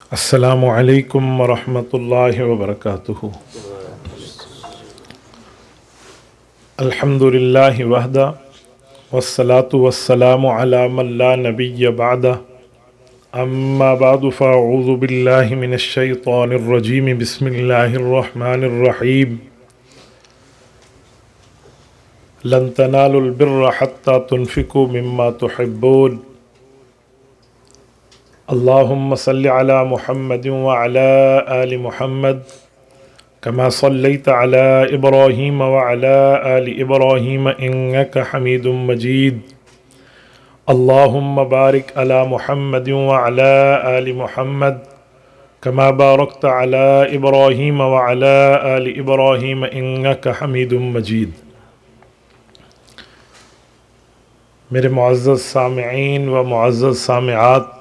السلام علیکم ورحمۃ اللہ وبرکاتہ۔ الحمد للہ وحدہ والصلاة والسلام علی من لا نبی بعدہ، اما بعد فاعوذ باللہ من الشیطان الرجیم، بسم اللہ الرحمن الرحیم۔ لن تنالوا البر حتى تنفقوا مما تحبون، اللهم صل على محمد وعلى آل محمد كما صليت على إبراهيم وعلى آل إبراهيم إنك حميد مجيد، اللهم بارك على محمد وعلى آل محمد كما باركت على إبراهيم وعلى آل إبراهيم إنك حميد مجيد۔ میرے معزز سامعین و معزز سامعات،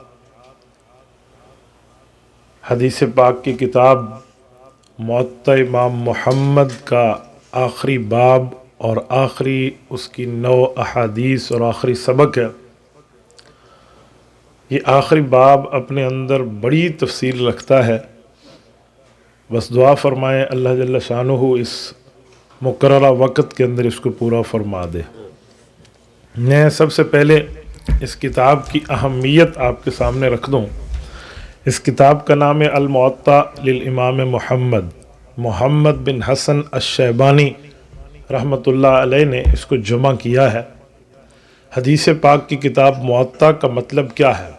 حدیث پاک کی کتاب موطا امام محمد کا آخری باب اور آخری اس کی 9 احادیث اور آخری سبق ہے۔ یہ آخری باب اپنے اندر بڑی تفصیل رکھتا ہے، بس دعا فرمائیں اللہ جل شانہ اس مقررہ وقت کے اندر اس کو پورا فرما دے۔ میں سب سے پہلے اس کتاب کی اہمیت آپ کے سامنے رکھ دوں۔ اس کتاب کا نام ہے الموطا للامام محمد بن حسن الشیبانی رحمۃ اللہ علیہ نے اس کو جمع کیا ہے۔ حدیث پاک کی کتاب موطا کا مطلب کیا ہے؟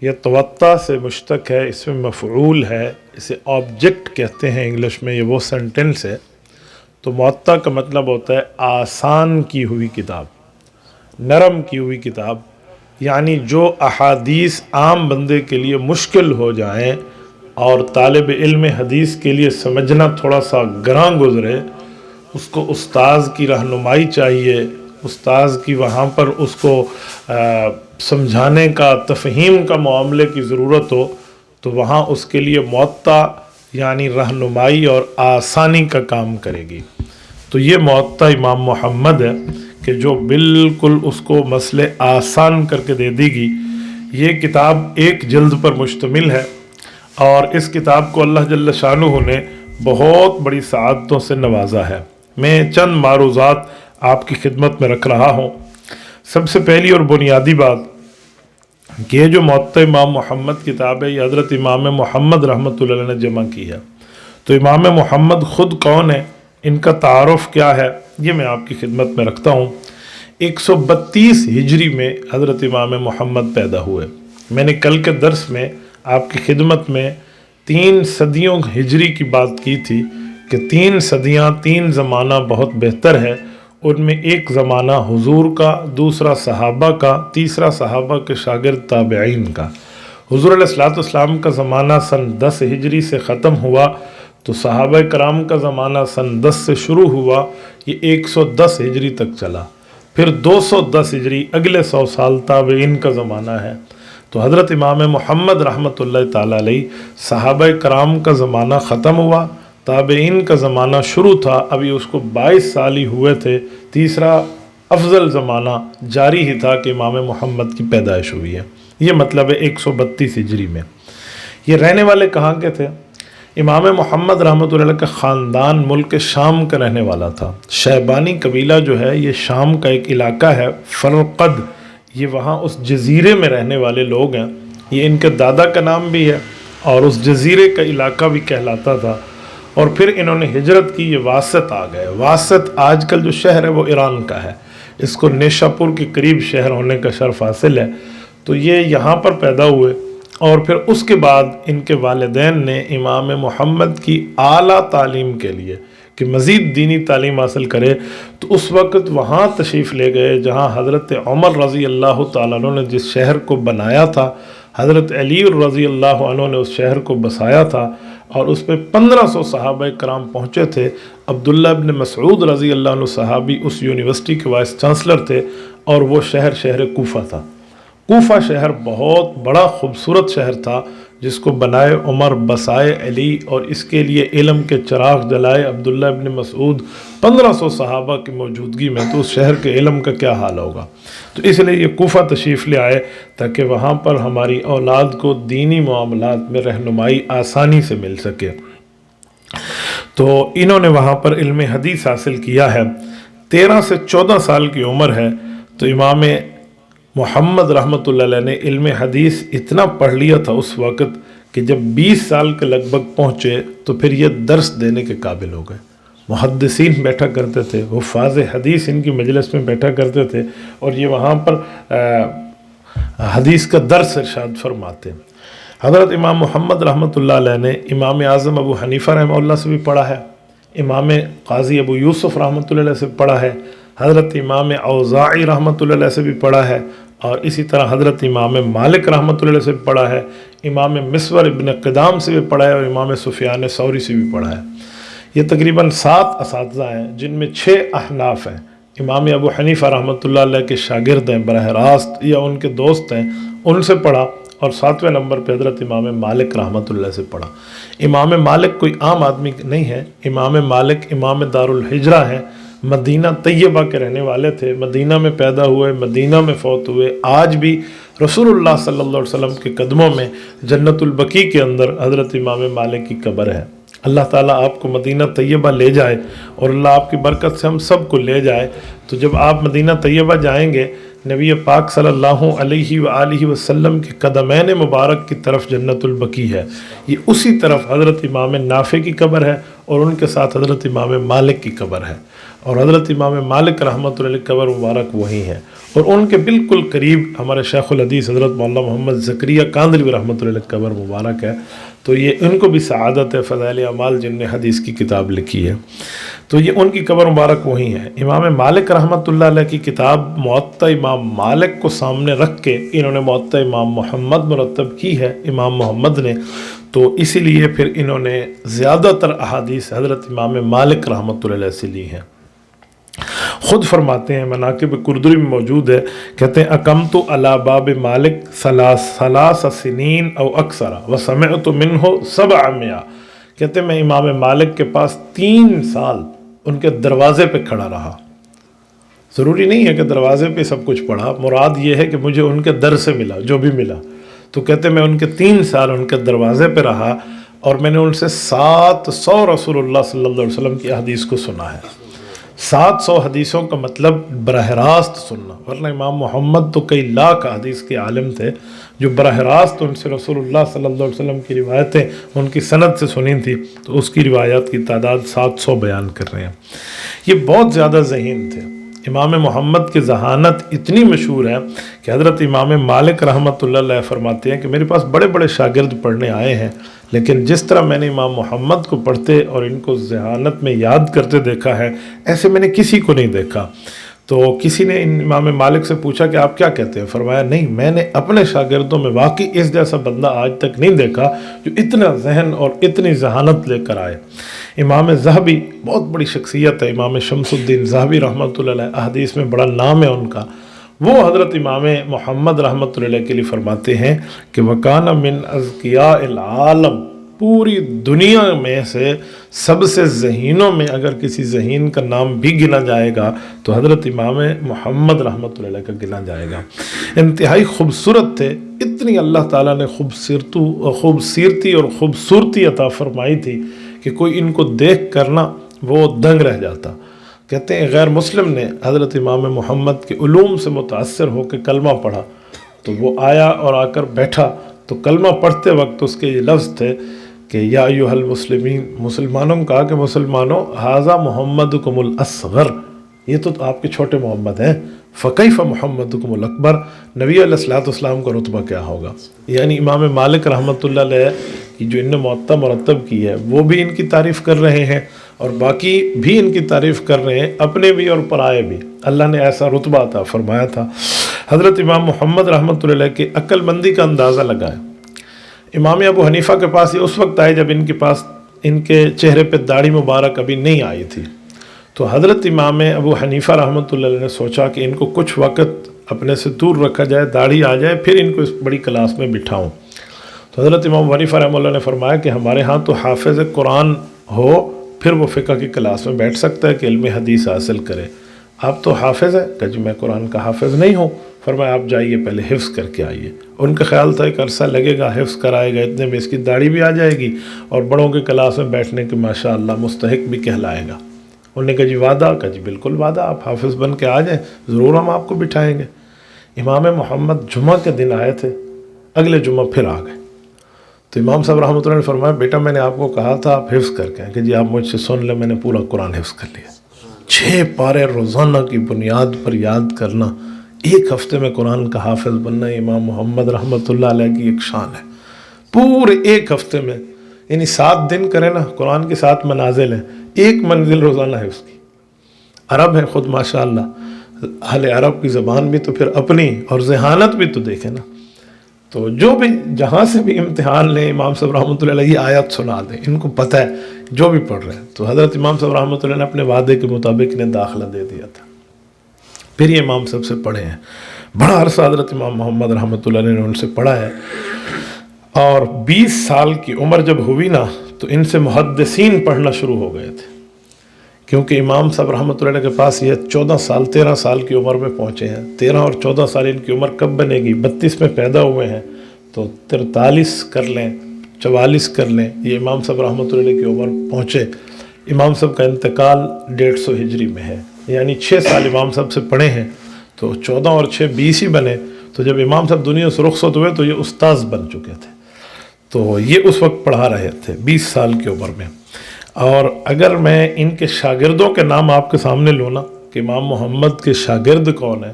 یہ توطا سے مشتق ہے، اس میں مفعول ہے، اسے آبجیکٹ کہتے ہیں انگلش میں، یہ وہ سینٹنس ہے۔ تو موطا کا مطلب ہوتا ہے آسان کی ہوئی کتاب، نرم کی ہوئی کتاب، یعنی جو احادیث عام بندے کے لیے مشکل ہو جائیں اور طالب علم حدیث کے لیے سمجھنا تھوڑا سا گراں گزرے، اس کو استاذ کی رہنمائی چاہیے، استاذ کی وہاں پر اس کو سمجھانے کا، تفہیم کا معاملے کی ضرورت ہو، تو وہاں اس کے لیے موطا یعنی رہنمائی اور آسانی کا کام کرے گی۔ تو یہ موطا امام محمد ہے کہ جو بالکل اس کو مسئلے آسان کر کے دے دی گی۔ یہ کتاب 1 جلد پر مشتمل ہے اور اس کتاب کو اللہ جل شانہ نے بہت بڑی سعادتوں سے نوازا ہے۔ میں چند معروضات آپ کی خدمت میں رکھ رہا ہوں۔ سب سے پہلی اور بنیادی بات کہ یہ جو موطا امام محمد کتاب ہے، یہ حضرت امام محمد رحمۃ اللہ علیہ نے جمع کی ہے۔ تو امام محمد خود کون ہے، ان کا تعارف کیا ہے، یہ میں آپ کی خدمت میں رکھتا ہوں۔ 132 ہجری میں حضرت امام محمد پیدا ہوئے۔ میں نے کل کے درس میں آپ کی خدمت میں 3 صدیوں ہجری کی بات کی تھی کہ 3 صدیاں، 3 زمانہ بہت بہتر ہے۔ ان میں ایک زمانہ حضور کا، دوسرا صحابہ کا، تیسرا صحابہ کے شاگرد تابعین کا۔ حضور علیہ الصلوۃ والسلام کا زمانہ سن 10 ہجری سے ختم ہوا، تو صحابہ کرام کا زمانہ سن 10 سے شروع ہوا، یہ 110 ہجری تک چلا۔ پھر 210 ہجری، اگلے 100 سال تابعین کا زمانہ ہے۔ تو حضرت امام محمد رحمۃ اللہ تعالیٰ علیہ، صحابہ کرام کا زمانہ ختم ہوا، تابعین کا زمانہ شروع تھا، ابھی اس کو 22 سال ہی ہوئے تھے، تیسرا افضل زمانہ جاری ہی تھا کہ امام محمد کی پیدائش ہوئی ہے۔ یہ مطلب ہے 132 ہجری میں۔ یہ رہنے والے کہاں کے تھے؟ امام محمد رحمۃ اللہ علیہ کا خاندان ملک شام کا رہنے والا تھا۔ شیبانی قبیلہ جو ہے یہ شام کا ایک علاقہ ہے، فرقد، یہ وہاں اس جزیرے میں رہنے والے لوگ ہیں۔ یہ ان کے دادا کا نام بھی ہے اور اس جزیرے کا علاقہ بھی کہلاتا تھا۔ اور پھر انہوں نے ہجرت کی، یہ واسط آ گئے۔ واسط آج کل جو شہر ہے وہ ایران کا ہے، اس کو نیشا پور کے قریب شہر ہونے کا شرف حاصل ہے۔ تو یہ یہاں پر پیدا ہوئے اور پھر اس کے بعد ان کے والدین نے امام محمد کی اعلیٰ تعلیم کے لیے کہ مزید دینی تعلیم حاصل کرے، تو اس وقت وہاں تشریف لے گئے جہاں حضرت عمر رضی اللہ تعالیٰ عنہ نے جس شہر کو بنایا تھا، حضرت علی رضی اللہ عنہ نے اس شہر کو بسایا تھا، اور اس پہ 1500 صحابہ کرام پہنچے تھے۔ عبداللہ ابن مسعود رضی اللہ عنہ صحابی اس یونیورسٹی کے وائس چانسلر تھے، اور وہ شہر کوفہ تھا۔ کوفہ شہر بہت بڑا خوبصورت شہر تھا، جس کو بنائے عمر بسائے علی اور اس کے لیے علم کے چراغ جلائے عبداللہ ابن مسعود 1500 صحابہ کی موجودگی میں، تو اس شہر کے علم کا کیا حال ہوگا؟ تو اس لیے یہ کوفہ تشریف لے آئے تاکہ وہاں پر ہماری اولاد کو دینی معاملات میں رہنمائی آسانی سے مل سکے۔ تو انہوں نے وہاں پر علم حدیث حاصل کیا ہے۔ 13 سے 14 سال کی عمر ہے تو امام محمد رحمۃ اللہ علیہ نے علم حدیث اتنا پڑھ لیا تھا اس وقت کہ جب 20 سال کے لگ بھگ پہنچے تو پھر یہ درس دینے کے قابل ہو گئے۔ محدثین بیٹھا کرتے تھے، حفاظ حدیث ان کی مجلس میں بیٹھا کرتے تھے اور یہ وہاں پر حدیث کا درس ارشاد فرماتے ہیں۔ حضرت امام محمد رحمۃ اللہ علیہ نے امام اعظم ابو حنیفہ رحمہ اللہ سے بھی پڑھا ہے، امام قاضی ابو یوسف رحمۃ اللہ علیہ سے پڑھا ہے، حضرت امام اوزاعی رحمۃ اللہ علیہ سے بھی پڑھا ہے، اور اسی طرح حضرت امام مالک رحمۃ اللہ علیہ سے بھی پڑھا ہے، امام مسور ابن قدام سے بھی پڑھا ہے اور امام سفیان ثوری سے بھی پڑھا ہے۔ یہ تقریباً 7 اساتذہ ہیں جن میں 6 احناف ہیں۔ امام ابو حنیفہ رحمۃ اللہ علیہ کے شاگرد ہیں براہ راست یا ان کے دوست ہیں، ان سے پڑھا، اور 7ویں نمبر پہ حضرت امام مالک رحمۃ اللہ سے پڑھا۔ امام مالک کوئی عام آدمی نہیں ہے، امام مالک امام دار الحجرہ ہیں، مدینہ طیبہ کے رہنے والے تھے، مدینہ میں پیدا ہوئے، مدینہ میں فوت ہوئے۔ آج بھی رسول اللہ صلی اللہ علیہ وسلم کے قدموں میں جنت البقیع کے اندر حضرت امام مالک کی قبر ہے۔ اللہ تعالیٰ آپ کو مدینہ طیبہ لے جائے اور اللہ آپ کی برکت سے ہم سب کو لے جائے۔ تو جب آپ مدینہ طیبہ جائیں گے، نبی پاک صلی اللہ علیہ وآلہ وسلم کے قدمین مبارک کی طرف جنت البقیع ہے، یہ اسی طرف حضرت امام نافع کی قبر ہے اور ان کے ساتھ حضرت امام مالک کی قبر ہے، اور حضرت امام مالک رحمۃ اللہ علیہ قبر مبارک وہی ہے، اور ان کے بالکل قریب ہمارے شیخ الحدیث حضرت مولانا محمد زکریا کاندلوی رحمۃ اللہ علیہ قبر مبارک ہے۔ تو یہ ان کو بھی سعادت ہے، فضائل اعمال جن نے حدیث کی کتاب لکھی ہے، تو یہ ان کی قبر مبارک وہی ہے۔ امام مالک رحمۃ اللہ علیہ کی کتاب موطا امام مالک کو سامنے رکھ کے انہوں نے موطا امام محمد مرتب کی ہے، امام محمد نے، تو اسی لیے پھر انہوں نے زیادہ تر احادیث حضرت امام مالک رحمۃ اللہ علیہ سے لی ہیں۔ خود فرماتے ہیں، مناقب قردری میں موجود ہے، کہتے ہیں اقمت علی باب مالک ثلاث سنین او اکثر وسمعت منہ 700، کہتے ہیں میں امام مالک کے پاس 3 سال ان کے دروازے پہ کھڑا رہا۔ ضروری نہیں ہے کہ دروازے پہ سب کچھ پڑھا، مراد یہ ہے کہ مجھے ان کے در سے ملا جو بھی ملا، تو کہتے ہیں میں ان کے 3 سال ان کے دروازے پہ رہا اور میں نے ان سے 700 رسول اللہ صلی اللہ علیہ وسلم کی حدیث کو سنا ہے۔ 700 حدیثوں کا مطلب براہ راست سننا، ورنہ امام محمد تو کئی لاکھ حدیث کے عالم تھے جو براہ راست ان سے رسول اللہ صلی اللہ علیہ وسلم کی روایتیں ان کی سند سے سنی تھی، تو اس کی روایات کی تعداد 700 بیان کر رہے ہیں۔ یہ بہت زیادہ ذہین تھے۔ امام محمد کی ذہانت اتنی مشہور ہے کہ حضرت امام مالک رحمۃ اللہ علیہ فرماتے ہیں کہ میرے پاس بڑے بڑے شاگرد پڑھنے آئے ہیں، لیکن جس طرح میں نے امام محمد کو پڑھتے اور ان کو ذہانت میں یاد کرتے دیکھا ہے، ایسے میں نے کسی کو نہیں دیکھا۔ تو کسی نے امام مالک سے پوچھا کہ آپ کیا کہتے ہیں؟ فرمایا نہیں، میں نے اپنے شاگردوں میں واقعی اس جیسا بندہ آج تک نہیں دیکھا جو اتنا ذہن اور اتنی ذہانت لے کر آئے۔ امام ذہبی بہت بڑی شخصیت ہے، امام شمس الدین ذہبی رحمۃ اللہ علیہ، احادیث میں بڑا نام ہے ان کا، وہ حضرت امام محمد رحمۃ اللہ علیہ کے لیے فرماتے ہیں کہ وَكَانَ مِنْ أَذْكِيَاءِ الْعَالَمِ، پوری دنیا میں سے سب سے ذہینوں میں اگر کسی ذہین کا نام بھی گنا جائے گا تو حضرت امام محمد رحمۃ اللہ علیہ کا گنا جائے گا۔ انتہائی خوبصورت تھے، اتنی اللہ تعالیٰ نے خوبصورتی اور خوبصورتی عطا فرمائی تھی کہ کوئی ان کو دیکھ کر نا وہ دنگ رہ جاتا۔ کہتے ہیں غیر مسلم نے حضرت امام محمد کے علوم سے متاثر ہو کے کلمہ پڑھا، تو وہ آیا اور آ کر بیٹھا، تو کلمہ پڑھتے وقت اس کے یہ لفظ تھے کہ یا ایھا المسلمین، مسلمانوں نے کہا کہ مسلمانوں، ھذا محمدکم الاصغر، یہ تو آپ کے چھوٹے محمد ہیں، فکیف محمدکم الاکبر، نبی علیہ الصلوۃ والسلام کا رتبہ کیا ہوگا؟ یعنی امام مالک رحمۃ اللہ علیہ کی جو ان نے موطا مرتب کی ہے وہ بھی ان کی تعریف کر رہے ہیں اور باقی بھی ان کی تعریف کر رہے ہیں، اپنے بھی اور پرائے بھی، اللہ نے ایسا رتبہ عطا فرمایا تھا۔ حضرت امام محمد رحمۃ اللہ علیہ کی عقل مندی کا اندازہ لگائے۔ امام ابو حنیفہ کے پاس یہ اس وقت آئے جب ان کے چہرے پہ داڑھی مبارک ابھی نہیں آئی تھی، تو حضرت امام ابو حنیفہ رحمۃ اللہ علیہ نے سوچا کہ ان کو کچھ وقت اپنے سے دور رکھا جائے، داڑھی آ جائے، پھر ان کو اس بڑی کلاس میں بٹھاؤں۔ تو حضرت امام ابو حنیفہ رحمہ اللہ نے فرمایا کہ ہمارے ہاں تو حافظ قرآن ہو پھر وہ فقہ کی کلاس میں بیٹھ سکتا ہے کہ علم حدیث حاصل کرے، آپ تو حافظ ہے کہ جی میں قرآن کا حافظ نہیں ہوں، فرمایا آپ جائیے پہلے حفظ کر کے آئیے۔ ان کا خیال تھا ایک عرصہ لگے گا، حفظ کرائے گا، اتنے میں اس کی داڑھی بھی آ جائے گی اور بڑوں کے کلاس میں بیٹھنے کے ماشاءاللہ مستحق بھی کہلائے گا۔ انہوں نے کہا جی وعدہ؟ کہا جی بالکل وعدہ، آپ حافظ بن کے آ جائیں ضرور ہم آپ کو بٹھائیں گے۔ امام محمد جمعہ کے دن آئے تھے، اگلے جمعہ پھر آ گئے۔ تو امام صاحب رحمۃ اللہ نے فرمایا بیٹا میں نے آپ کو کہا تھا آپ حفظ کر کے آئیں، کہ جی آپ مجھ سے سن لیں، میں نے پورا قرآن حفظ کر لیا۔ 6 پارے روزانہ کی بنیاد پر یاد کرنا، ایک ہفتے میں قرآن کا حافظ بننا، امام محمد رحمۃ اللہ علیہ کی ایک شان ہے۔ پورے ایک ہفتے میں، یعنی 7 دن کریں نا، قرآن کی 7 منازل ہیں، ایک منزل روزانہ حفظ کی۔ عرب ہے خود ماشاءاللہ، اہل عرب کی زبان بھی تو پھر اپنی، اور ذہانت بھی تو دیکھیں نا، تو جو بھی جہاں سے بھی امتحان لیں امام صاحب رحمۃ اللہ علیہ آیات سنا دیں، ان کو پتہ ہے جو بھی پڑھ رہے ہیں۔ تو حضرت امام صاحب رحمۃ اللہ نے اپنے وعدے کے مطابق انہیں داخلہ دے دیا تھا، پھر یہ امام صاحب سے پڑھے ہیں، بڑا عرصہ حضرت امام محمد رحمۃ اللہ نے ان سے پڑھا ہے، اور 20 سال کی عمر جب ہوئی نا تو ان سے محدثین پڑھنا شروع ہو گئے تھے، کیونکہ امام صاحب رحمۃ اللہ کے پاس یہ 13 سال کی عمر میں پہنچے ہیں۔ 13 اور 14 سال ان کی عمر کب بنے گی؟ 32 میں پیدا ہوئے ہیں تو 43 کر لیں، 44 کر لیں، یہ امام صاحب رحمۃ اللہ کی عمر پہنچے۔ امام صاحب کا انتقال 150 ہجری میں ہے، یعنی 6 سال امام صاحب سے پڑھے ہیں، تو 14 اور 6 20 ہی بنے۔ تو جب امام صاحب دنیا سے رخصت ہوئے تو یہ استاذ بن چکے تھے، تو یہ اس وقت پڑھا رہے تھے 20 سال کی عمر میں۔ اور اگر میں ان کے شاگردوں کے نام آپ کے سامنے لوں نا کہ امام محمد کے شاگرد کون ہیں،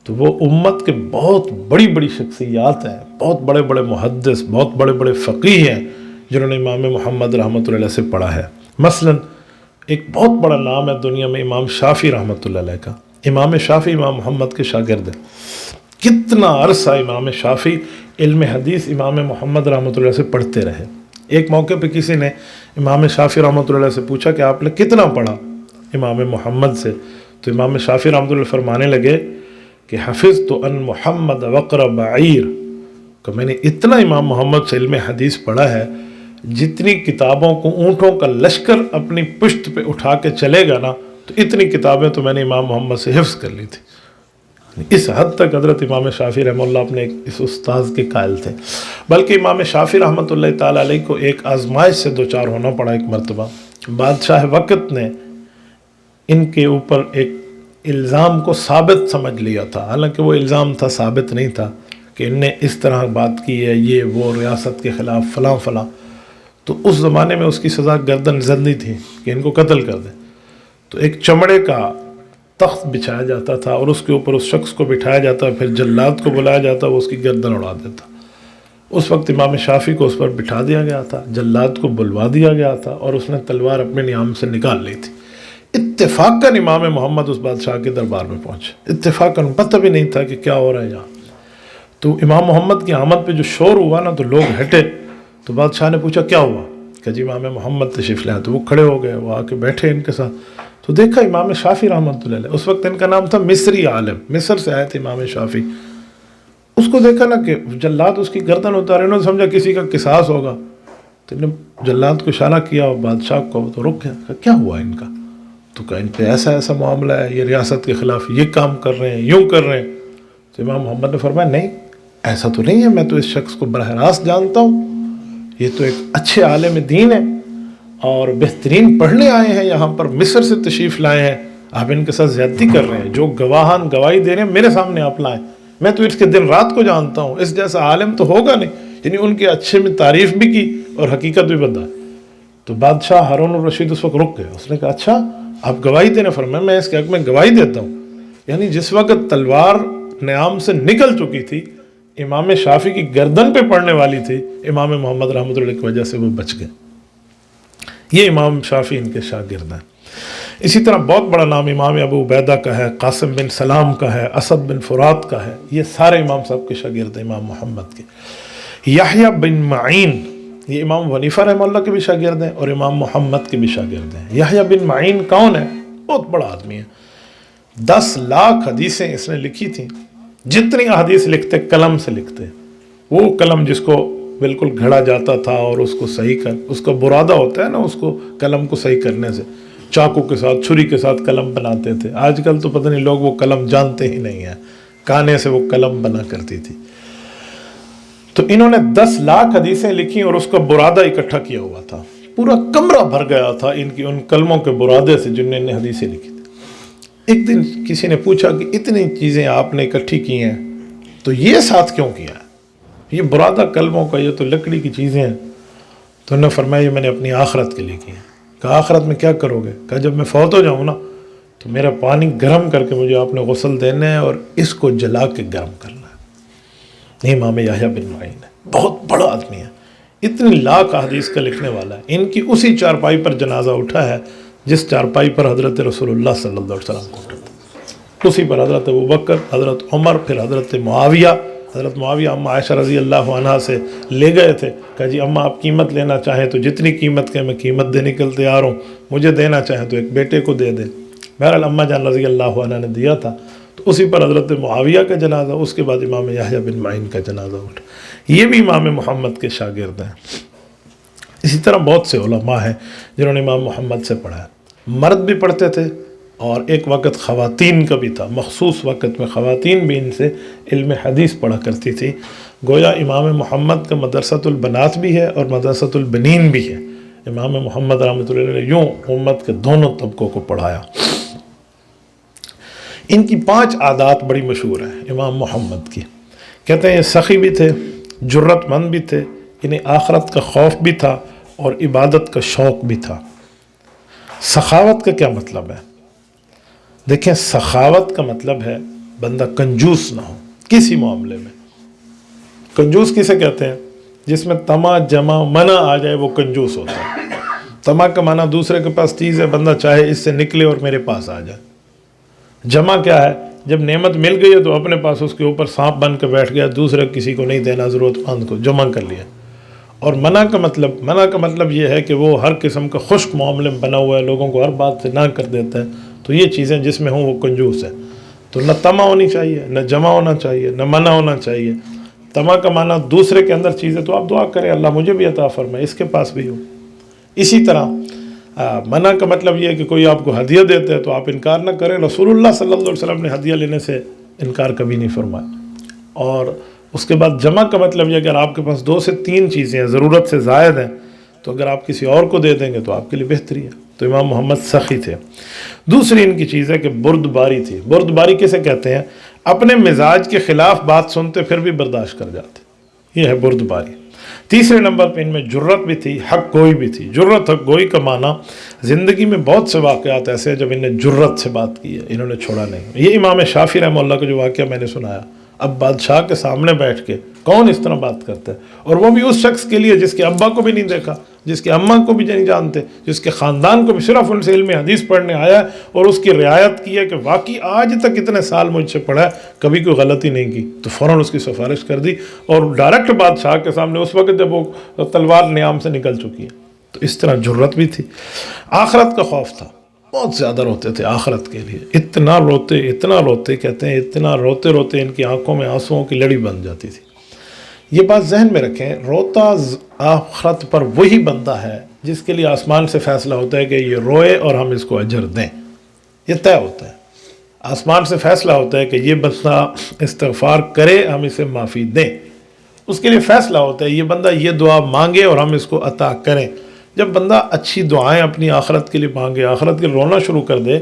تو وہ امت کے بہت بڑی بڑی شخصیات ہیں، بہت بڑے بڑے محدث، بہت بڑے بڑے فقیہ ہیں جنہوں نے امام محمد رحمۃ اللہ علیہ سے پڑھا ہے۔ مثلا ایک بہت بڑا نام ہے دنیا میں امام شافعی رحمۃ اللہ علیہ کا۔ امام شافعی امام محمد کے شاگرد ہیں۔ کتنا عرصہ امام شافعی علم حدیث امام محمد رحمۃ اللہ سے پڑھتے رہے۔ ایک موقع پہ کسی نے امام شافعی رحمۃ اللہ سے پوچھا کہ آپ نے کتنا پڑھا امام محمد سے؟ تو امام شافعی رحمۃ اللہ فرمانے لگے کہ حفظت ان محمد وقر بعیر، کہ میں نے اتنا امام محمد سے علم حدیث پڑھا ہے جتنی کتابوں کو اونٹوں کا لشکر اپنی پشت پہ اٹھا کے چلے گا نا، تو اتنی کتابیں تو میں نے امام محمد سے حفظ کر لی تھی۔ اس حد تک حضرت امام شافعی رحمہ اللہ اپنے اس استاذ کے قائل تھے۔ بلکہ امام شافعی رحمۃ اللہ تعالیٰ علیہ کو ایک آزمائش سے دوچار ہونا پڑا ایک مرتبہ۔ بادشاہ وقت نے ان کے اوپر ایک الزام کو ثابت سمجھ لیا تھا، حالانکہ وہ الزام تھا، ثابت نہیں تھا، کہ ان نے اس طرح بات کی ہے، یہ وہ ریاست کے خلاف فلاں فلاں۔ تو اس زمانے میں اس کی سزا گردن زدی تھی کہ ان کو قتل کر دیں۔ تو ایک چمڑے کا تخت بچھایا جاتا تھا اور اس کے اوپر اس شخص کو بٹھایا جاتا، پھر جلاد کو بلایا جاتا، وہ اس کی گردن اڑا دیتا۔ اس وقت امام شافعی کو اس پر بٹھا دیا گیا تھا، جلاد کو بلوا دیا گیا تھا، اور اس نے تلوار اپنے نیام سے نکال لی تھی۔ اتفاقاً امام محمد اس بادشاہ کے دربار میں پہنچے، اتفاقاً، پتہ بھی نہیں تھا کہ کیا ہو رہا ہے یہاں۔ تو امام محمد کی آمد پہ جو شور ہوا نا تو لوگ ہٹے، تو بادشاہ نے پوچھا کیا ہوا؟ کہ جی امام محمد تشریف لائے۔ تو وہ کھڑے ہو گئے، وہ آ کے بیٹھے ان کے ساتھ، تو دیکھا امام شافعی رحمۃ اللہ علیہ، اس وقت ان کا نام تھا مصری عالم، مصر سے آئے تھے امام شافعی۔ اس کو دیکھا نا کہ جلاد اس کی گردن اتارے، انہوں نے سمجھا کسی کا قصاص ہوگا، تو انہوں نے جلاد کو اشارہ کیا اور بادشاہ کو، تو رک گیا، کہ کیا ہوا ان کا؟ تو کہا ان پہ ایسا ایسا معاملہ ہے، یہ ریاست کے خلاف یہ کام کر رہے ہیں، یوں کر رہے ہیں۔ تو امام محمد نے فرمایا نہیں ایسا تو نہیں ہے، میں تو اس شخص کو براہ راست جانتا ہوں، یہ تو ایک اچھے عالم دین ہے اور بہترین پڑھنے آئے ہیں یہاں پر، مصر سے تشریف لائے ہیں، آپ ان کے ساتھ زیادتی کر رہے ہیں، جو گواہان گواہی دے رہے ہیں میرے سامنے آپ لائیں، میں تو اس کے دن رات کو جانتا ہوں، اس جیسا عالم تو ہوگا نہیں۔ یعنی ان کے اچھے میں تعریف بھی کی اور حقیقت بھی بتا۔ تو بادشاہ ہارون الرشید اس وقت رک گئے، اس نے کہا اچھا آپ گواہی دینے؟ فرمایا میں اس کے حق میں گواہی دیتا ہوں۔ یعنی جس وقت تلوار نیام سے نکل چکی تھی، امام شافعی کی گردن پہ پڑنے والی تھی، امام محمد رحمۃ اللہ کی وجہ سے وہ بچ گئے۔ یہ امام شافعی ان کے شاگرد ہیں۔ اسی طرح بہت بڑا نام امام ابو عبیدہ کا ہے، قاسم بن سلام کا ہے، اسد بن فرات کا ہے، یہ سارے امام صاحب کے شاگرد ہیں امام محمد کے۔ یحییٰ بن معین، یہ امام ابو حنیفہ رحمہ اللہ کے بھی شاگرد ہیں اور امام محمد کے بھی شاگرد ہیں۔ یحییٰ بن معین کون ہے؟ بہت بڑا آدمی ہے، 10 لاکھ حدیثیں اس نے لکھی تھیں۔ جتنی حدیث لکھتے قلم سے لکھتے، وہ قلم جس کو بالکل گھڑا جاتا تھا اور اس کو صحیح اس کا برادہ ہوتا ہے نا، اس کو قلم کو صحیح کرنے سے چاقو کے ساتھ چھری کے ساتھ قلم بناتے تھے. آج کل تو پتہ نہیں لوگ وہ قلم جانتے ہی نہیں ہیں، کانے سے وہ قلم بنا کرتی تھی. تو انہوں نے 10 لاکھ حدیثیں لکھی اور اس کا برادہ اکٹھا کیا ہوا تھا. پورا کمرہ بھر گیا تھا ان کلموں کے برادے سے جن نے حدیثیں لکھی تھی. ایک دن کسی نے پوچھا کہ اتنی چیزیں آپ نے اکٹھی کی ہیں تو یہ ساتھ کیوں کیا ہے؟ یہ برادہ کلموں کا، یہ تو لکڑی کی چیزیں ہیں. تو انہوں نے فرمایا یہ میں نے اپنی آخرت کے لیے کی ہیں. کہا آخرت میں کیا کرو گے؟ کہا جب میں فوت ہو جاؤں نا تو میرا پانی گرم کر کے مجھے آپ نے غسل دینا ہے اور اس کو جلا کے گرم کرنا ہے. امام یحییٰ بن معین ہے، بہت بڑا آدمی ہے، اتنی لاکھ احادیث کا لکھنے والا ہے. ان کی اسی چارپائی پر جنازہ اٹھا ہے جس چارپائی پر حضرت رسول اللہ صلی اللہ علیہ وسلم کو اٹھا تھا. اسی پر حضرت ابوبکر، حضرت عمر، پھر حضرت معاویہ. حضرت معاویہ اماں عائشہ رضی اللہ عنہا سے لے گئے تھے، کہا جی اماں آپ قیمت لینا چاہیں تو جتنی قیمت کے میں قیمت دینے کے لیے تیار ہوں، مجھے دینا چاہیں تو ایک بیٹے کو دے دیں. بہرحال اماں جان رضی اللہ عنہ نے دیا تھا. تو اسی پر حضرت معاویہ کا جنازہ، اس کے بعد امام یحییٰ بن معین کا جنازہ اٹھا. یہ بھی امام محمد کے شاگرد ہیں. اسی طرح بہت سے علماء ہیں جنہوں نے امام محمد سے پڑھا ہے. مرد بھی پڑھتے تھے اور ایک وقت خواتین کا بھی تھا، مخصوص وقت میں خواتین بھی ان سے علم حدیث پڑھا کرتی تھی. گویا امام محمد کا مدرسۃ البنات بھی ہے اور مدرسۃ البنین بھی ہے. امام محمد رحمۃ اللہ علیہ نے یوں امت کے دونوں طبقوں کو پڑھایا. ان کی 5 عادات بڑی مشہور ہیں امام محمد کی. کہتے ہیں یہ سخی بھی تھے، جرت مند بھی تھے، انہیں آخرت کا خوف بھی تھا اور عبادت کا شوق بھی تھا. سخاوت کا کیا مطلب ہے؟ دیکھیں سخاوت کا مطلب ہے بندہ کنجوس نہ ہو کسی معاملے میں. کنجوس کسے کہتے ہیں؟ جس میں طمع جمع منع آ جائے وہ کنجوس ہوتا ہے. طمع کا معنی دوسرے کے پاس چیز ہے، بندہ چاہے اس سے نکلے اور میرے پاس آ جائے. جمع کیا ہے؟ جب نعمت مل گئی ہے تو اپنے پاس اس کے اوپر سانپ بن کے بیٹھ گیا، دوسرے کسی کو نہیں دینا، ضرورت مند کو جمع کر لیا. اور منع کا مطلب یہ ہے کہ وہ ہر قسم کا خشک معاملے میں بنا ہوا ہے، لوگوں کو ہر بات سے نہ کر دیتا ہے. تو یہ چیزیں جس میں ہوں وہ کنجوس ہے. تو نہ طمع ہونی چاہیے، نہ جمع ہونا چاہیے، نہ منع ہونا چاہیے. طمع کا معنی دوسرے کے اندر چیز ہے تو آپ دعا کریں اللہ مجھے بھی عطا فرمائے، اس کے پاس بھی ہو. اسی طرح منع کا مطلب یہ ہے کہ کوئی آپ کو ہدیہ دیتے ہے تو آپ انکار نہ کریں. رسول اللہ صلی اللہ علیہ وسلم نے ہدیہ لینے سے انکار کبھی نہیں فرمایا. اور اس کے بعد جمع کا مطلب یہ کہ اگر آپ کے پاس 2 سے 3 چیزیں ہیں ضرورت سے زائد ہیں تو اگر آپ کسی اور کو دے دیں گے تو آپ کے لیے بہتری ہے. تو امام محمد سخی تھے. دوسری ان کی چیز ہے کہ بردباری تھی. بردباری کسے کہتے ہیں؟ اپنے مزاج کے خلاف بات سنتے پھر بھی برداشت کر جاتے، یہ ہے بردباری. تیسرے نمبر پہ ان میں جرت بھی تھی، حق گوئی بھی تھی. جرت حق گوئی کا معنی زندگی میں بہت سے واقعات ایسے ہیں جب انہیں جرت سے بات کی ہے، انہوں نے چھوڑا نہیں. یہ امام شافعی رحمہ اللہ کا جو واقعہ میں نے سنایا، اب بادشاہ کے سامنے بیٹھ کے کون اس طرح بات کرتا ہے، اور وہ بھی اس شخص کے لیے جس کے ابا کو بھی نہیں دیکھا، جس کے اماں کو بھی نہیں جانتے، جس کے خاندان کو بھی صرف ان سے علم حدیث پڑھنے آیا ہے اور اس کی رعایت کی ہے کہ واقعی آج تک اتنے سال مجھ سے پڑھا ہے کبھی کوئی غلطی نہیں کی، تو فوراً اس کی سفارش کر دی اور ڈائریکٹ بادشاہ کے سامنے اس وقت جب وہ تلوار نیام سے نکل چکی ہے. تو اس طرح جرت بھی تھی. آخرت کا خوف تھا، بہت زیادہ روتے تھے آخرت کے لیے. اتنا روتے کہتے ہیں اتنا روتے روتے ان کی آنکھوں میں آنسوؤں کی لڑی بن جاتی تھی. یہ بات ذہن میں رکھیں، روتا آخرت پر وہی بندہ ہے جس کے لیے آسمان سے فیصلہ ہوتا ہے کہ یہ روئے اور ہم اس کو اجر دیں. یہ طے ہوتا ہے، آسمان سے فیصلہ ہوتا ہے کہ یہ بندہ استغفار کرے ہم اسے معافی دیں. اس کے لیے فیصلہ ہوتا ہے یہ بندہ یہ دعا مانگے اور ہم اس کو عطا کریں. جب بندہ اچھی دعائیں اپنی آخرت کے لیے مانگے، آخرت کے رونا شروع کر دے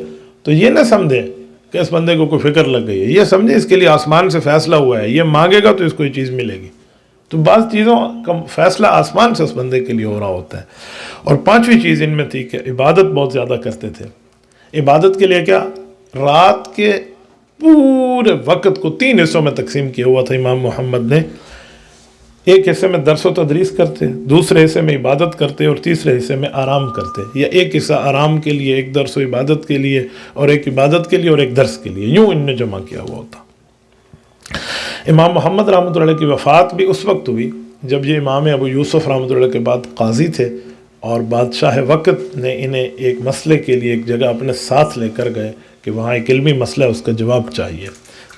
تو یہ نہ سمجھے کہ اس بندے کو کوئی فکر لگ گئی ہے، یہ سمجھے اس کے لیے آسمان سے فیصلہ ہوا ہے، یہ مانگے گا تو اس کو یہ چیز ملے گی. تو بعض چیزوں کا فیصلہ آسمان سے اس بندے کے لیے ہو رہا ہوتا ہے. اور 5ویں چیز ان میں تھی کہ عبادت بہت زیادہ کرتے تھے. عبادت کے لیے کیا؟ رات کے پورے وقت کو 3 حصوں میں تقسیم کیا ہوا تھا امام محمد نے. ایک حصے میں درس و تدریس کرتے، دوسرے حصے میں عبادت کرتے اور تیسرے حصے میں آرام کرتے، یا ایک حصہ آرام کے لیے، ایک درس و عبادت کے لیے، اور ایک عبادت کے لیے اور ایک درس کے لیے. یوں ان نے جمع کیا ہوا ہوتا. امام محمد رحمۃ اللہ علیہ کی وفات بھی اس وقت ہوئی جب یہ امام ابو یوسف رحمۃ اللہ کے بعد قاضی تھے، اور بادشاہ وقت نے انہیں ایک مسئلے کے لیے ایک جگہ اپنے ساتھ لے کر گئے کہ وہاں ایک علمی مسئلہ ہے، اس کا جواب چاہیے.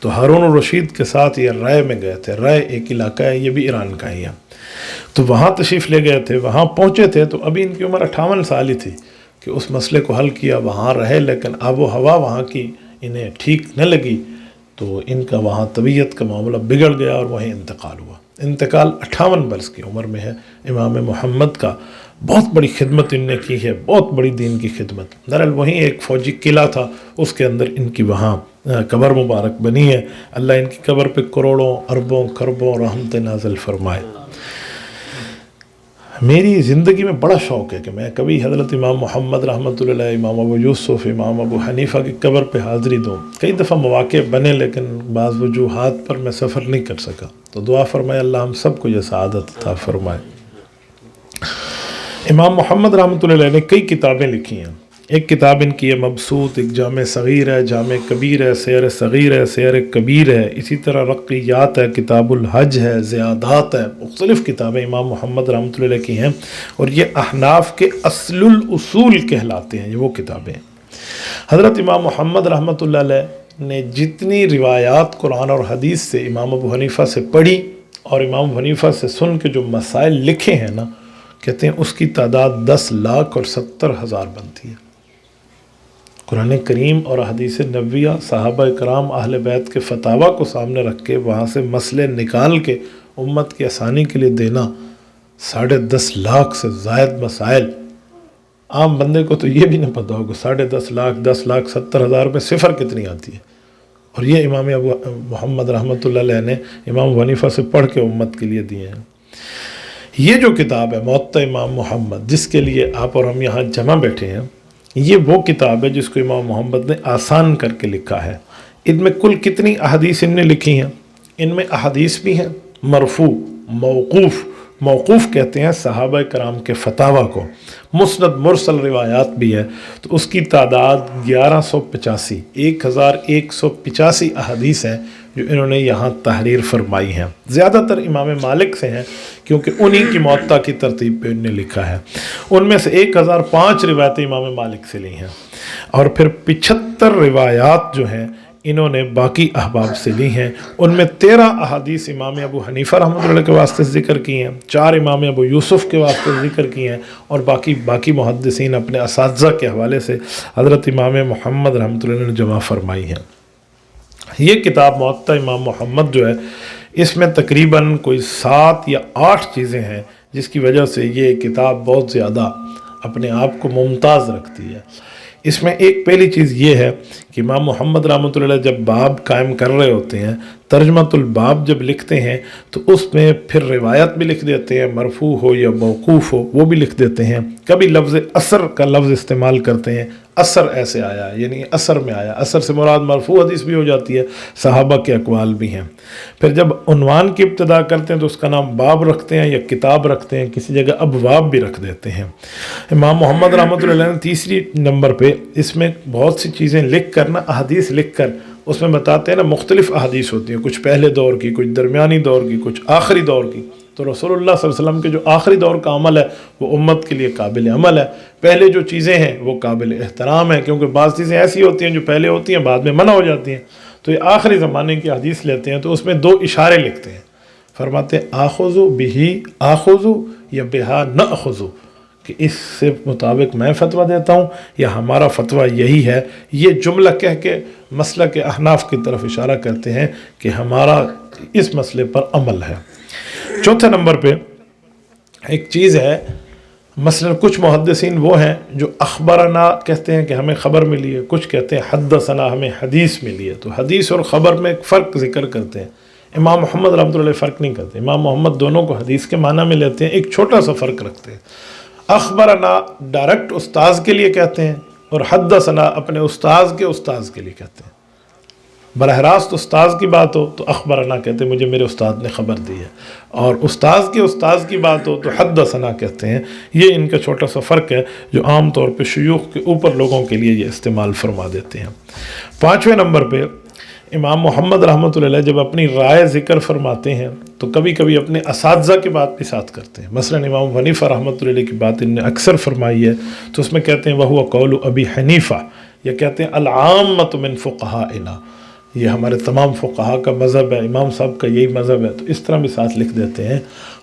تو ہارون الرشید کے ساتھ یہ رائے میں گئے تھے. رائے ایک علاقہ ہے، یہ بھی ایران کا ہی ہے. تو وہاں تشریف لے گئے تھے، وہاں پہنچے تھے تو ابھی ان کی عمر 58 سال ہی تھی کہ اس مسئلے کو حل کیا، وہاں رہے، لیکن آب و ہوا وہاں کی انہیں ٹھیک نہ لگی تو ان کا وہاں طبیعت کا معاملہ بگڑ گیا اور وہیں انتقال ہوا۔ انتقال 58 برس کی عمر میں ہے امام محمد کا۔ بہت بڑی خدمت ان نے کی ہے، بہت بڑی دین کی خدمت۔ دراصل وہیں ایک فوجی قلعہ تھا، اس کے اندر ان کی وہاں قبر مبارک بنی ہے۔ اللہ ان کی قبر پہ کروڑوں اربوں خربوں رحمت نازل فرمائے۔ میری زندگی میں بڑا شوق ہے کہ میں کبھی حضرت امام محمد رحمۃ اللہ علیہ، امام ابو یوسف، امام ابو حنیفہ کی قبر پہ حاضری دوں۔ کئی دفعہ مواقع بنے لیکن بعض وجوہات پر میں سفر نہیں کر سکا، تو دعا فرمائے اللہ ہم سب کو یہ سعادت عطا فرمائے۔ امام محمد رحمۃ اللہ علیہ نے کئی کتابیں لکھی ہیں۔ ایک کتاب ان کی ہے مبسوط، ایک جامع صغیر ہے، جامع کبیر ہے، سیر صغیر ہے، سیر کبیر ہے، اسی طرح رقیات ہے، کتاب الحج ہے، زیادات ہے، مختلف کتابیں امام محمد رحمۃ اللہ علیہ کی ہیں، اور یہ احناف کے اصل الاصول کہلاتے ہیں، یہ وہ کتابیں ہیں۔ حضرت امام محمد رحمۃ اللہ علیہ نے جتنی روایات قرآن اور حدیث سے امام ابو حنیفہ سے پڑھی اور امام ابو حنیفہ سے سن کے جو مسائل لکھے ہیں نا، کہتے ہیں اس کی تعداد 10,70,000 بنتی ہے۔ قرآن کریم اور حدیث نبویہ، صحابہ کرام، اہل بیت کے فتاویٰ کو سامنے رکھ کے وہاں سے مسئلے نکال کے امت کی آسانی کے لیے دینا، 10.5 لاکھ سے زائد مسائل۔ عام بندے کو تو یہ بھی نہیں پتہ ہوگا 10.5 لاکھ، 10,70,000 میں صفر کتنی آتی ہے، اور یہ امام ابو محمد رحمۃ اللہ علیہ نے امام ابو حنیفہ سے پڑھ کے امت کے لیے دیے ہیں۔ یہ جو کتاب ہے موطا امام محمد، جس کے لیے آپ اور ہم یہاں جمع بیٹھے ہیں، یہ وہ کتاب ہے جس کو امام محمد نے آسان کر کے لکھا ہے۔ ان میں کل کتنی احادیث ان نے لکھی ہیں؟ ان میں احادیث بھی ہیں مرفوع، موقوف۔ موقوف کہتے ہیں صحابہ کرام کے فتاویٰ کو، مسند مرسل روایات بھی ہے، تو اس کی تعداد 1185 احادیث ہیں جو انہوں نے یہاں تحریر فرمائی ہیں۔ زیادہ تر امام مالک سے ہیں کیونکہ انہی کی موطا کی ترتیب پہ انہوں نے لکھا ہے۔ ان میں سے 1005 روایتیں امام مالک سے لی ہیں، اور پھر 75 روایات جو ہیں انہوں نے باقی احباب سے لی ہیں۔ ان میں 13 احادیث امام ابو حنیفہ رحمۃ اللہ کے واسطے ذکر کی ہیں، 4 امام ابو یوسف کے واسطے ذکر کی ہیں، اور باقی محدثین اپنے اساتذہ کے حوالے سے حضرت امام محمد رحمۃ اللہ نے جمع فرمائی ہیں۔ یہ کتاب موطا امام محمد جو ہے، اس میں تقریباً کوئی 7 یا 8 چیزیں ہیں جس کی وجہ سے یہ کتاب بہت زیادہ اپنے آپ کو ممتاز رکھتی ہے۔ اس میں ایک پہلی چیز یہ ہے کہ امام محمد رحمۃ اللہ جب باب قائم کر رہے ہوتے ہیں، ترجمۃ الباب جب لکھتے ہیں تو اس میں پھر روایت بھی لکھ دیتے ہیں، مرفوع ہو یا موقوف ہو وہ بھی لکھ دیتے ہیں۔ کبھی لفظ اثر کا لفظ استعمال کرتے ہیں، اثر ایسے آیا یعنی اثر میں آیا، اثر سے مراد مرفوع حدیث بھی ہو جاتی ہے، صحابہ کے اقوال بھی ہیں۔ پھر جب عنوان کی ابتدا کرتے ہیں تو اس کا نام باب رکھتے ہیں یا کتاب رکھتے ہیں، کسی جگہ ابواب بھی رکھ دیتے ہیں۔ امام محمد رحمۃ اللہ نے تیسری نمبر پہ اس میں بہت سی چیزیں لکھ کر نا، احادیث لکھ کر اس میں بتاتے ہیں نا، مختلف احادیث ہوتی ہیں، کچھ پہلے دور کی، کچھ درمیانی دور کی، کچھ آخری دور کی۔ تو رسول اللہ صلی اللہ علیہ وسلم کے جو آخری دور کا عمل ہے وہ امت کے لیے قابل عمل ہے، پہلے جو چیزیں ہیں وہ قابل احترام ہیں، کیونکہ بعض چیزیں ایسی ہوتی ہیں جو پہلے ہوتی ہیں بعد میں منع ہو جاتی ہیں۔ تو یہ آخری زمانے کی حدیث لیتے ہیں تو اس میں 2 اشارے لکھتے ہیں، فرماتے ہیں آخذو بہی آخذو یا بہا نہ اخذو، کہ اس سے مطابق میں فتویٰ دیتا ہوں یا ہمارا فتویٰ یہی ہے۔ یہ جملہ کہہ کے مسلک احناف کی طرف اشارہ کرتے ہیں کہ ہمارا اس مسئلے پر عمل ہے۔ چوتھے نمبر پہ ایک چیز ہے، مثلا کچھ محدثین وہ ہیں جو اخبرنا کہتے ہیں کہ ہمیں خبر ملی ہے، کچھ کہتے ہیں حدثنا ہمیں حدیث ملی ہے۔ تو حدیث اور خبر میں ایک فرق ذکر کرتے ہیں۔ امام محمد رحمۃ اللہ علیہ فرق نہیں کرتے، امام محمد دونوں کو حدیث کے معنی میں لیتے ہیں، ایک چھوٹا سا فرق رکھتے ہیں۔ اخبرنا ڈائریکٹ استاذ کے لیے کہتے ہیں، اور حدثنا اپنے استاذ کے استاذ کے لیے کہتے ہیں۔ براہ راست استاذ کی بات ہو تو اخبرنا کہتے ہیں، مجھے میرے استاد نے خبر دی ہے، اور استاذ کے استاذ کی بات ہو تو حدثنا کہتے ہیں۔ یہ ان کا چھوٹا سا فرق ہے جو عام طور پہ شیوخ کے اوپر لوگوں کے لیے یہ استعمال فرما دیتے ہیں۔ 5ویں نمبر پہ امام محمد رحمۃ اللہ علیہ جب اپنی رائے ذکر فرماتے ہیں تو کبھی کبھی اپنے اساتذہ کی بات بھی ساتھ کرتے ہیں۔ مثلا امام حنیفہ رحمۃ اللہ علیہ کی بات ان نے اکثر فرمائی ہے تو اس میں کہتے ہیں وَهُوَ قَوْلُ أَبِي حنیفہ، یا کہتے ہیں العامۃ من فقہائنا، یہ ہمارے تمام فقہا کا مذہب ہے، امام صاحب کا یہی مذہب ہے، تو اس طرح بھی ساتھ لکھ دیتے ہیں۔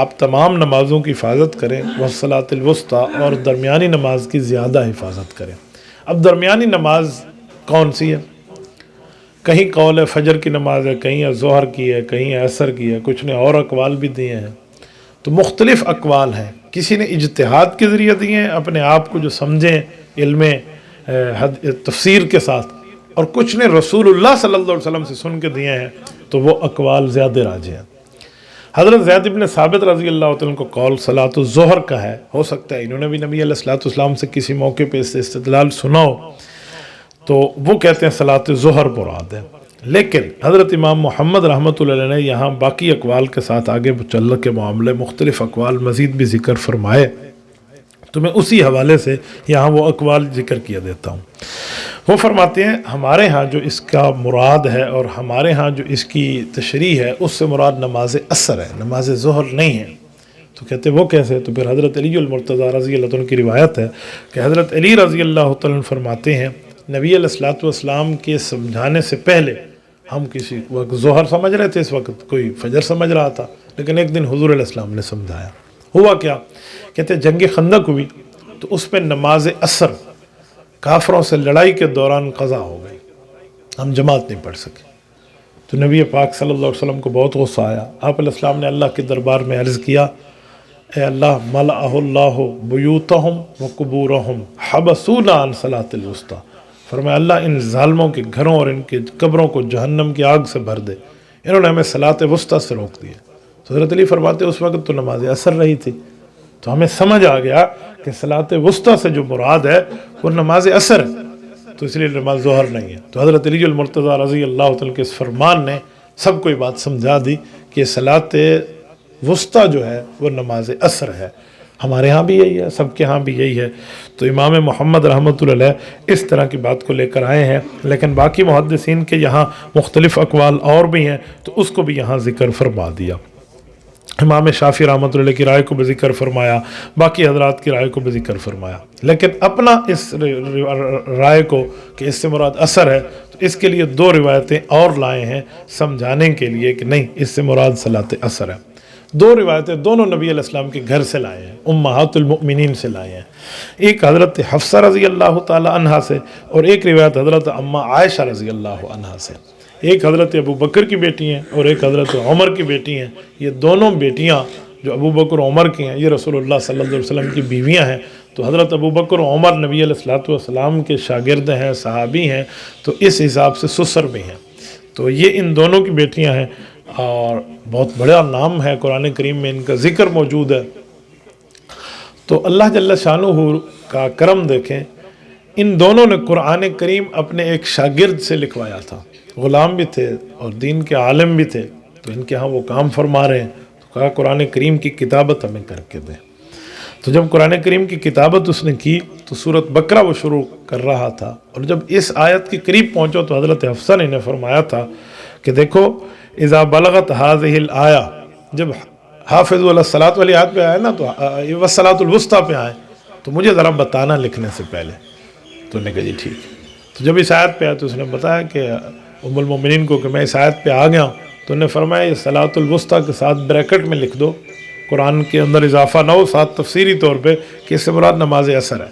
آپ تمام نمازوں کی حفاظت کریں، والصلاۃ الوسطیٰ، اور درمیانی نماز کی زیادہ حفاظت کریں۔ اب درمیانی نماز کون سی ہے؟ کہیں قول ہے فجر کی نماز ہے، کہیں ظہر کی ہے، کہیں عصر کی ہے، کچھ نے اور اقوال بھی دیے ہیں۔ تو مختلف اقوال ہیں، کسی نے اجتہاد کے ذریعے دیے ہیں اپنے آپ کو جو سمجھیں علم تفسیر کے ساتھ، اور کچھ نے رسول اللہ صلی اللہ علیہ وسلم سے سن کے دیے ہیں، تو وہ اقوال زیادہ راجح ہیں۔ حضرت زید بن ثابت رضی اللہ تعالیٰ کو قول صلاۃ الظہر کا ہے، ہو سکتا ہے انہوں نے بھی نبی علیہ الصلوۃ والسلام سے کسی موقع پہ اس استدلال سنا ہو، تو وہ کہتے ہیں صلاۃ ظہر مراد ہے۔ لیکن حضرت امام محمد رحمۃ اللہ علیہ نے یہاں باقی اقوال کے ساتھ آگے چل کے معاملے مختلف اقوال مزید بھی ذکر فرمائے، تو میں اسی حوالے سے یہاں وہ اقوال ذکر کیا دیتا ہوں۔ وہ فرماتے ہیں ہمارے ہاں جو اس کا مراد ہے اور ہمارے ہاں جو اس کی تشریح ہے، اس سے مراد نماز عصر ہے، نماز ظہر نہیں ہے۔ تو کہتے وہ کیسے؟ تو پھر حضرت علی المرتضیٰ رضی اللہ عنہ کی روایت ہے کہ حضرت علی رضی اللہ عنہ فرماتے ہیں نبی علیہ الصلوۃ والسلام کے سمجھانے سے پہلے ہم کسی وقت ظہر سمجھ رہے تھے، اس وقت کوئی فجر سمجھ رہا تھا، لیکن ایک دن حضور علیہ السلام نے سمجھایا۔ ہوا کیا؟ کہتے جنگ خندق ہوئی تو اس پہ نماز عصر کافروں سے لڑائی کے دوران قضا ہو گئی، ہم جماعت نہیں پڑھ سکے۔ تو نبی پاک صلی اللہ علیہ وسلم کو بہت غصہ آیا، آپ علیہ السلام نے اللہ کے دربار میں عرض کیا، اے اللہ ملأہ اللہ بیوتہم وقبورہم حبسونا عن صلاۃ الوسطیٰ، فرمایا اللہ ان ظالموں کے گھروں اور ان کے قبروں کو جہنم کی آگ سے بھر دے، انہوں نے ہمیں صلاۃ وسطیٰ سے روک دیا۔ تو حضرت علی فرماتے اس وقت تو نماز عصر رہی تھی، تو ہمیں سمجھ آ گیا کہ صلاۃ وسطیٰ سے جو مراد ہے وہ نماز عصر ہے، تو اس لیے نماز ظہر نہیں ہے۔ تو حضرت علی المرتضیٰ رضی اللہ تعالیٰ کے اس فرمان نے سب کو یہ بات سمجھا دی کہ صلاۃ وسطیٰ جو ہے وہ نماز عصر ہے۔ ہمارے ہاں بھی یہی ہے، سب کے ہاں بھی یہی ہے۔ تو امام محمد رحمۃ اللہ علیہ اس طرح کی بات کو لے کر آئے ہیں، لیکن باقی محدثین کے یہاں مختلف اقوال اور بھی ہیں، تو اس کو بھی یہاں ذکر فرما دیا۔ امام شافعی رحمۃ اللہ کی رائے کو بھی ذکر فرمایا، باقی حضرات کی رائے کو بھی ذکر فرمایا، لیکن اپنا اس رائے کو کہ اس سے مراد عصر ہے، تو اس کے لیے دو روایتیں اور لائے ہیں سمجھانے کے لیے کہ نہیں اس سے مراد صلاۃ عصر ہے۔ دو روایتیں دونوں نبی علیہ السلام کے گھر سے لائے ہیں، امہات المؤمنین سے لائے ہیں، ایک حضرت حفصہ رضی اللہ تعالی عنہا سے، اور ایک روایت حضرت اماں عائشہ رضی اللہ عنہا سے۔ ایک حضرت ابو بکر کی بیٹی ہیں اور ایک حضرت عمر کی بیٹی ہیں۔ یہ دونوں بیٹیاں جو ابو بکر و عمر کی ہیں، یہ رسول اللہ صلی اللہ علیہ وسلم کی بیویاں ہیں۔ تو حضرت ابو بکر و عمر نبی علیہ الصلوۃ والسلام کے شاگرد ہیں، صحابی ہیں، تو اس حساب سے سسر بھی ہیں۔ تو یہ ان دونوں کی بیٹیاں ہیں، اور بہت بڑا نام ہے، قرآن کریم میں ان کا ذکر موجود ہے۔ تو اللہ جل شانہ کا کرم دیکھیں، ان دونوں نے قرآن کریم اپنے ایک شاگرد سے لکھوایا تھا، غلام بھی تھے اور دین کے عالم بھی تھے، تو ان کے ہاں وہ کام فرما رہے ہیں، تو کہا قرآن کریم کی کتابت ہمیں کر کے دیں۔ تو جب قرآن کریم کی کتابت اس نے کی تو سورۃ بقرہ وہ شروع کر رہا تھا، اور جب اس آیت کے قریب پہنچو تو حضرت حفصہ نے فرمایا تھا کہ دیکھو اذا بلغت هذه الآیہ، جب حافظ الصلاۃ والی آیت پہ آئے نا تو والصلاۃ الوسطیٰ پہ آئے، تو مجھے ذرا بتانا لکھنے سے پہلے۔ تو انہوں نے کہا جی ٹھیک۔ تو جب اس آیت پہ آئے تو اس نے بتایا کہ ام المومنین کو کہ میں اس آیت پہ آ گیا ہوں، تو انہوں نے فرمایا یہ صلاۃ الوسطیٰ کے ساتھ بریکٹ میں لکھ دو، قرآن کے اندر اضافہ نہ ہو، ساتھ تفسیری طور پہ کہ اس سے مراد نماز عصر ہے،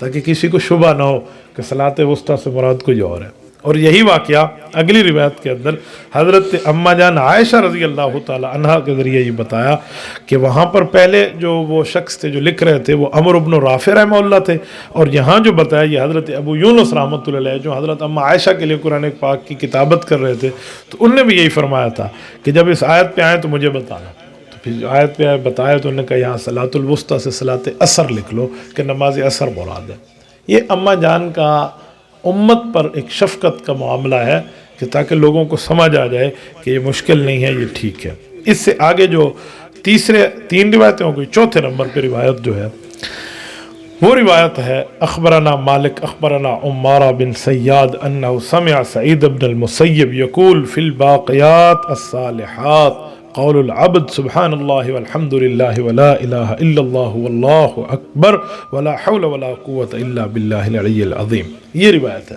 تاکہ کسی کو شبہ نہ ہو کہ صلاۃ وسطیٰ سے مراد کوئی اور ہے۔ اور یہی واقعہ اگلی روایت کے اندر حضرت اماں جان عائشہ رضی اللہ تعالی عنہا کے ذریعے یہ بتایا کہ وہاں پر پہلے جو وہ شخص تھے جو لکھ رہے تھے وہ عمر بن رافع رحمہ اللہ تھے، اور یہاں جو بتایا یہ حضرت ابو یونس رحمۃ اللہ علیہ جو حضرت اماں عائشہ کے لیے قرآن پاک کی کتابت کر رہے تھے، تو انہوں نے بھی یہی فرمایا تھا کہ جب اس آیت پہ آئیں تو مجھے بتانا۔ تو پھر آیت پہ بتایا تو انہوں نے کہا یہاں صلاۃ الوسطیٰ سے صلاۃ عصر لکھ لو کہ نماز عصر مراد ہے۔ یہ اماں جان کا امت پر ایک شفقت کا معاملہ ہے کہ تاکہ لوگوں کو سمجھ آ جائے کہ یہ مشکل نہیں ہے، یہ ٹھیک ہے۔ اس سے آگے جو تین روایتیں ہو گئی، چوتھے نمبر پہ روایت جو ہے وہ روایت ہے اخبرنا مالک اخبرنا عمارہ بن سیاد انہ سمع سعید بن المسیب یقول فی الباقیات الصالحات قول العبد سبحان اللہ والحمد للہ ولا الہ الا اللہ واللہ اکبر ولا حول ولا قوة الا باللہ العلی العظیم۔ یہ روایت ہے۔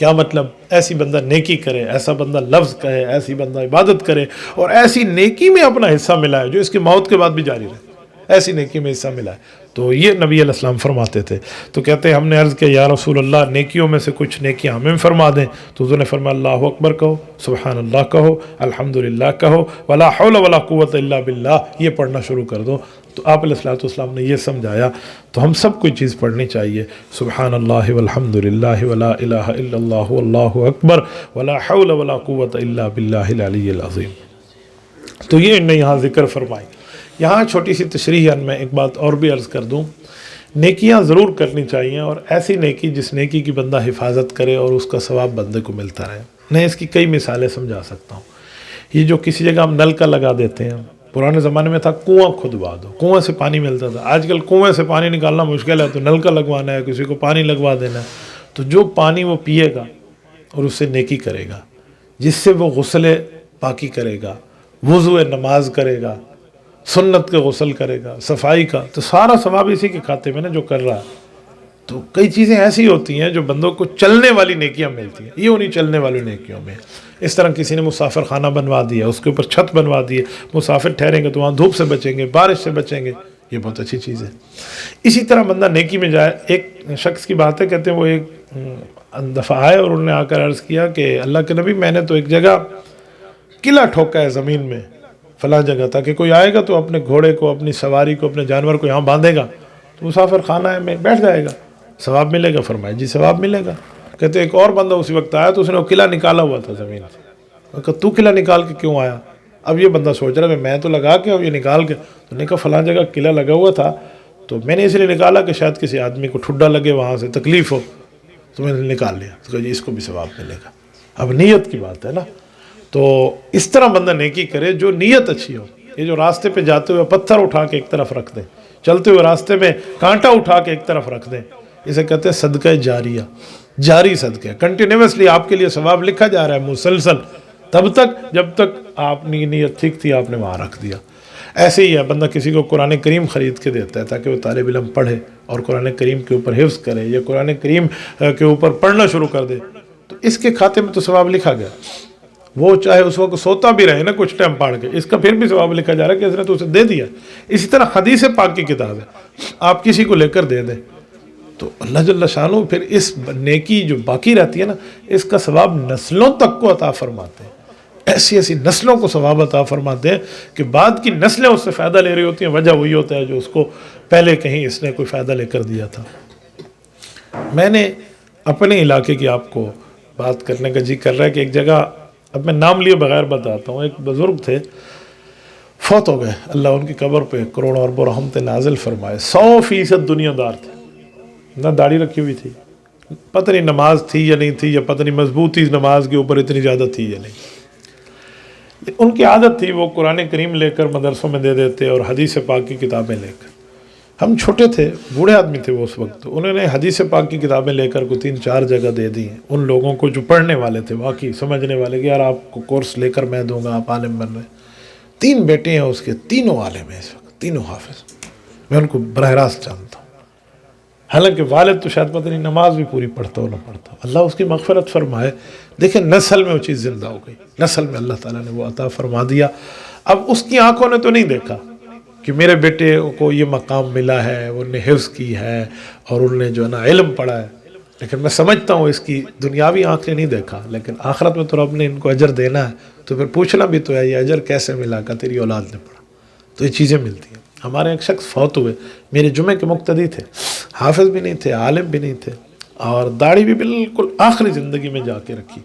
کیا مطلب؟ ایسی بندہ نیکی کرے، ایسا بندہ لفظ کہے، ایسی بندہ عبادت کرے اور ایسی نیکی میں اپنا حصہ ملا ہے جو اس کی موت کے بعد بھی جاری رہے، ایسی نیکی میں حصہ ملا ہے۔ تو یہ نبی علیہ السلام فرماتے تھے۔ تو کہتے ہیں ہم نے عرض کیا یا رسول اللہ نیکیوں میں سے کچھ نیکیاں ہمیں فرما دیں، تو حضور نے فرمایا اللہ اکبر کہو، سبحان اللہ کہو، الحمدللہ کہو، ولا حول ولا قوت الا باللہ، یہ پڑھنا شروع کر دو۔ تو آپ علیہ الصلوۃ والسلام نے یہ سمجھایا۔ تو ہم سب کو یہ چیز پڑھنی چاہیے، سبحان اللہ والحمدللہ ولا الہ الا اللہ واللہ اکبر ولا حول ولا قوت الا باللہ العلی العظیم۔ تو یہ انہوں نے یہاں ذکر فرمائی۔ یہاں چھوٹی سی تشریح میں ایک بات اور بھی عرض کر دوں، نیکیاں ضرور کرنی چاہیے، اور ایسی نیکی جس نیکی کی بندہ حفاظت کرے اور اس کا ثواب بندے کو ملتا رہے۔ میں اس کی کئی مثالیں سمجھا سکتا ہوں۔ یہ جو کسی جگہ ہم نل کا لگا دیتے ہیں، پرانے زمانے میں تھا کنواں کھدوا دو، کنویں سے پانی ملتا تھا، آج کل کنویں سے پانی نکالنا مشکل ہے تو نل کا لگوانا ہے، کسی کو پانی لگوا دینا ہے۔ تو جو پانی وہ پیے گا اور اس سے نیکی کرے گا، جس سے وہ غسل پاکی کرے گا، وضو نماز کرے گا، سنت کے غسل کرے گا، صفائی کا، تو سارا ثواب اسی کے کھاتے میں نا جو کر رہا ہے۔ تو کئی چیزیں ایسی ہوتی ہیں جو بندوں کو چلنے والی نیکیاں ملتی ہیں، یہ انہیں چلنے والی نیکیوں میں۔ اس طرح کسی نے مسافر خانہ بنوا دیا، اس کے اوپر چھت بنوا دی ہے، مسافر ٹھہریں گے تو وہاں دھوپ سے بچیں گے، بارش سے بچیں گے، یہ بہت اچھی چیز ہے۔ اسی طرح بندہ نیکی میں جائے۔ ایک شخص کی بات ہے، کہتے ہیں وہ ایک دفعہ آئے اور انہوں نے آ کر عرض کیا کہ اللہ کے نبی میں نے تو ایک جگہ قلعہ ٹھوکا ہے زمین میں فلاں جگہ، تاکہ کوئی آئے گا تو اپنے گھوڑے کو، اپنی سواری کو، اپنے جانور کو یہاں باندھے گا تو مسافر خانہ میں بیٹھ جائے گا، ثواب ملے گا۔ فرمایا جی ثواب ملے گا۔ کہتے ایک اور بندہ اسی وقت آیا تو اس نے وہ قلعہ نکالا ہوا تھا زمین سے۔ میں کہا تو قلعہ نکال کے کیوں آیا؟ اب یہ بندہ سوچ رہا ہے میں تو لگا کے اور یہ نکال کے، تو نے کہا فلاں جگہ قلعہ لگا ہوا تھا تو میں نے اس لیے نکالا کہ شاید کسی آدمی کو ٹھڈا لگے، وہاں سے تکلیف ہو، تو میں نے نکال لیا۔ تو کہا جی اس کو بھی ثواب ملے گا۔ اب نیت کی بات ہے نا، تو اس طرح بندہ نیکی کرے جو نیت اچھی ہو۔ یہ جو راستے پہ جاتے ہوئے پتھر اٹھا کے ایک طرف رکھ دیں، چلتے ہوئے راستے میں کانٹا اٹھا کے ایک طرف رکھ دیں، اسے کہتے ہیں صدقہ جاریہ، جاری صدقہ، کنٹینیوسلی آپ کے لیے ثواب لکھا جا رہا ہے مسلسل، تب تک جب تک آپ کی نیت ٹھیک تھی آپ نے وہاں رکھ دیا۔ ایسے ہی ہے، بندہ کسی کو قرآن کریم خرید کے دیتا ہے تاکہ وہ طالب علم پڑھے اور قرآن کریم کے اوپر حفظ کرے یا قرآن کریم کے اوپر پڑھنا شروع کر دے، تو اس کے کھاتے میں تو ثواب لکھا گیا۔ وہ چاہے اس وقت سوتا بھی رہے نا کچھ ٹائم پڑھ کے، اس کا پھر بھی ثواب لکھا جا رہا ہے کہ اس نے تو اسے دے دیا۔ اسی طرح حدیث پاک کی کتاب ہے، آپ کسی کو لے کر دے دیں تو اللہ جل شانہ پھر اس نیکی جو باقی رہتی ہے نا، اس کا ثواب نسلوں تک کو عطا فرماتے ہیں۔ ایسی ایسی نسلوں کو ثواب عطا فرماتے ہیں کہ بعد کی نسلیں اس سے فائدہ لے رہی ہوتی ہیں۔ وجہ وہی ہوتا ہے جو اس کو پہلے کہیں اس نے کوئی فائدہ لے کر دیا تھا۔ میں نے اپنے علاقے کی آپ کو بات کرنے کا جی کر رہا ہے کہ ایک جگہ، اب میں نام لیے بغیر بتاتا ہوں، ایک بزرگ تھے فوت ہو گئے، اللہ ان کی قبر پہ کروڑوں اربوں رحمت نازل فرمائے۔ 100% دنیا دار تھے، نہ داڑھی رکھی ہوئی تھی، پتہ نہیں نماز تھی یا نہیں تھی، یا پتہ نہیں مضبوطی نماز کے اوپر اتنی زیادہ تھی یا نہیں۔ ان کی عادت تھی وہ قرآن کریم لے کر مدرسوں میں دے دیتے اور حدیث پاک کی کتابیں لے کر۔ ہم چھوٹے تھے، بوڑھے آدمی تھے وہ اس وقت، انہوں نے حدیث پاک کی کتابیں لے کر کو 3-4 جگہ دے دی ہیں ان لوگوں کو جو پڑھنے والے تھے، واقعی سمجھنے والے کہ یار آپ کو کورس لے کر میں دوں گا، آپ عالم بن رہے۔ 3 بیٹے ہیں اس کے، تینوں عالم ہیں اس وقت، تینوں حافظ، میں ان کو براہ راست جانتا ہوں۔ حالانکہ والد تو شاید پتہ نہیں نماز بھی پوری پڑھتا ہو نہ پڑھتا، اللہ اس کی مغفرت فرمائے۔ دیکھیں نسل میں وہ چیز زندہ ہو گئی، نسل میں اللہ تعالیٰ نے وہ عطا فرما دیا۔ اب اس کی آنکھوں نے تو نہیں دیکھا کہ میرے بیٹے کو یہ مقام ملا ہے، انہوں نے حفظ کی ہے اور انہوں نے جو ہے نا علم پڑھا ہے، لیکن میں سمجھتا ہوں اس کی دنیاوی آنکھ نے نہیں دیکھا، لیکن آخرت میں تو رب نے ان کو اجر دینا ہے، تو پھر پوچھنا بھی تو ہے یہ اجر کیسے ملا کہ تیری اولاد نے پڑھا۔ تو یہ چیزیں ملتی ہیں۔ ہمارے ایک شخص فوت ہوئے، میرے جمعے کے مقتدی تھے، حافظ بھی نہیں تھے، عالم بھی نہیں تھے، اور داڑھی بھی بالکل آخری زندگی میں جا کے رکھی۔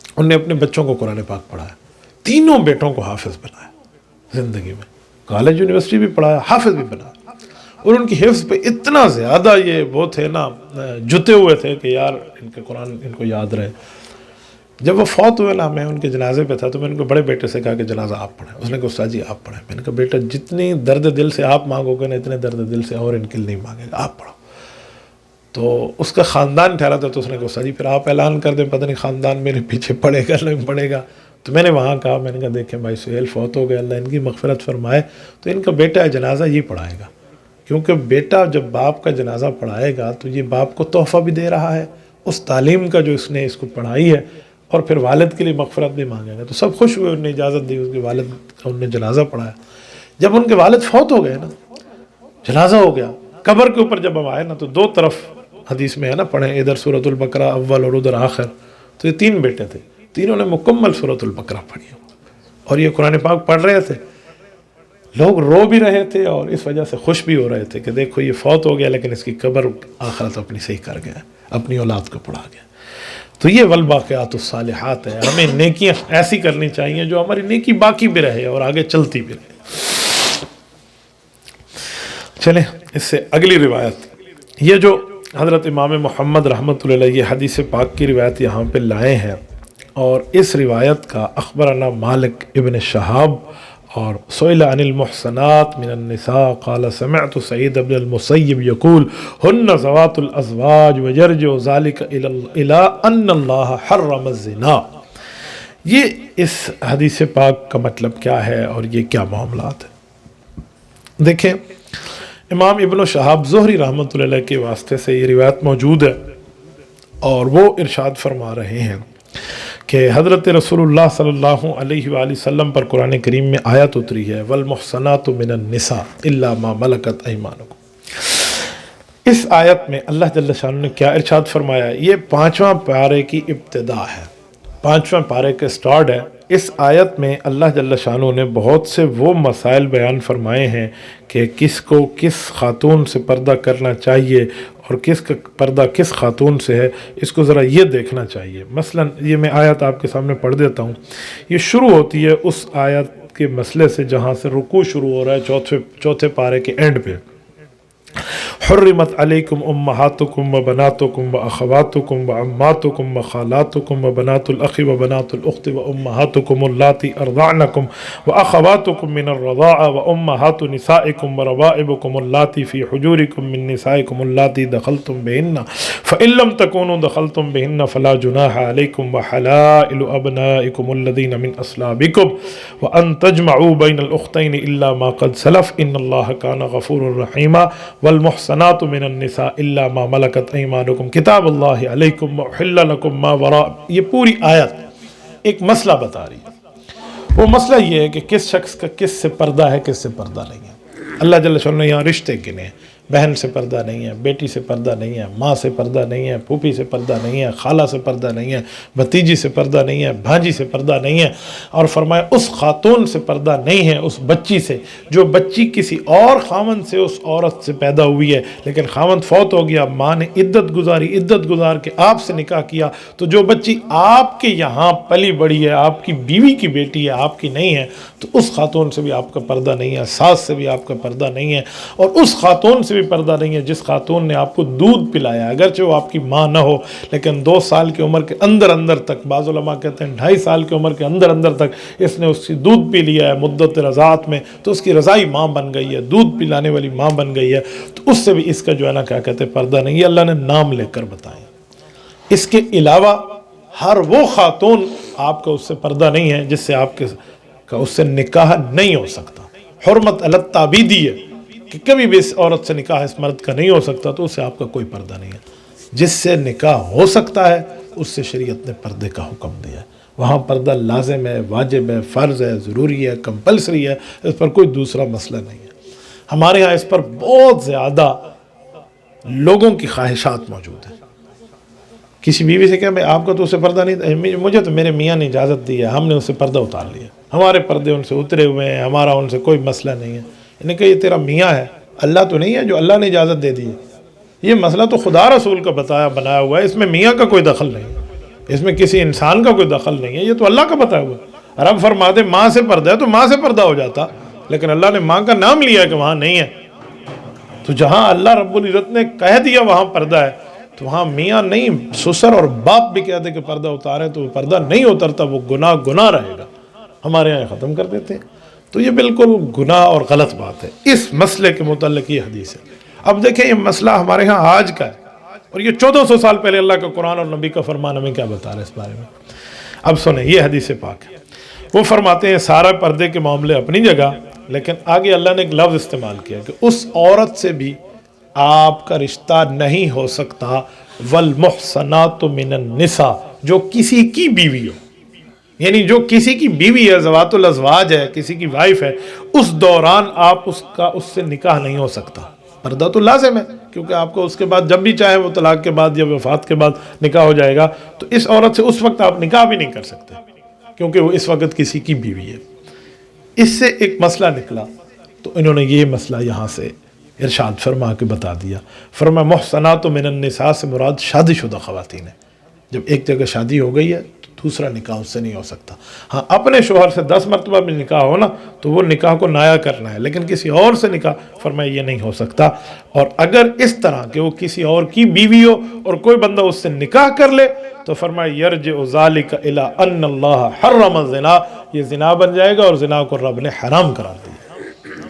انہوں نے اپنے بچوں کو قرآن پاک پڑھایا، تینوں بیٹوں کو حافظ بنایا زندگی میں، کالج یونیورسٹی بھی پڑھایا، حافظ بھی بنایا، اور ان کی حفظ پہ اتنا زیادہ یہ وہ تھے نا، جتے ہوئے تھے کہ یار ان کے قرآن ان کو یاد رہے۔ جب وہ فوت ہوئے نا، میں ان کے جنازے پہ تھا، تو میں ان کو بڑے بیٹے سے کہا کہ جنازہ آپ پڑھیں۔ اس نے کہا استاد جی آپ پڑھیں۔ میں نے کہا بیٹا جتنی درد دل سے آپ مانگو گے نا، اتنے درد دل سے اور ان کے لیے نہیں مانگے گا، آپ پڑھو۔ تو اس کا خاندان ٹھہرا تھا، تو اس نے کہا استاد جی پھر آپ اعلان کر دیں، پتہ نہیں خاندان میرے پیچھے پڑے گا نہیں پڑے گا۔ تو میں نے وہاں کہا، میں نے کہا دیکھیں بھائی سہیل فوت ہو گئے، اللہ ان کی مغفرت فرمائے، تو ان کا بیٹا ہے جنازہ یہ پڑھائے گا، کیونکہ بیٹا جب باپ کا جنازہ پڑھائے گا تو یہ باپ کو تحفہ بھی دے رہا ہے اس تعلیم کا جو اس نے اس کو پڑھائی ہے، اور پھر والد کے لیے مغفرت بھی مانگیں گے۔ تو سب خوش ہوئے، انہوں نے اجازت دی، اس کے والد کا انہوں نے جنازہ پڑھایا۔ جب ان کے والد فوت ہو گئے نا، جنازہ ہو گیا، قبر کے اوپر جب ہم آئے نا، تو دو طرف حدیث میں ہے نا، پڑھیں ادھر سورۃ البقرہ اول اور ادھر آخر، تو یہ 3 بیٹے تھے، تینوں نے مکمل سورۃ البقرہ پڑھی، اور یہ قرآن پاک پڑھ رہے تھے، لوگ رو بھی رہے تھے اور اس وجہ سے خوش بھی ہو رہے تھے کہ دیکھو یہ فوت ہو گیا لیکن اس کی قبر آخرت اپنی صحیح کر گیا، اپنی اولاد کو پڑھا گیا۔ تو یہ والباقیات الصالحات ہے، ہمیں نیکیاں ایسی کرنی چاہیے جو ہماری نیکی باقی بھی رہے اور آگے چلتی بھی رہے۔ چلیں اس سے اگلی روایت، یہ جو حضرت امام محمد رحمۃ اللہ علیہ حدیث پاک کی روایت یہاں پہ لائے ہیں، اور اس روایت کا اخبرنا مالک ابن شہاب اور سئل عن المحصنات من النساء قال سمعت سعید بن المسیب یقول ہن ذوات الازواج ویرجع ذلك الى ان اللہ حرم الزنا۔ یہ اس حدیث پاک کا مطلب کیا ہے اور یہ کیا معاملات ہیں؟ دیکھیں، امام ابن شہاب زہری رحمۃ اللہ علیہ کے واسطے سے یہ روایت موجود ہے، اور وہ ارشاد فرما رہے ہیں کہ حضرت رسول اللہ صلی اللہ علیہ وآلہ وسلم پر قرآن کریم میں آیت اتری ہے والمحصنات من النساء الا ما ملکت ایمانکم۔ اس آیت میں اللہ جل شانہ نے کیا ارشاد فرمایا؟ یہ 5واں پارے کی ابتدا ہے، 5واں پارے کے سٹارٹ ہے۔ اس آیت میں اللہ جل شانہ نے بہت سے وہ مسائل بیان فرمائے ہیں کہ کس کو کس خاتون سے پردہ کرنا چاہیے اور کس کا پردہ کس خاتون سے ہے، اس کو ذرا یہ دیکھنا چاہیے۔ مثلا یہ میں آیت آپ کے سامنے پڑھ دیتا ہوں۔ یہ شروع ہوتی ہے اس آیت کے مسئلے سے جہاں سے رکوع شروع ہو رہا ہے، چوتھے پارے کے اینڈ پہ۔ حرمت علیکم امہاتکم و بناتکم و اخواتکم و عماتکم و خالاتکم و بنات الاخ و بنات الاخت و امہاتکم اللاتی ارضعنکم و اخواتکم من الرضاع و امہات نسائکم و ربائبکم اللاتی فی حجورکم من نسائکم اللاتی دخلتم بہن فإن لم تکونوا دخلتم بہن فلا جناح علیکم و حلائل ابنائکم الذین من اصلابکم و ان تجمعوا بین الاختین الا ما قد سلف ان اللہ کان غفورا رحیما والمحصنات من النساء الا ما ملکت ایمانکم کتاب اللہ علیکم وحل لکم ما وراء۔ یہ پوری آیت ایک مسئلہ بتا رہی ہے۔ وہ مسئلہ یہ ہے کہ کس شخص کا کس سے پردہ ہے، کس سے پردہ نہیں ہے۔ اللہ جل شانہ نے یہاں رشتے گنے ہیں، بہن سے پردہ نہیں ہے، بیٹی سے پردہ نہیں ہے، ماں سے پردہ نہیں ہے، پھوپھی سے پردہ نہیں ہے، خالہ سے پردہ نہیں ہے، بھتیجی سے پردہ نہیں ہے، بھانجی سے پردہ نہیں ہے، اور فرمایا اس خاتون سے پردہ نہیں ہے، اس بچی سے جو بچی کسی اور خاوند سے اس عورت سے پیدا ہوئی ہے لیکن خاوند فوت ہو گیا، ماں نے عدت گزاری، عدت گزار کے آپ سے نکاح کیا، تو جو بچی آپ کے یہاں پلی بڑی ہے، آپ کی بیوی کی بیٹی ہے، آپ کی نہیں ہے، تو اس خاتون سے بھی آپ کا پردہ نہیں ہے، ساس سے بھی آپ کا پردہ نہیں ہے، اور اس خاتون سے بھی پردہ نہیں ہے جس خاتون نے آپ کو دودھ پلایا، اگرچہ وہ آپ کی ماں نہ ہو لیکن 2 سال کی عمر کے اندر تک، بعض علماء کہتے ہیں 2.5 سال کی عمر کے اندر تک اس نے اس کی دودھ پی لیا ہے مدت رضاعت میں، تو اس کی رضائی ماں بن گئی ہے، دودھ پلانے والی ماں بن گئی ہے، تو اس سے بھی اس کا جو ہے نا کیا کہتے ہیں پردہ نہیں ہے۔ اللہ نے نام لے کر بتائیں۔ اس کے علاوہ ہر وہ خاتون آپ کا اس سے پردہ نہیں ہے جس سے آپ کا اس سے نکاح نہیں ہو سکتا۔ حرمت علی التعبیدی ہے کہ کبھی بھی اس عورت سے نکاح اس مرد کا نہیں ہو سکتا، تو اس سے آپ کا کوئی پردہ نہیں ہے۔ جس سے نکاح ہو سکتا ہے اس سے شریعت نے پردے کا حکم دیا ہے، وہاں پردہ لازم ہے، واجب ہے، فرض ہے، ضروری ہے، کمپلسری ہے، اس پر کوئی دوسرا مسئلہ نہیں ہے۔ ہمارے ہاں اس پر بہت زیادہ لوگوں کی خواہشات موجود ہیں۔ کسی بیوی سے کہا میں آپ کا تو اسے پردہ نہیں، مجھے تو میرے میاں نے اجازت دی ہے، ہم نے اسے پردہ اتار لیا، ہمارے پردے ان سے اترے ہوئے ہیں، ہمارا ان سے کوئی مسئلہ نہیں ہے۔ انہیں کہا یہ تیرا میاں ہے، اللہ تو نہیں ہے جو اللہ نے اجازت دے دی ہے، یہ مسئلہ تو خدا رسول کا بنایا ہوا ہے، اس میں میاں کا کوئی دخل نہیں ہے، اس میں کسی انسان کا کوئی دخل نہیں ہے، یہ تو اللہ کا بتایا ہوا ہے۔ رب فرماتے ماں سے پردہ ہے تو ماں سے پردہ ہو جاتا، لیکن اللہ نے ماں کا نام لیا ہے کہ وہاں نہیں ہے، تو جہاں اللہ رب العزت نے کہہ دیا وہاں پردہ ہے، تو وہاں میاں نہیں، سسر اور باپ بھی کہتے کہ پردہ اتارے تو وہ پردہ نہیں اترتا، وہ گناہ رہے گا۔ ہمارے یہاں ختم کر دیتے ہیں، تو یہ بالکل گناہ اور غلط بات ہے۔ اس مسئلے کے متعلق یہ حدیث ہے۔ اب دیکھیں یہ مسئلہ ہمارے ہاں آج کا ہے، اور یہ 1400 سال پہلے اللہ کا قرآن اور نبی کا فرمان ہمیں کیا بتا رہا ہے اس بارے میں۔ اب سنیں، یہ حدیث پاک ہے۔ وہ فرماتے ہیں سارا پردے کے معاملے اپنی جگہ، لیکن آگے اللہ نے ایک لفظ استعمال کیا کہ اس عورت سے بھی آپ کا رشتہ نہیں ہو سکتا والمحصنات من النساء، جو کسی کی بیوی ہو، یعنی جو کسی کی بیوی ہے، ذوات الازواج ہے، کسی کی وائف ہے، اس دوران آپ اس سے نکاح نہیں ہو سکتا. پردہ تو لازم ہے، کیونکہ آپ کو اس کے بعد جب بھی چاہے وہ طلاق کے بعد یا وفات کے بعد نکاح ہو جائے گا، تو اس عورت سے اس وقت آپ نکاح بھی نہیں کر سکتے کیونکہ وہ اس وقت کسی کی بیوی ہے. اس سے ایک مسئلہ نکلا، تو انہوں نے یہ مسئلہ یہاں سے ارشاد فرما کے بتا دیا. فرمایا محصنات من النساء سے مراد شادی شدہ خواتین ہیں. جب ایک جگہ شادی ہو گئی ہے تو دوسرا نکاح اس سے نہیں ہو سکتا. ہاں اپنے شوہر سے 10 مرتبہ بھی نکاح ہو نا تو وہ نکاح کو نایا کرنا ہے، لیکن کسی اور سے نکاح فرمایا یہ نہیں ہو سکتا. اور اگر اس طرح کہ وہ کسی اور کی بیوی ہو اور کوئی بندہ اس سے نکاح کر لے تو فرمایا یرجع ذلک الی ان اللہ حرم الزنا، یہ زنا بن جائے گا اور زنا کو رب نے حرام قرار دیا.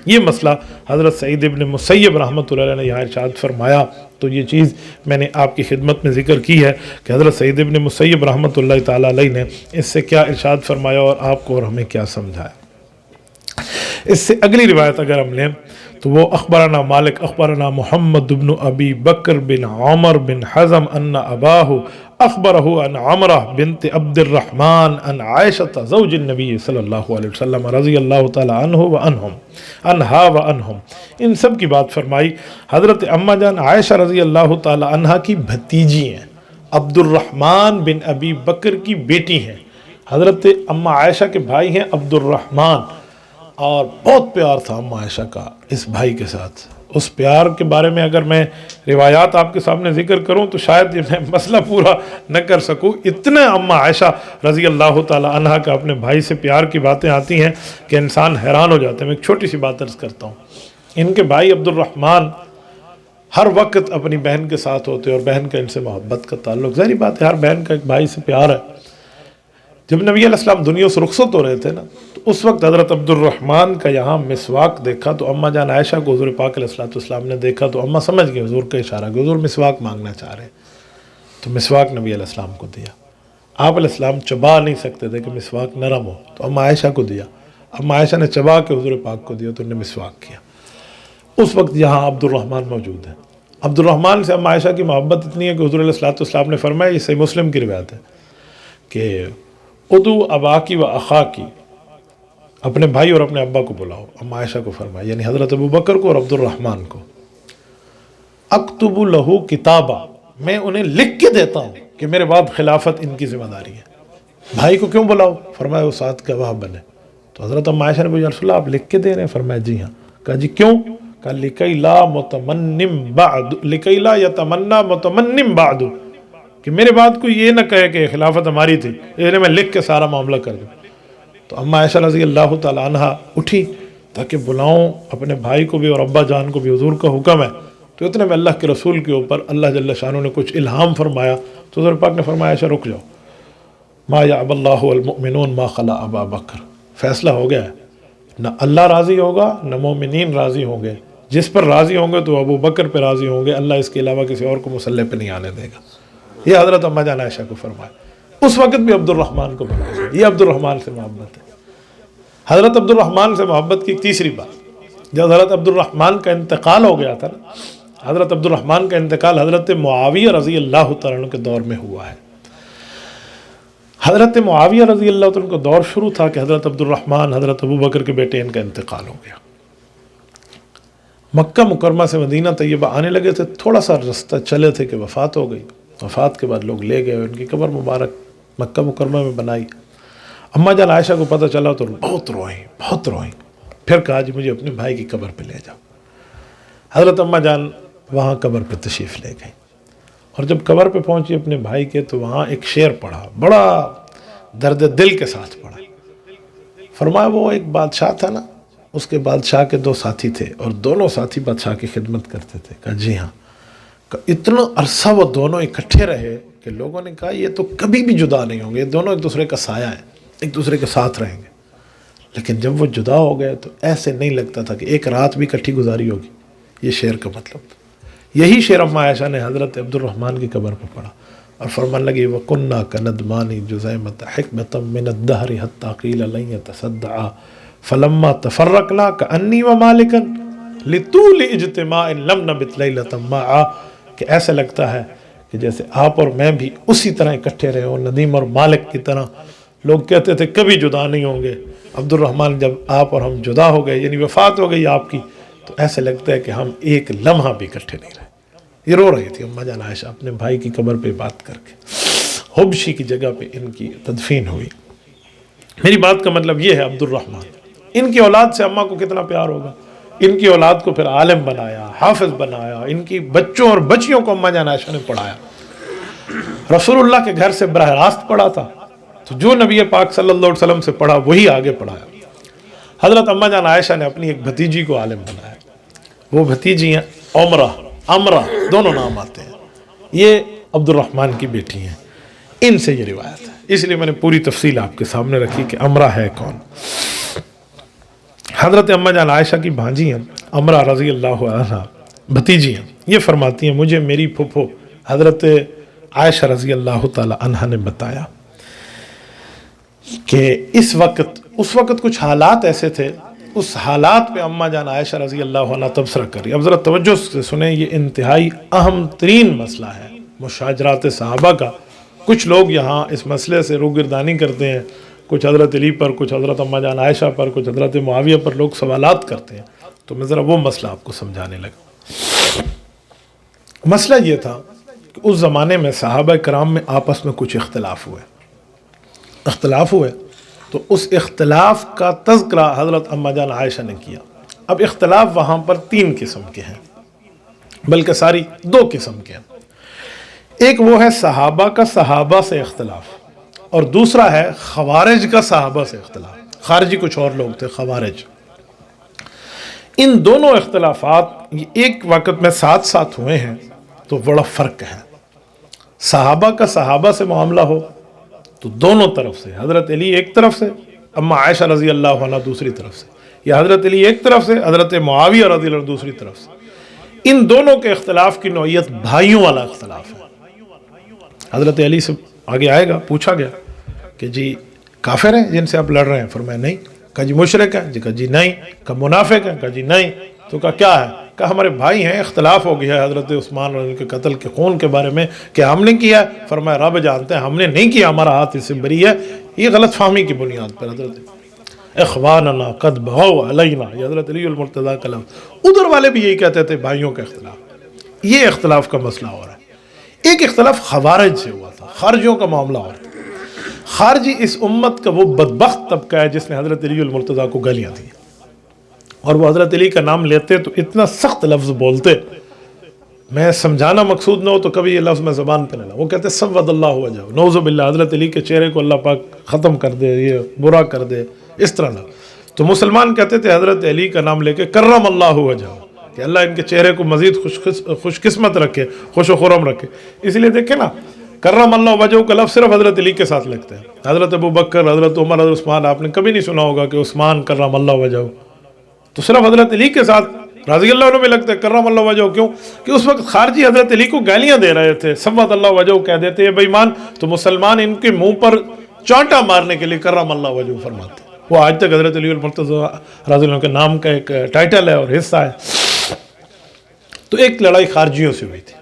یہ مسئلہ حضرت سعید ابن مسیب رحمۃ اللہ علیہ نے یہاں ارشاد فرمایا. تو یہ چیز میں نے آپ کی خدمت میں ذکر کی ہے کہ حضرت سعید ابن مسیب رحمۃ اللہ تعالیٰ علیہ نے اس سے کیا ارشاد فرمایا اور آپ کو اور ہمیں کیا سمجھایا. اس سے اگلی روایت اگر ہم لیں تو وہ اخبرنا مالک اخبرنا محمد بن ابی بکر بن عمر بن حزم ان اباہ اخبرہ ان عمرہ بنت عبد الرحمن ان عائشہ زوج النبی صلی اللہ علیہ وسلم رضی اللہ تعالی عنہ و عنہا و عنہم. ان سب کی بات فرمائی. حضرت اماں جان عائشہ رضی اللہ تعالی عنہا کی بھتیجی ہیں، عبد الرحمن بن ابی بکر کی بیٹی ہیں. حضرت اماں عائشہ کے بھائی ہیں عبد الرحمن، اور بہت پیار تھا اماں عائشہ کا اس بھائی کے ساتھ. اس پیار کے بارے میں اگر میں روایات آپ کے سامنے ذکر کروں تو شاید یہ میں مسئلہ پورا نہ کر سکوں. اتنے اماں عائشہ رضی اللہ تعالی عنہ کا اپنے بھائی سے پیار کی باتیں آتی ہیں کہ انسان حیران ہو جاتے ہیں. میں ایک چھوٹی سی بات عرض کرتا ہوں. ان کے بھائی عبد الرحمن ہر وقت اپنی بہن کے ساتھ ہوتے اور بہن کا ان سے محبت کا تعلق، ظاہری بات ہے ہر بہن کا ایک بھائی سے پیار ہے. جب نبی علیہ السلام دنیا سے رخصت ہو رہے تھے نا تو اس وقت حضرت عبد الرحمن کا یہاں مسواک دیکھا تو اماں جان عائشہ کو حضور پاک علیہ السلام نے دیکھا تو اماں سمجھ گئے حضور کا اشارہ کہ حضور مسواک مانگنا چاہ رہے، تو مسواک نبی علیہ السلام کو دیا. آپ علیہ السلام چبا نہیں سکتے تھے کہ مسواک نرم ہو، تو اماں عائشہ کو دیا. اماں عائشہ نے چبا کے حضور پاک کو دیا تو انہوں نے مسواک کیا. اس وقت یہاں عبد الرحمن موجود ہے. عبد الرحمن سے اماں عائشہ کی محبت اتنی ہے کہ حضور علیہ السلام نے فرمایا، یہ صحیح مسلم کی روایت ہے کہ ادو ابا کی و اخا کی، اپنے بھائی اور اپنے ابا کو بلاؤ. اماں عائشہ کو فرمایا یعنی حضرت ابو بکر کو اور عبد الرحمن کو، اکتب لہو کتابا، میں انہیں لکھ کے دیتا ہوں کہ میرے بعد خلافت ان کی ذمہ داری ہے. بھائی کو کیوں بلاؤ؟ فرمایا وہ ساتھ گواہ بنے. تو حضرت اماں عائشہ نے پوچھا رسول اللہ آپ لکھ کے دے رہے ہیں؟ فرمایا جی ہاں. کہا جی کیوں؟ کہا لکی لا یتمنا متمنم بعد، کہ میرے بعد کوئی یہ نہ کہے کہ خلافت ہماری تھی، یہ میں لکھ کے سارا معاملہ کر دوں. تو اماں عائشہ رضی اللہ تعالی عنہ اٹھی تاکہ بلاؤں اپنے بھائی کو بھی اور ابا جان کو بھی، حضور کا حکم ہے. تو اتنے میں اللہ کے رسول کے اوپر اللہ جل شانہ نے کچھ الہام فرمایا. تو حضور پاک نے فرمایا عائشہ رک جاؤ، ما یعب اللہ والمؤمنون ما خلا ابا بکر، فیصلہ ہو گیا ہے، نہ اللہ راضی ہوگا نہ مومنین راضی ہوں گے. جس پر راضی ہوں گے تو ابو بکر پہ راضی ہوں گے، اللہ اس کے علاوہ کسی اور کو مسلح پہ نہیں آنے دے گا. یہ حضرت اماں جان عائشہ کو فرمایا. اس وقت بھی عبد الرحمن کو بنایا. یہ عبد الرحمن سے محبت ہے. حضرت عبد الرحمن سے محبت کی ایک تیسری بات، جب حضرت عبد الرحمن کا انتقال ہو گیا تھا نا، حضرت عبد الرحمن کا انتقال حضرت معاویہ رضی اللہ تعالیٰ عنہ کے دور میں ہوا ہے. حضرت معاویہ رضی اللہ تعالیٰ عنہ کا دور شروع تھا کہ حضرت عبد الرحمن حضرت ابو بکر کے بیٹے ان کا انتقال ہو گیا. مکہ مکرمہ سے مدینہ طیبہ آنے لگے تھے، تھوڑا سا رستہ چلے تھے کہ وفات ہو گئی. وفات کے بعد لوگ لے گئے، ان کی قبر مبارک مکہ مکرمہ میں بنائی. اماں جان عائشہ کو پتہ چلا تو بہت روئیں. پھر کہا جی مجھے اپنے بھائی کی قبر پہ لے جاؤ. حضرت اماں جان وہاں قبر پہ تشریف لے گئیں، اور جب قبر پہ پہنچی اپنے بھائی کے تو وہاں ایک شعر پڑھا، بڑا درد دل کے ساتھ پڑھا. فرمایا وہ ایک بادشاہ تھا نا، اس کے بادشاہ کے 2 ساتھی تھے اور دونوں ساتھی بادشاہ کی خدمت کرتے تھے. کہا جی ہاں. اتنا عرصہ وہ دونوں اکٹھے رہے کہ لوگوں نے کہا یہ تو کبھی بھی جدا نہیں ہوں گے، یہ دونوں ایک دوسرے کا سایہ ہیں، ایک دوسرے کے ساتھ رہیں گے. لیکن جب وہ جدا ہو گئے تو ایسے نہیں لگتا تھا کہ ایک رات بھی کٹھی گزاری ہوگی. یہ شعر کا مطلب تھا. یہی شعر اماں عائشہ نے حضرت عبد الرحمن کی قبر پر پڑھا اور فرمان لگی وَكُنَّا كَنَدْمَانِ جُزَيْمَةَ حِكْمَةً مِّنَ الدَّهْرِ حَتَّى قِيلَ لَن يَتَصَدَّعَا فَلَمَّا تَفَرَّقْنَا كَأَنِّي وَمَالِكًا لِطُولِ اجْتِمَاعٍ لَمْ نَبِتْ لَيْلَةً مَّعًا، کہ ایسے لگتا ہے کہ جیسے آپ اور میں بھی اسی طرح اکٹھے رہے ہوں، ندیم اور مالک کی طرح۔ لوگ کہتے تھے کبھی جدا نہیں ہوں گے، عبد الرحمن جب آپ اور ہم جدا ہو گئے، یعنی وفات ہو گئی آپ کی، تو ایسے لگتا ہے کہ ہم ایک لمحہ بھی اکٹھے نہیں رہے۔ یہ رو رہی تھی اماں جان عائشہ اپنے بھائی کی قبر پہ بات کر کے، حبشی کی جگہ پہ ان کی تدفین ہوئی۔ میری بات کا مطلب یہ ہے، عبد الرحمن ان کی اولاد سے اماں کو کتنا پیار ہوگا۔ ان کی اولاد کو پھر عالم بنایا، حافظ بنایا، ان کی بچوں اور بچیوں کو اماں جان عائشہ نے پڑھایا۔ رسول اللہ کے گھر سے براہ راست پڑھا تھا، تو جو نبی پاک صلی اللہ علیہ وسلم سے پڑھا وہی آگے پڑھایا۔ حضرت اماں جان عائشہ نے اپنی ایک بھتیجی کو عالم بنایا، وہ بھتیجی ہیں امرہ دونوں نام آتے ہیں، یہ عبد الرحمن کی بیٹی ہیں، ان سے یہ روایت ہے، اس لیے میں نے پوری تفصیل آپ کے سامنے رکھی کہ امرہ ہے کون۔ حضرت اماں جان عائشہ کی بھانجی ہیں امرہ رضی اللہ عنہا، بھتیجی ہیں، یہ فرماتی ہیں مجھے میری پھپھو حضرت عائشہ رضی اللہ تعالی عنہا نے بتایا کہ اس وقت کچھ حالات ایسے تھے، اس حالات پہ اماں جان عائشہ رضی اللہ عنہ تبصرہ کر رہی۔ اب ذرا توجہ سے سنیں، یہ انتہائی اہم ترین مسئلہ ہے مشاجرات صحابہ کا۔ کچھ لوگ یہاں اس مسئلے سے روگردانی کرتے ہیں، کچھ حضرت علی پر، کچھ حضرت اماں جان عائشہ پر، کچھ حضرت معاویہ پر لوگ سوالات کرتے ہیں، تو میں ذرا وہ مسئلہ آپ کو سمجھانے لگا۔ مسئلہ یہ تھا کہ اس زمانے میں صحابہ کرام میں آپس میں کچھ اختلاف ہوئے، تو اس اختلاف کا تذکرہ حضرت اماں جان عائشہ نے کیا۔ اب اختلاف وہاں پر 3 قسم کے ہیں، بلکہ ساری 2 قسم کے ہیں۔ ایک وہ ہے صحابہ کا صحابہ سے اختلاف، اور دوسرا ہے خوارج کا صحابہ سے اختلاف۔ خارجی کچھ اور لوگ تھے، خوارج۔ ان دونوں اختلافات ایک وقت میں ساتھ ساتھ ہوئے ہیں تو بڑا فرق ہے۔ صحابہ کا صحابہ سے معاملہ ہو تو دونوں طرف سے، حضرت علی ایک طرف سے، اماں عائشہ رضی اللہ عنہ دوسری طرف سے، یا حضرت علی ایک طرف سے، حضرت معاویہ رضی اللہ عنہ دوسری طرف سے، ان دونوں کے اختلاف کی نوعیت بھائیوں والا اختلاف ہے۔ حضرت علی سے آگے آئے گا، پوچھا گیا کہ جی کافر ہیں جن سے آپ لڑ رہے ہیں؟ فرمایا نہیں۔ کہا جی مشرک ہیں؟ جی کہا جی نہیں۔ کہا منافق ہیں؟ کہا جی نہیں۔ تو کہا کیا ہے؟ کہا ہمارے بھائی ہیں، اختلاف ہو گیا ہے حضرت عثمان اور ان کے قتل کے خون کے بارے میں، کہ ہم نے کیا ہے؟ فرمایا رب جانتے ہیں ہم نے نہیں کیا، ہمارا ہاتھ اس سے بری ہے۔ یہ غلط فہمی کی بنیاد پر حضرت اخواننا قد بغوا علینا، یہ حضرت علی المرتضیٰ کا لفظ۔ ادھر والے بھی یہی کہتے تھے بھائیوں کا اختلاف۔ یہ اختلاف کا مسئلہ ہو رہا ہے۔ ایک اختلاف خوارج سے ہوا تھا، خارجیوں کا معاملہ ہو رہا تھا۔ خارجی اس امت کا وہ بدبخت طبقہ ہے جس نے حضرت علی المرتضیٰ کو گالیاں دی، اور وہ حضرت علی کا نام لیتے تو اتنا سخت لفظ بولتے، میں سمجھانا مقصود نہ ہو تو کبھی یہ لفظ میں زبان پہ نہ لاؤں۔ وہ کہتے سود اللہ وجہ، نعوذ باللہ، حضرت علی کے چہرے کو اللہ پاک ختم کر دے، یہ برا کر دے، اس طرح نہ۔ تو مسلمان کہتے تھے حضرت علی کا نام لے کے کرم اللہ وجہ، کہ اللہ ان کے چہرے کو مزید خوش قسمت رکھے، خوش و خرم رکھے۔ اس لیے دیکھیں نا، کرم اللہ وجہ کا لفظ صرف حضرت علی کے ساتھ لگتا ہے۔ حضرت ابو بکر، حضرت عمر، حضرت عثمان، آپ نے کبھی نہیں سنا ہوگا کہ عثمان کرم اللہ وجہ، تو صرف حضرت علی کے ساتھ رضی اللہ عنہ میں لگتا ہے کرم اللہ وجہ۔ کیوں؟ کہ اس وقت خارجی حضرت علی کو گالیاں دے رہے تھے، سبت اللہ وجہ کہہ دیتے ہیں بے ایمان، تو مسلمان ان کے منہ پر چانٹا مارنے کے لیے کرم اللہ وجہ فرماتے ہیں۔ وہ آج تک حضرت علی المرتضیٰ رضی اللہ عنہ کے نام کا ایک ٹائٹل ہے اور حصہ ہے۔ تو ایک لڑائی خارجیوں سے ہوئی تھی۔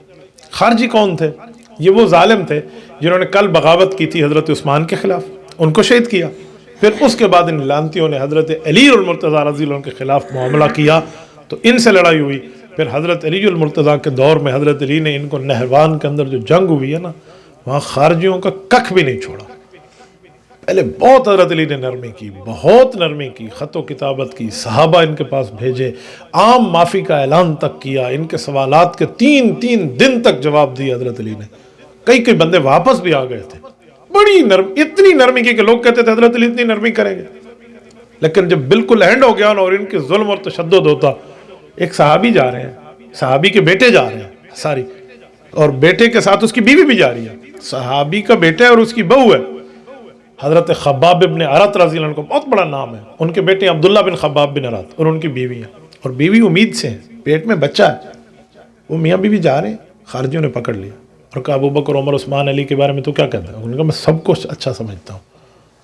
خارجی کون تھے؟ یہ وہ ظالم تھے جنہوں نے کل بغاوت کی تھی حضرت عثمان کے خلاف، ان کو شہید کیا۔ پھر اس کے بعد ان لانتیوں نے حضرت علی المرتضیٰ رضی اللہ عنہ کے خلاف معاملہ کیا، تو ان سے لڑائی ہوئی۔ پھر حضرت علی المرتضیٰ کے دور میں حضرت علی نے ان کو نہروان کے اندر جو جنگ ہوئی ہے نا، وہاں خارجیوں کا ککھ بھی نہیں چھوڑا۔ پہلے بہت حضرت علی نے نرمی کی، بہت نرمی کی، خط و کتابت کی، صحابہ ان کے پاس بھیجے، عام معافی کا اعلان تک کیا، ان کے سوالات کے 3 دن تک جواب دیے حضرت علی نے۔ کئی بندے واپس بھی آ گئے تھے۔ بڑی اتنی نرمی کی کہ لوگ کہتے تھے حضرت علی اتنی نرمی کریں گے، لیکن جب بالکل اینڈ ہو گیا نا اور ان کے ظلم اور تشدد ہوتا، ایک صحابی جا رہے ہیں، صحابی کے بیٹے جا رہے ہیں ساری، اور بیٹے کے ساتھ اس کی بیوی بھی جا رہی ہے، صحابی کا بیٹا ہے اور اس کی بہو ہے۔ حضرت خباب بن ارت رضی اللہ عنہ کو بہت بڑا نام ہے، ان کے بیٹے عبداللہ بن خباب بن ارت، اور ان کی بیوی ہے، اور بیوی امید سے ہے، پیٹ میں بچہ ہے۔ وہ میاں بیوی جا رہے ہیں، خارجیوں نے پکڑ لیا اور کہا ابو بکر عمر عثمان علی کے بارے میں تو کیا کہتا ہے؟ انہوں نے کہا میں سب کچھ اچھا سمجھتا ہوں۔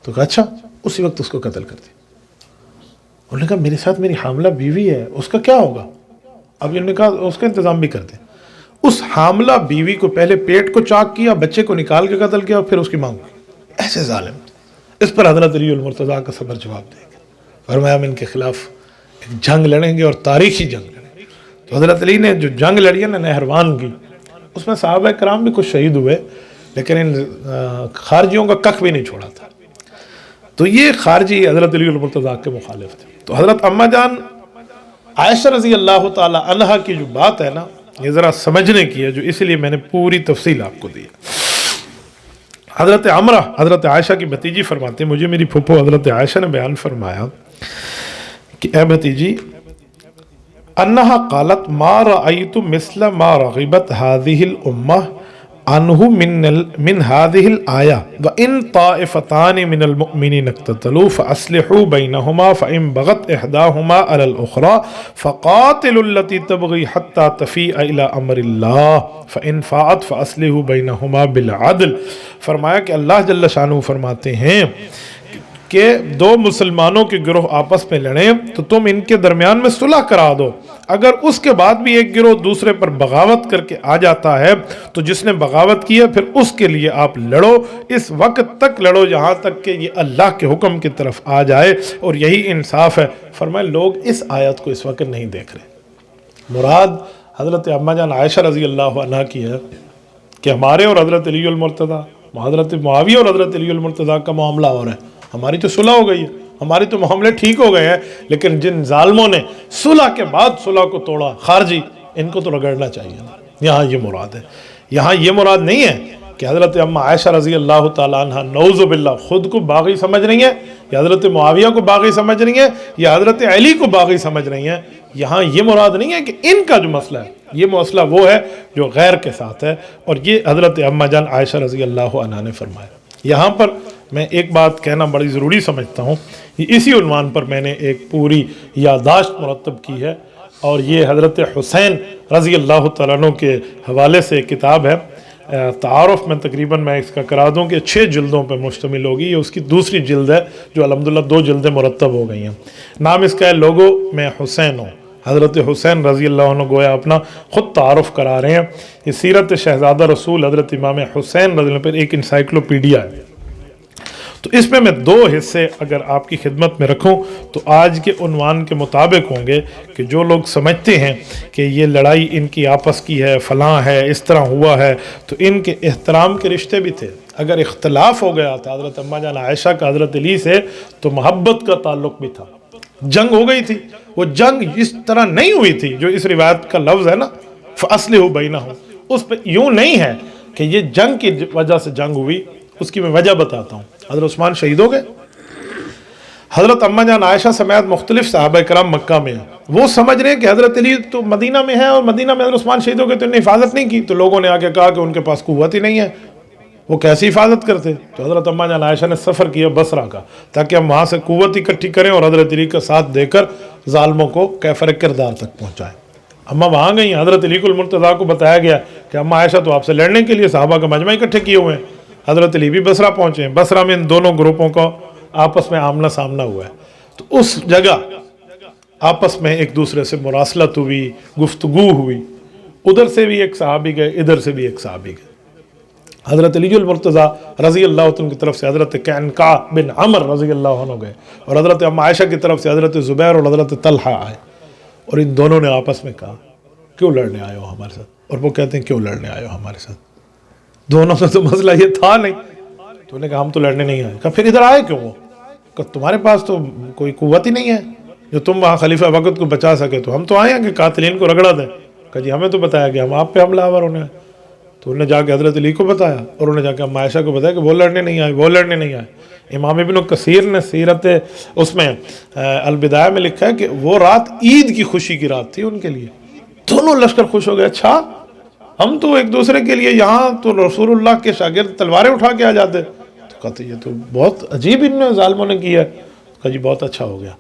تو کہا اچھا، اسی وقت اس کو قتل کر دیا۔ انہوں نے کہا میرے ساتھ میری حاملہ بیوی ہے، اس کا کیا ہوگا؟ اب انہوں نے کہا اس کا انتظام بھی کر دیں۔ اس حاملہ بیوی کو پہلے پیٹ کو چاک کیا، بچے کو نکال کے قتل کیا اور پھر اس کی ماں کو. ایسے ظالم. اس پر حضرت علی المرتضیٰ کا صبر جواب دے گا، فرمایا ہم ان کے خلاف ایک جنگ لڑیں گے اور تاریخی جنگ لڑیں گے. تو حضرت علی نے جو جنگ لڑی ہے نا نہروان کی، اس میں صحابہ کرام بھی کچھ شہید ہوئے، لیکن ان خارجیوں کا کخ بھی نہیں چھوڑا تھا. تو یہ خارجی حضرت علی المرتضیٰ کے مخالف تھے. تو حضرت اماں جان عائشہ رضی اللہ تعالی عنہا کی جو بات ہے نا، یہ ذرا سمجھنے کی ہے، جو اس لیے میں نے پوری تفصیل آپ کو دی. حضرت عمرہ حضرت عائشہ کی بھتیجی فرماتے ہیں، مجھے میری پھپھو حضرت عائشہ نے بیان فرمایا کہ اے بھتیجی، انہا قالت ما رأیت مثل ما رغبت هذه الامہ عنہ من هذه الآیہ وَإِن طَائِفَتَانِ مِنَ الْمُؤْمِنِينَ اقْتَتَلُوا فَأَصْلِحُوا بَيْنَهُمَا فَإِن بَغَتْ إِحْدَاهُمَا عَلَى الْأُخْرَى فَقَاتِلُوا الَّتِي تَبْغِي حَتَّى تَفِيءَ إِلَى أَمْرِ اللَّهِ فَإِن فَاءَتْ فَأَصْلِحُوا بَيْنَهُمَا بِالْعَدْلِ. فرمایا کہ اللہ جل شانہ فرماتے ہیں کہ دو مسلمانوں کے گروہ آپس میں لڑیں تو تم ان کے درمیان میں صلح کرا دو. اگر اس کے بعد بھی ایک گروہ دوسرے پر بغاوت کر کے آ جاتا ہے تو جس نے بغاوت کی ہے پھر اس کے لیے آپ لڑو، اس وقت تک لڑو جہاں تک کہ یہ اللہ کے حکم کی طرف آ جائے، اور یہی انصاف ہے. فرمائے لوگ اس آیت کو اس وقت نہیں دیکھ رہے. مراد حضرت اماں جان عائشہ رضی اللہ عنہ کی ہے کہ ہمارے اور حضرت علی المرتضیٰ، حضرت معاویہ اور حضرت علی المرتضیٰ کا معاملہ ہو رہا ہے. ہماری تو صلح ہو گئی ہے، ہماری تو معاملے ٹھیک ہو گئے ہیں، لیکن جن ظالموں نے صلح کے بعد صلح کو توڑا، خارجی، ان کو تو رگڑنا چاہیے. یہاں یہ مراد ہے. یہاں یہ مراد نہیں ہے کہ حضرت اماں عائشہ رضی اللہ تعالیٰ عنہ نعوذ باللہ خود کو باغی سمجھ رہی ہیں، یا حضرت معاویہ کو باغی سمجھ رہی ہیں، یا حضرت علی کو باغی سمجھ رہی ہیں. یہاں یہ مراد نہیں ہے کہ ان کا جو مسئلہ ہے، یہ مسئلہ وہ ہے جو غیر کے ساتھ ہے، اور یہ حضرت اماں جان عائشہ رضی اللہ عنہ نے فرمایا. یہاں پر میں ایک بات کہنا بڑی ضروری سمجھتا ہوں، اسی عنوان پر میں نے ایک پوری یادداشت مرتب کی ہے، اور یہ حضرت حسین رضی اللہ تعالیٰ عنہ کے حوالے سے کتاب ہے تعارف. میں تقریباً میں اس کا کرا دوں کہ 6 جلدوں پہ مشتمل ہوگی. یہ اس کی دوسری جلد ہے جو الحمدللہ 2 جلدیں مرتب ہو گئی ہیں. نام اس کا ہے لوگو میں حسین ہوں. حضرت حسین رضی اللہ عنہ گویا اپنا خود تعارف کرا رہے ہیں. یہ سیرت شہزادہ رسول حضرت امام حسین رضی اللہ عنہ پر ایک انسائیکلوپیڈیا ہے. تو اس میں 2 حصے اگر آپ کی خدمت میں رکھوں تو آج کے عنوان کے مطابق ہوں گے کہ جو لوگ سمجھتے ہیں کہ یہ لڑائی ان کی آپس کی ہے، فلاں ہے، اس طرح ہوا ہے، تو ان کے احترام کے رشتے بھی تھے. اگر اختلاف ہو گیا تھا حضرت اماں جان عائشہ کا حضرت علی سے تو محبت کا تعلق بھی تھا. جنگ ہو گئی تھی، وہ جنگ اس طرح نہیں ہوئی تھی جو اس روایت کا لفظ ہے نا فَأَصْلِحُوا بَيْنَهُمْ، اس پہ یوں نہیں ہے کہ یہ جنگ کی وجہ سے جنگ ہوئی. اس کی میں وجہ بتاتا ہوں. حضرت عثمان شہید ہو گئے، حضرت اماں جان عائشہ سمیت مختلف صحابہ کرام مکہ میں ہیں. وہ سمجھ رہے ہیں کہ حضرت علی تو مدینہ میں ہے اور مدینہ میں حضرت عثمان شہید ہو گئے تو انہوں نے حفاظت نہیں کی. تو لوگوں نے آ کے کہا کہ ان کے پاس قوت ہی نہیں ہے، وہ کیسی حفاظت کرتے. تو حضرت اماں جان عائشہ نے سفر کیا بصرہ کا تاکہ ہم وہاں سے قوت اکٹھی کریں اور حضرت علی کا ساتھ دے کر ظالموں کو کیفر کردار تک پہنچائیں. اماں وہاں گئی، حضرت علی المرتضیٰ کو بتایا گیا کہ اماں عائشہ تو آپ سے لڑنے کے لیے صحابہ کا مجمع اکٹھے کیے ہوئے ہیں. حضرت علی بھی بصرہ پہنچے ہیں. بصرہ میں ان دونوں گروپوں کا آپس میں آمنا سامنا ہوا ہے. تو اس جگہ آپس میں ایک دوسرے سے مراسلت ہوئی، گفتگو ہوئی. ادھر سے بھی ایک صحابی گئے، ادھر سے بھی ایک صحابی گئے. حضرت علی المرتضیٰ رضی اللہ عنہ کی طرف سے حضرت قعنقاع بن عمر رضی اللہ عنہ گئے، اور حضرت اماں عائشہ کی طرف سے حضرت زبیر اور حضرت طلحہ آئے. اور ان دونوں نے آپس میں کہا کیوں لڑنے آئے ہو ہمارے ساتھ؟ اور وہ کہتے ہیں کیوں لڑنے آئے ہو ہمارے ساتھ؟ دونوں میں تو مسئلہ یہ تھا نہیں. تو انہوں نے کہا ہم تو لڑنے نہیں آئے. کہا پھر ادھر آئے کیوں ہو؟ کہ تمہارے پاس تو کوئی قوت ہی نہیں ہے جو تم وہاں خلیفہ وقت کو بچا سکے. تو ہم تو آئے ہیں کہ قاتلین کو رگڑا دیں. کہا جی ہمیں تو بتایا گیا، ہم آپ پہ حملہ آور ہونے ہیں. تو انہوں نے جا کے حضرت علی کو بتایا اور انہوں نے جا کے اماں عائشہ کو بتایا کہ وہ لڑنے نہیں آئے، وہ لڑنے نہیں آئے. امام ابن کثیر نے سیرت اس میں البدایہ میں لکھا ہے کہ وہ رات عید کی خوشی کی رات تھی ان کے لیے. دونوں لشکر خوش ہو گئے. اچھا ہم تو ایک دوسرے کے لیے یہاں تو رسول اللہ کے شاگرد تلواریں اٹھا کے آ جاتے. تو کہتے یہ تو بہت عجیب ان ظالموں نے کیا ہے. کہا جی بہت اچھا ہو گیا.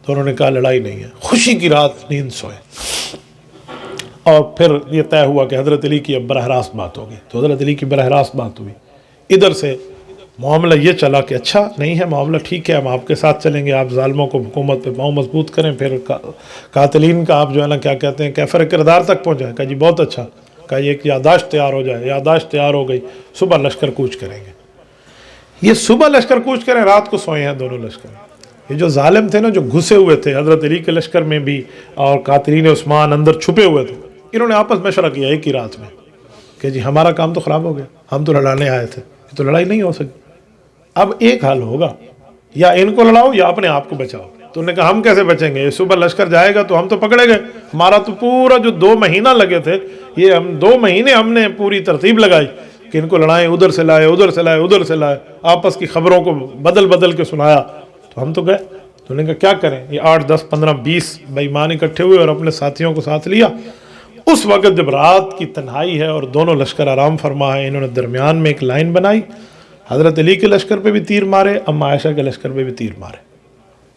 تو انہوں نے کہا لڑائی نہیں ہے، خوشی کی رات نیند سوئے. اور پھر یہ طے ہوا کہ حضرت علی کی اب براہ راست بات ہوگی. تو حضرت علی کی براہ راست بات ہوئی. ادھر سے معاملہ یہ چلا کہ اچھا نہیں ہے معاملہ ٹھیک ہے، ہم آپ کے ساتھ چلیں گے، آپ ظالموں کو حکومت پہ پاؤں مضبوط کریں، پھر قاتلین کا آپ جو ہے نا کیا کہتے ہیں کیفر کردار تک پہنچائیں. کہا جی بہت اچھا. کہا ایک یادداشت تیار ہو جائے، یادداشت تیار ہو گئی، صبح لشکر کوچ کریں گے۔ یہ صبح لشکر کوچ کریں، رات کو سوئے ہیں دونوں لشکر۔ یہ جو ظالم تھے نا، جو گھسے ہوئے تھے حضرت علی کے لشکر میں بھی اور قاتلین عثمان اندر چھپے ہوئے تھے، انہوں نے آپس میں مشورہ کیا ایک ہی رات میں کہ جی ہمارا کام تو خراب ہو گیا، ہم تو لڑانے آئے تھے، یہ تو لڑائی نہیں ہو سکتی، اب ایک حل ہوگا، یا ان کو لڑاؤ یا اپنے آپ کو بچاؤ۔ تو انہوں نے کہا ہم کیسے بچیں گے، یہ صبح لشکر جائے گا تو ہم تو پکڑے گئے، ہمارا تو پورا جو 2 مہینہ لگے تھے، یہ ہم 2 مہینے ہم نے پوری ترتیب لگائی کہ ان کو لڑائیں، ادھر سے لائے ادھر سے لائے ادھر سے لائے، آپس کی خبروں کو بدل بدل کے سنایا، تو ہم تو گئے۔ تو انہوں نے کہا کیا کریں، یہ 8 10 15 20 بے ایمان اکٹھے ہوئے اور اپنے ساتھیوں کو ساتھ لیا۔ اس وقت جب رات کی تنہائی ہے اور دونوں لشکر آرام فرما ہے، انہوں نے درمیان میں ایک لائن بنائی، حضرت علی کے لشکر پہ بھی تیر مارے، اما عائشہ کے لشکر پہ بھی تیر مارے،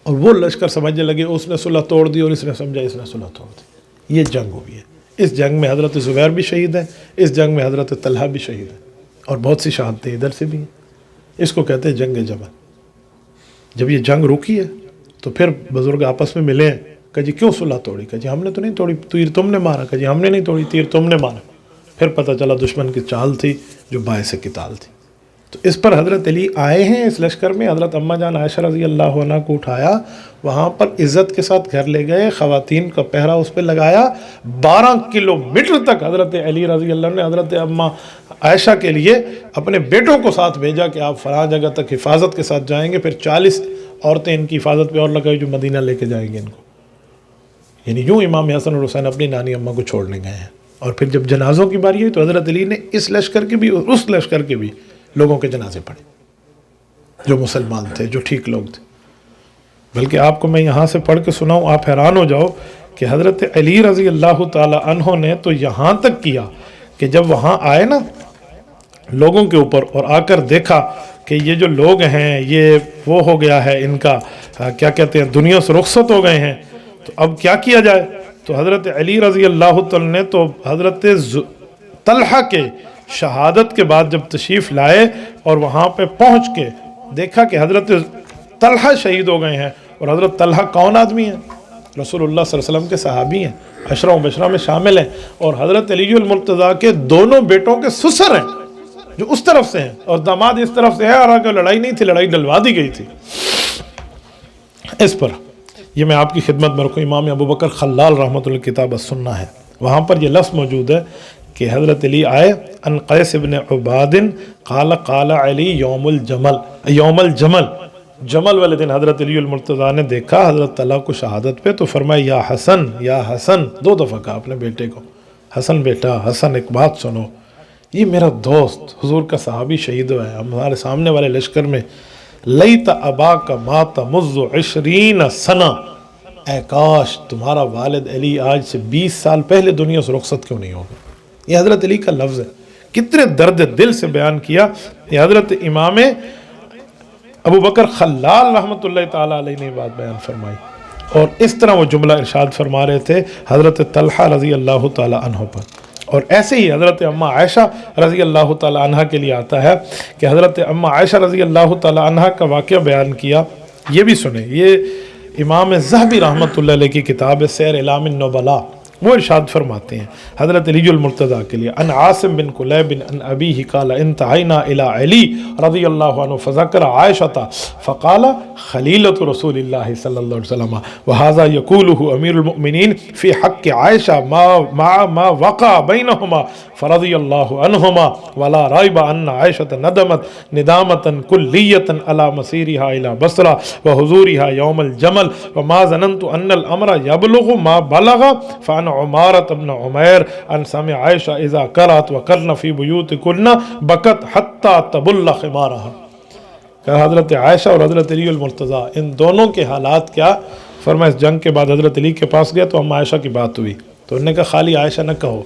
اور وہ لشکر سمجھنے لگے اس نے صلح توڑ دی اور اس نے سمجھا اس نے صلح توڑ دی۔ یہ جنگ ہوئی ہے، اس جنگ میں حضرت زبیر بھی شہید ہیں، اس جنگ میں حضرت طلحہ بھی شہید ہیں، اور بہت سی شہادتیں ادھر سے بھی ہیں۔ اس کو کہتے ہیں جنگ جمل۔ جب یہ جنگ رکی ہے تو پھر بزرگ آپس میں ملے ہیں، کہ جی کیوں صلح توڑی، کہ جی ہم نے تو نہیں توڑی، تیر تم نے مارا، کہ جی ہم نے نہیں توڑی، تیر تم نے مارا۔ پھر پتہ چلا دشمن کی چال تھی جو باعث قتال تھی۔ تو اس پر حضرت علی آئے ہیں اس لشکر میں، حضرت اماں جان عائشہ رضی اللہ عنہ کو اٹھایا، وہاں پر عزت کے ساتھ گھر لے گئے، خواتین کا پہرا اس پہ لگایا، 12 کلومیٹر تک حضرت علی رضی اللہ عنہ نے حضرت اماں عائشہ کے لیے اپنے بیٹوں کو ساتھ بھیجا کہ آپ فلاں جگہ تک حفاظت کے ساتھ جائیں گے، پھر 40 عورتیں ان کی حفاظت پہ اور لگائی جو مدینہ لے کے جائیں گے ان کو۔ یعنی یوں امام حسن اور حسین اپنی نانی اماں کو چھوڑنے گئے ہیں، اور پھر جب جنازوں کی باری ہوئی تو حضرت علی نے اس لشکر کے بھی اور اس لشکر کے بھی لوگوں کے جنازے پڑھے جو مسلمان تھے، جو ٹھیک لوگ تھے۔ بلکہ آپ کو میں یہاں سے پڑھ کے سناؤں، آپ حیران ہو جاؤ کہ حضرت علی رضی اللہ تعالی عنہ نے تو یہاں تک کیا کہ جب وہاں آئے نا لوگوں کے اوپر اور آ کر دیکھا کہ یہ جو لوگ ہیں یہ وہ ہو گیا ہے، ان کا کیا کہتے ہیں دنیا سے رخصت ہو گئے ہیں، تو اب کیا کیا جائے؟ تو حضرت علی رضی اللہ تعالی نے تو حضرت طلحہ کے شہادت کے بعد جب تشریف لائے اور وہاں پہ پہنچ کے دیکھا کہ حضرت طلحہ شہید ہو گئے ہیں، اور حضرت طلحہ کون آدمی ہیں؟ رسول اللہ صلی اللہ علیہ وسلم کے صحابی ہیں، عشرہ مبشرہ میں شامل ہیں، اور حضرت علی المرتضیٰ کے دونوں بیٹوں کے سسر ہیں جو اس طرف سے ہیں، اور داماد اس طرف سے ہے، اور آگے لڑائی نہیں تھی، لڑائی ڈلوا دی گئی تھی۔ اس پر یہ میں آپ کی خدمت میں رکھوں، امام ابو بکر خلال رحمۃ اللہ کتاب السنہ ہے، وہاں پر یہ لفظ موجود ہے کہ حضرت علی آئے، ان قیس ابن عباد قال قال علی یوم الجمل، جمل والے دن حضرت علی المرتضیٰ نے دیکھا حضرت طلحہ کو شہادت پہ، تو فرمایا یا حسن یا حسن، 2 دفعہ کہا اپنے بیٹے کو، حسن بیٹا، حسن ایک بات سنو، یہ میرا دوست حضور کا صحابی شہید ہوا ہے ہمارے سامنے والے لشکر میں، لیت اباک مات مذ 20 سنہ، اے کاش تمہارا والد علی آج سے 20 سال پہلے دنیا سے رخصت کیوں نہیں ہوگا۔ یہ حضرت علی کا لفظ ہے، کتنے درد دل سے بیان کیا۔ یہ حضرت امام ابو بکر خلال رحمۃ اللہ تعالیٰ علیہ نے بات بیان فرمائی، اور اس طرح وہ جملہ ارشاد فرما رہے تھے حضرت طلحہ رضی اللہ تعالیٰ عنہ پر۔ اور ایسے ہی حضرت اماں عائشہ رضی اللہ تعالیٰ عنہ کے لیے آتا ہے کہ حضرت اماں عائشہ رضی اللہ تعالیٰ عنہ کا واقعہ بیان کیا، یہ بھی سنیں، یہ امام ذہبی رحمۃ اللہ علیہ کی کتاب ہے سیر اعلام النبلاء، وہ ارشاد فرماتے ہیں حضرت علی المرتضیٰ کے لیے، ان عاصم بن کلیب ان ابیہ قال انتہینا الی علی رضی اللہ عنہ فذکر عائشۃ فقال خلیلۃ رسول اللہ صلی اللہ علیہ وسلم وہذا یقولہ امیر المؤمنین فی حق عائشہ ما وقع بینہما فرضی اللہ عنہما ولا ریب ان عائشۃ ندمت ندامۃ کلیۃ علی مسیرہا الی بصرہ وحضورہا یوم الجمل وما ظننت ان الامر یبلغ ما بلغ فان عمارت ابن عمیر ان سمع عائشہ اذا قرأت وقرن فی بیوتکن بکت حتی تبل خمارہا، کہ حضرت عائشہ اور حضرت علی المرتضیٰ ان دونوں کے حالات کیا؟ فرمایا اس جنگ کے بعد حضرت علی کے پاس گئے تو ہم عائشہ کی بات ہوئی تو انہوں نے کہا خالی عائشہ نہ کہو،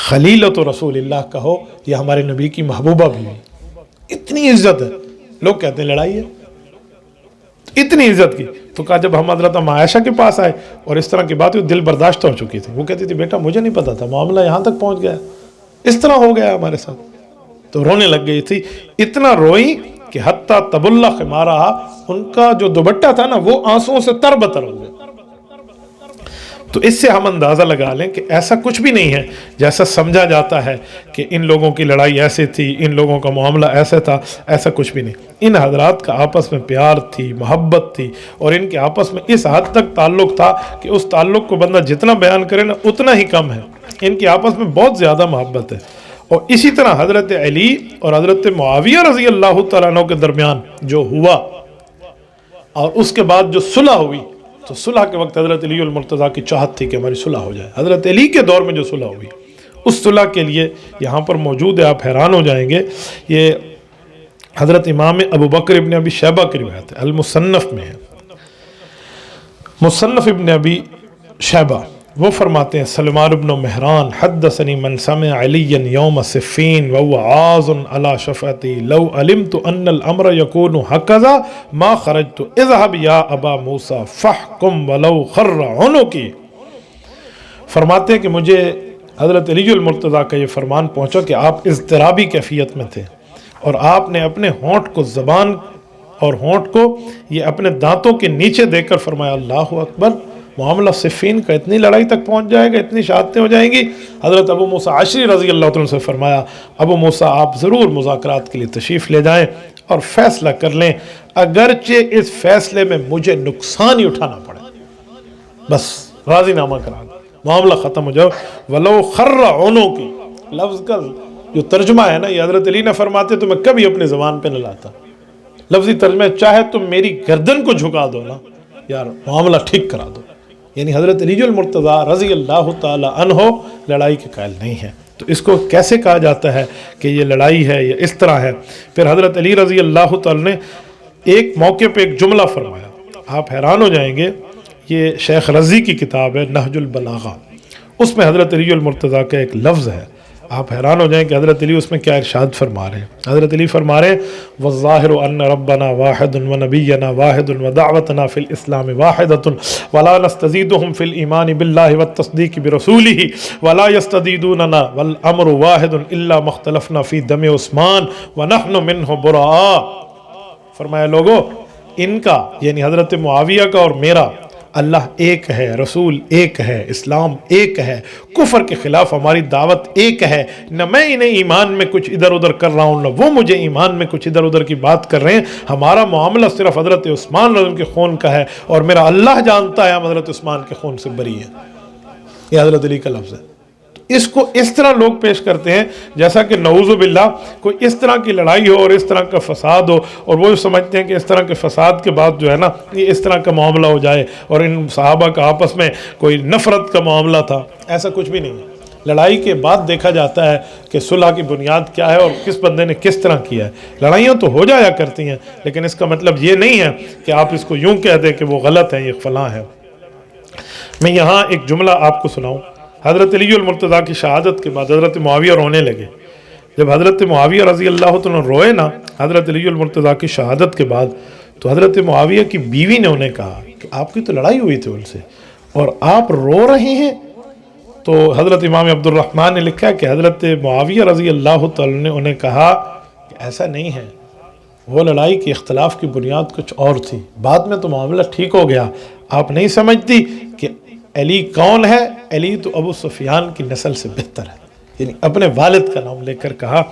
خلیلۃ رسول اللہ کہو، یہ ہمارے نبی کی محبوبہ بھی ہے۔ اتنی عزت ہے، لوگ کہتے ہیں لڑائی ہے، اتنی عزت کی۔ تو کہا جب ہم حضرت عائشہ کے پاس آئے اور اس طرح کی بات ہوئی، دل برداشت ہو چکی تھی، وہ کہتی تھی بیٹا مجھے نہیں پتا تھا، معاملہ یہاں تک پہنچ گیا، اس طرح ہو گیا ہمارے ساتھ، تو رونے لگ گئی تھی، اتنا روئی کہ حتی تبل خمارہا، ان کا جو دوپٹہ تھا نا وہ آنسوؤں سے تر بتر ہو گیا۔ تو اس سے ہم اندازہ لگا لیں کہ ایسا کچھ بھی نہیں ہے جیسا سمجھا جاتا ہے کہ ان لوگوں کی لڑائی ایسے تھی، ان لوگوں کا معاملہ ایسا تھا، ایسا کچھ بھی نہیں۔ ان حضرات کا آپس میں پیار تھی، محبت تھی، اور ان کے آپس میں اس حد تک تعلق تھا کہ اس تعلق کو بندہ جتنا بیان کرے نا اتنا ہی کم ہے۔ ان کے آپس میں بہت زیادہ محبت ہے۔ اور اسی طرح حضرت علی اور حضرت معاویہ رضی اللہ تعالیٰ عنہ کے درمیان جو ہوا اور اس کے بعد جو صلح ہوئی، تو صلح کے وقت حضرت علی المرتضیٰ کی چاہت تھی کہ ہماری صلح ہو جائے۔ حضرت علی کے دور میں جو صلح ہوئی، اس صلح کے لیے یہاں پر موجود ہے، آپ حیران ہو جائیں گے، یہ حضرت امام ابو بکر ابن ابی شیبہ کی روایت ہے، المصنف میں ہے، مصنف ابن ابی شیبہ، وہ فرماتے ہیں سلمان بن مہران حدثنی من سمع علی یوم صفین وهو عاز علی شفعتی لو علمت ان الامر یکون هکذا ما خرجت اذهب یا ابا موسیٰ فحکم ولو خر عنقی۔ فرماتے ہیں کہ مجھے حضرت علی المرتضیٰ کا یہ فرمان پہنچا کہ آپ اضطرابی کیفیت میں تھے، اور آپ نے اپنے ہونٹ کو، زبان اور ہونٹ کو یہ اپنے دانتوں کے نیچے دے کر فرمایا اللہ اکبر، معاملہ صفین کا اتنی لڑائی تک پہنچ جائے گا، اتنی شہادتیں ہو جائیں گی۔ حضرت ابو موسیٰ عشری رضی اللہ عنہ سے فرمایا ابو موسیٰ آپ ضرور مذاکرات کے لیے تشریف لے جائیں اور فیصلہ کر لیں، اگرچہ اس فیصلے میں مجھے نقصان ہی اٹھانا پڑے، بس راضی نامہ کرا دیں، معاملہ ختم ہو جاؤ۔ ولو خر عنقی، لفظ کا جو ترجمہ ہے نا، یہ حضرت علی نے فرماتے تو میں کبھی اپنے زبان پہ نہ لاتا، لفظی ترجمہ چاہے تم میری گردن کو جھکا دو نا یار، معاملہ ٹھیک کرا دو۔ یعنی حضرت علی المرتضیٰ رضی اللہ تعالی عنہ لڑائی کے قائل نہیں ہے۔ تو اس کو کیسے کہا جاتا ہے کہ یہ لڑائی ہے یا اس طرح ہے؟ پھر حضرت علی رضی اللہ تعالی نے ایک موقع پہ ایک جملہ فرمایا، آپ حیران ہو جائیں گے، یہ شیخ رضی کی کتاب ہے نہج البلاغہ، اس میں حضرت علی المرتضیٰ کا ایک لفظ ہے، آپ حیران ہو جائیں کہ حضرت علی اس میں کیا ارشاد فرما رہے ہیں۔ حضرت علی فرما رہے ہیں والظاہر ان ربنا واحد ونبینا واحد ودعوتنا فی الاسلام واحدۃ ولا نستزیدهم فی الایمان باللہ والتصدیق برسولہ ولا یستزیدوننا والامر واحد الا ما اختلفنا فی دم عثمان ونحن منہ براء۔ فرمایا لوگو، ان کا یعنی حضرت معاویہ کا اور میرا، اللہ ایک ہے، رسول ایک ہے، اسلام ایک ہے، کفر کے خلاف ہماری دعوت ایک ہے، نہ میں انہیں ایمان میں کچھ ادھر ادھر کر رہا ہوں، نہ وہ مجھے ایمان میں کچھ ادھر ادھر کی بات کر رہے ہیں، ہمارا معاملہ صرف حضرت عثمان رضی اللہ عنہ کے خون کا ہے، اور میرا اللہ جانتا ہے ہم حضرت عثمان کے خون سے بری ہیں۔ یہ حضرت علی کا لفظ ہے۔ اس کو اس طرح لوگ پیش کرتے ہیں جیسا کہ نعوذ باللہ کوئی اس طرح کی لڑائی ہو اور اس طرح کا فساد ہو، اور وہ سمجھتے ہیں کہ اس طرح کے فساد کے بعد جو ہے نا یہ اس طرح کا معاملہ ہو جائے اور ان صحابہ کا آپس میں کوئی نفرت کا معاملہ تھا، ایسا کچھ بھی نہیں ہے۔ لڑائی کے بعد دیکھا جاتا ہے کہ صلح کی بنیاد کیا ہے اور کس بندے نے کس طرح کیا ہے۔ لڑائیاں تو ہو جایا کرتی ہیں، لیکن اس کا مطلب یہ نہیں ہے کہ آپ اس کو یوں کہہ دیں کہ وہ غلط ہے، یہ فلاں ہے۔ میں یہاں ایک جملہ آپ کو سناؤں۔ حضرت علی المرتضیٰ کی شہادت کے بعد حضرت معاویہ رونے لگے۔ جب حضرت معاویہ رضی اللہ عنہ روئے نا حضرت علی المرتضیٰ کی شہادت کے بعد، تو حضرت معاویہ کی بیوی نے انہیں کہا کہ آپ کی تو لڑائی ہوئی تھی ان سے اور آپ رو رہے ہیں۔ تو حضرت امام عبد الرحمن نے لکھا کہ حضرت معاویہ رضی اللہ تعالی نے انہیں کہا کہ ایسا نہیں ہے، وہ لڑائی کے اختلاف کی بنیاد کچھ اور تھی، بعد میں تو معاملہ ٹھیک ہو گیا۔ آپ نہیں سمجھتی کہ علی کون ہے؟ علی تو ابو سفیان کی نسل سے بہتر ہے، یعنی اپنے والد کا نام لے کر کہا۔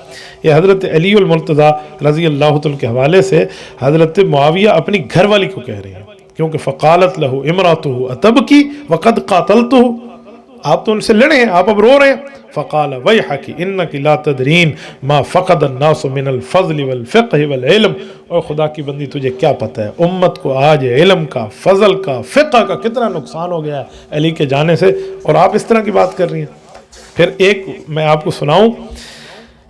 یہ حضرت علی المرتضیٰ رضی اللہ عنہ کے حوالے سے حضرت معاویہ اپنی گھر والی کو کہہ رہے ہیں، کیونکہ فقالت لہ امراتہ اتبکی وقد قاتلتہ، آپ تو ان سے لڑے ہیں، آپ اب رو رہے ہیں۔ فقال ویحک انک لا تدرین ما فقد الناس من الفضل والفقہ والعلم، اور خدا کی بندی تجھے کیا پتہ ہے امت کو آج علم کا، فضل کا، فقہ کا کتنا نقصان ہو گیا ہے علی کے جانے سے، اور آپ اس طرح کی بات کر رہی ہیں۔ پھر ایک میں آپ کو سناؤں،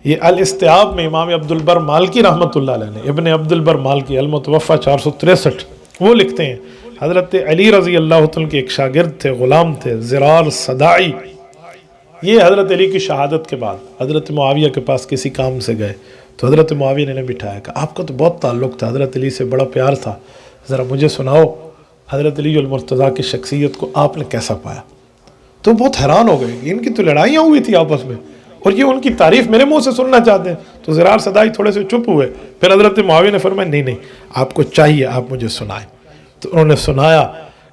یہ الاستیاب میں امام عبد البر مالکی رحمۃ اللہ علیہ نے، ابن عبد البر مالکی المتوفى 463، وہ لکھتے ہیں حضرت علی رضی اللہ عنہ کے ایک شاگرد تھے، غلام تھے، زرار صدائی، یہ حضرت علی کی شہادت کے بعد حضرت معاویہ کے پاس کسی کام سے گئے، تو حضرت معاویہ نے بٹھایا کہ آپ کا تو بہت تعلق تھا، حضرت علی سے بڑا پیار تھا، ذرا مجھے سناؤ حضرت علی المرتضیٰ کی شخصیت کو آپ نے کیسا پایا؟ تو بہت حیران ہو گئے کہ ان کی تو لڑائیاں ہوئی تھی آپس میں، اور یہ ان کی تعریف میرے منہ سے سننا چاہتے ہیں۔ تو زرار صدائی تھوڑے سے چپ ہوئے، پھر حضرت معاویہ نے فرمایا نہیں آپ کو چاہیے آپ مجھے سنائیں۔ تو انہوں نے سنایا،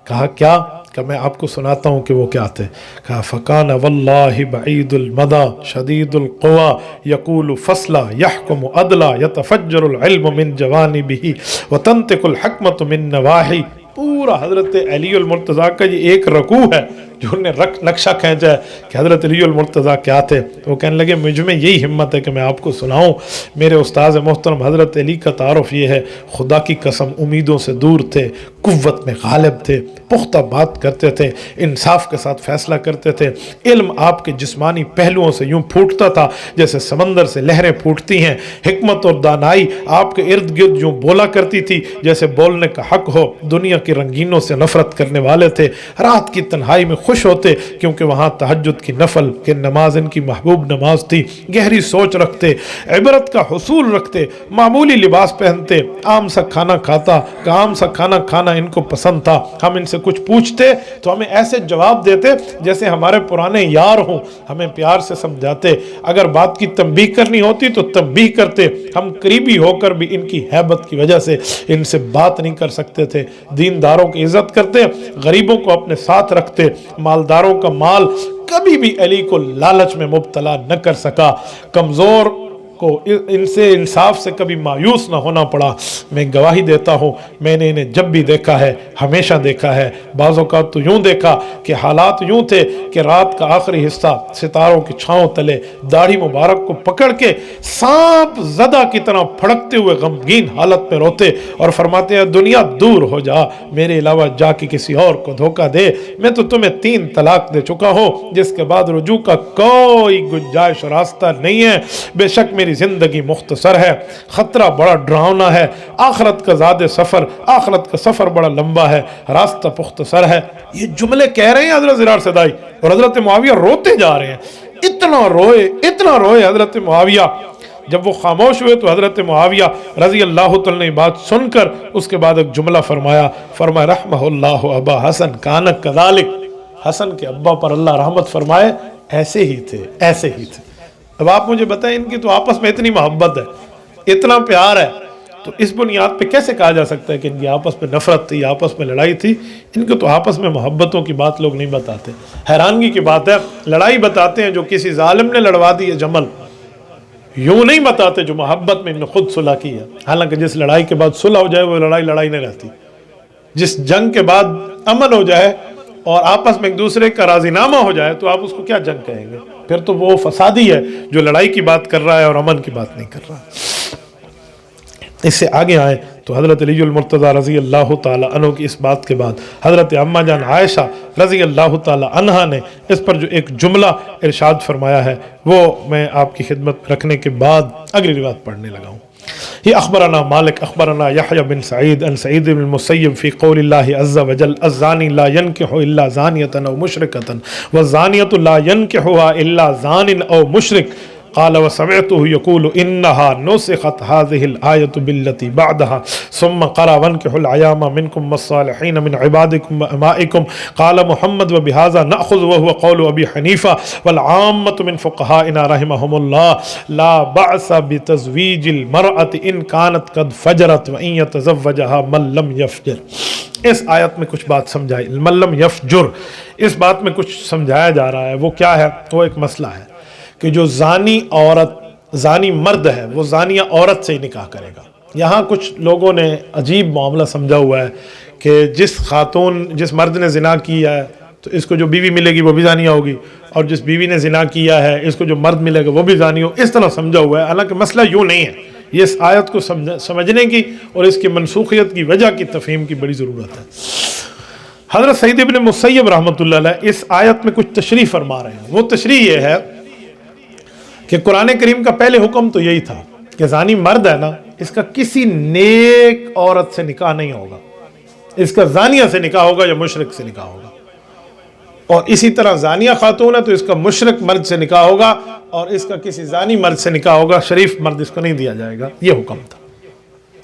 کہا کیا؟ کہ میں آپ کو سناتا ہوں کہ وہ کیا تھے. کہا فکان واللہ بعید المدى شدید القوا یقول فصلا یحکم عدلا یتفجر العلم من جوانبہ وتنطق الحکمت من نواحی. پورا حضرت علی المرتضیٰ کا یہ ایک رکوع ہے جو انہوں نے نقشہ کھینچا ہے کہ حضرت علی المرتضیٰ کیا تھے. وہ کہنے لگے مجھ میں یہی ہمت ہے کہ میں آپ کو سناؤں. میرے استاذ محترم حضرت علی کا تعارف یہ ہے، خدا کی قسم امیدوں سے دور تھے، قوت میں غالب تھے، پختہ بات کرتے تھے، انصاف کے ساتھ فیصلہ کرتے تھے. علم آپ کے جسمانی پہلوؤں سے یوں پھوٹتا تھا جیسے سمندر سے لہریں پھوٹتی ہیں. حکمت اور دانائی آپ کے ارد گرد یوں بولا کرتی تھی جیسے بولنے کا حق ہو. دنیا کی رنگینوں سے نفرت کرنے والے تھے. رات کی تنہائی میں خوش ہوتے کیونکہ وہاں تہجد کی نفل کی نماز ان کی محبوب نماز تھی. گہری سوچ رکھتے، عبرت کا حصول رکھتے، معمولی لباس پہنتے، عام سا کھانا کھاتا کہ عام سا کھانا کھانا ان کو پسند تھا. ہم ان سے کچھ پوچھتے تو ہمیں ایسے جواب دیتے جیسے ہمارے پرانے یار ہوں. ہمیں پیار سے سمجھاتے، اگر بات کی تنبیہ کرنی ہوتی تو تنبیہ کرتے. ہم قریبی ہو کر بھی ان کی ہیبت کی وجہ سے ان سے بات نہیں کر سکتے تھے. دینداروں کی عزت کرتے، غریبوں کو اپنے ساتھ رکھتے. مالداروں کا مال کبھی بھی علی کو لالچ میں مبتلا نہ کر سکا. کمزور کو ان سے انصاف سے کبھی مایوس نہ ہونا پڑا. میں گواہی دیتا ہوں میں نے انہیں جب بھی دیکھا ہے ہمیشہ دیکھا ہے. بعض اوقات تو یوں دیکھا کہ حالات یوں تھے کہ رات کا آخری حصہ ستاروں کی چھاؤں تلے داڑھی مبارک کو پکڑ کے سانپ زدہ کی طرح پھڑکتے ہوئے غمگین حالت میں روتے اور فرماتے ہیں دنیا دور ہو جا، میرے علاوہ جا کے کسی اور کو دھوکہ دے. میں تو تمہیں 3 طلاق دے چکا ہوں، جس کے بعد رجوع کا کوئی گنجائش راستہ نہیں ہے. بے شک میری زندگی مختصر ہے، خطرہ بڑا ڈراؤنا ہے. آخرت کا زیادہ سفر، آخرت کا سفر بڑا لمبا ہے، راستہ مختصر ہے. یہ جملے کہہ رہے ہیں حضرت زرار سدائی اور حضرت معاویہ روتے جا رہے ہیں. اتنا روئے حضرت معاویہ. جب وہ خاموش ہوئے تو حضرت معاویہ رضی اللہ تعالیٰ نے بات سن کر اس کے بعد ایک جملہ فرمایا رحمہ اللہ ابا حسن کان کذالک. حسن کے ابا پر اللہ رحمت فرمائے ایسے ہی تھے، ایسے ہی تھے. اب آپ مجھے بتائیں ان کی تو آپس میں اتنی محبت ہے، اتنا پیار ہے، تو اس بنیاد پہ کیسے کہا جا سکتا ہے کہ ان کی آپس میں نفرت تھی، آپس میں لڑائی تھی؟ ان کو تو آپس میں محبتوں کی بات لوگ نہیں بتاتے. حیرانگی کی بات ہے، لڑائی بتاتے ہیں جو کسی ظالم نے لڑوا دی ہے جمل، یوں نہیں بتاتے جو محبت میں ان نے خود صلح کی ہے. حالانکہ جس لڑائی کے بعد صلح ہو جائے وہ لڑائی نہیں رہتی. جس جنگ کے بعد امن ہو جائے اور آپس میں ایک دوسرے کا راضی نامہ ہو جائے تو آپ اس کو کیا جنگ کہیں گے؟ پھر تو وہ فسادی ہے جو لڑائی کی بات کر رہا ہے اور امن کی بات نہیں کر رہا. اس سے آگے آئیں تو حضرت علی المرتضیٰ رضی اللہ تعالی عنہ کی اس بات کے بعد حضرت اماں جان عائشہ رضی اللہ تعالی عنہا نے اس پر جو ایک جملہ ارشاد فرمایا ہے وہ میں آپ کی خدمت میں رکھنے کے بعد اگلی روایت پڑھنے لگا ہوں. یہ اخبرنا مالک اخبرنا یحییٰ بن سعید ان سعید بن المسیب فی قول اللہ عز وجل الزانی لا ينکح الا زانیۃ او مشرکۃ والزانیۃ لا ينکحها الا زان او مشرک. قال وسمعته يقول انها نسخت هذه الآية بالتي بعدها ثم قرأ وانكحوا الأيام منكم والصالحين من عبادكم وإمائكم. قال محمد وبهذا نأخذ وهو قول أبي حنيفة والعامة من فقهائنا رحمهم الله لا بأس بتزويج المرأة إن كانت قد فجرت وإن يتزوجها من لم يفجر. اس آیت میں کچھ بات سمجھائی، من لم يفجر، اس بات میں کچھ سمجھایا جا رہا ہے. وہ کیا ہے؟ وہ ایک مسئلہ ہے کہ جو زانی مرد ہے وہ زانیہ عورت سے ہی نکاح کرے گا. یہاں کچھ لوگوں نے عجیب معاملہ سمجھا ہوا ہے کہ جس مرد نے زنا کیا ہے تو اس کو جو بیوی ملے گی وہ بھی زانیہ ہوگی، اور جس بیوی نے زنا کیا ہے اس کو جو مرد ملے گا وہ بھی زانی ہو. اس طرح سمجھا ہوا ہے، حالانکہ مسئلہ یوں نہیں ہے. یہ اس آیت کو سمجھنے کی اور اس کی منسوخیت کی وجہ کی تفہیم کی بڑی ضرورت ہے. حضرت سعید ابن مسیب رحمۃ اللہ علیہ اس آیت میں کچھ تشریح فرما رہے ہیں. وہ تشریح یہ ہے کہ قرآن کریم کا پہلے حکم تو یہی تھا کہ زانی مرد ہے نا، اس کا کسی نیک عورت سے نکاح نہیں ہوگا، اس کا زانیہ سے نکاح ہوگا یا مشرک سے نکاح ہوگا. اور اسی طرح زانیہ خاتون ہے تو اس کا مشرک مرد سے نکاح ہوگا اور اس کا کسی زانی مرد سے نکاح ہوگا، شریف مرد اس کو نہیں دیا جائے گا. یہ حکم تھا.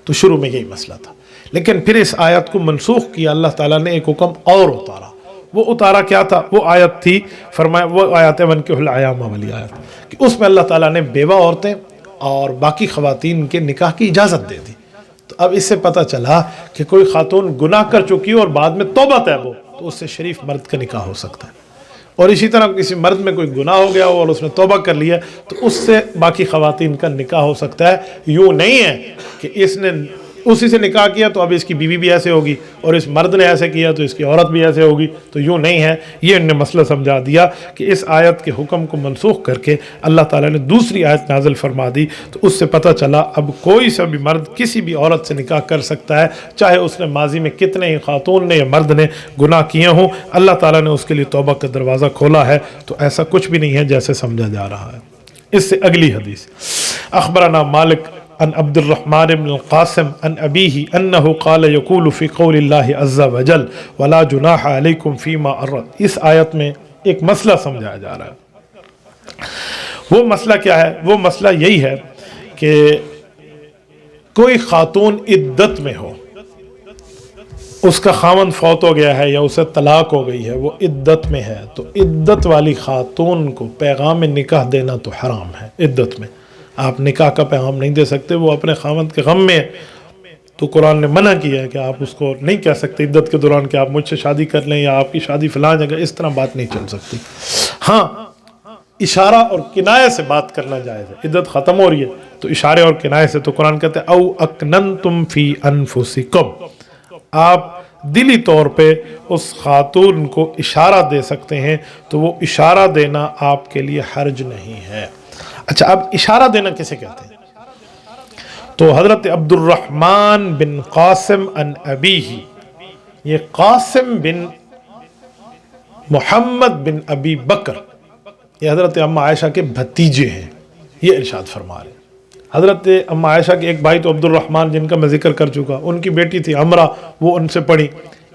تو شروع میں یہی مسئلہ تھا، لیکن پھر اس آیت کو منسوخ کیا. اللہ تعالیٰ نے ایک حکم اور اتارا. وہ اتارا کیا تھا؟ وہ آیت تھی، فرمایا وہ آیت وَانْكِحُوا الْأَيَامَ والی آیت، کہ اس میں اللہ تعالیٰ نے بیوہ عورتیں اور باقی خواتین کے نکاح کی اجازت دے دی. تو اب اس سے پتہ چلا کہ کوئی خاتون گناہ کر چکی اور بعد میں توبہ طیب ہو تو اس سے شریف مرد کا نکاح ہو سکتا ہے. اور اسی طرح کسی مرد میں کوئی گناہ ہو گیا ہو اور اس نے توبہ کر لیا تو اس سے باقی خواتین کا نکاح ہو سکتا ہے. یوں نہیں ہے کہ اس نے اسی سے نکاح کیا تو اب اس کی بیوی بھی ایسے ہوگی اور اس مرد نے ایسے کیا تو اس کی عورت بھی ایسے ہوگی, تو یوں نہیں ہے. یہ انہوں نے مسئلہ سمجھا دیا کہ اس آیت کے حکم کو منسوخ کر کے اللہ تعالیٰ نے دوسری آیت نازل فرما دی, تو اس سے پتہ چلا اب کوئی سا بھی مرد کسی بھی عورت سے نکاح کر سکتا ہے, چاہے اس نے ماضی میں کتنے ہی خاتون نے یا مرد نے گناہ کیے ہوں. اللہ تعالیٰ نے اس کے لیے توبہ کا دروازہ کھولا ہے, تو ایسا کچھ بھی نہیں ہے جیسے سمجھا جا رہا ہے. اس سے اگلی حدیث, اخبرنا مالک عن عبد الرحمن بن القاسم عن أبيه أنه قال يقول في قول الله عز وجل ولا جناح عليكم فيما أردت. اس آیت میں ایک مسئلہ سمجھایا جا رہا ہے. وہ مسئلہ کیا ہے؟ وہ مسئلہ یہی ہے کہ کوئی خاتون عدت میں ہو, اس کا خاوند فوت ہو گیا ہے یا اسے طلاق ہو گئی ہے, وہ عدت میں ہے, تو عدت والی خاتون کو پیغام نکاح دینا تو حرام ہے. عدت میں آپ نکاح کا پیغام نہیں دے سکتے, وہ اپنے خاوند کے غم میں ہے, تو قرآن نے منع کیا ہے کہ آپ اس کو نہیں کہہ سکتے عدت کے دوران کہ آپ مجھ سے شادی کر لیں یا آپ کی شادی فلاں جگہ, اس طرح بات نہیں چل سکتی. ہاں اشارہ اور کنایہ سے بات کرنا جائز ہے. عدت ختم ہو رہی ہے تو اشارے اور کنایہ سے, تو قرآن کہتے ہیں او اکننتم فی انفسکم, آپ دلی طور پہ اس خاتون کو اشارہ دے سکتے ہیں, تو وہ اشارہ دینا آپ کے لیے حرج نہیں ہے. اچھا, اب اشارہ دینا کسے کہتے ہیں؟ تو حضرت عبد الرحمن بن قاسم عن ابیہ, یہ قاسم بن محمد بن ابی بکر, یہ حضرت اما عائشہ کے بھتیجے ہیں, یہ ارشاد فرما رہے ہیں. حضرت اما عائشہ کے ایک بھائی تو عبد الرحمن جن کا میں ذکر کر چکا, ان کی بیٹی تھی عمرہ, وہ ان سے پڑھی.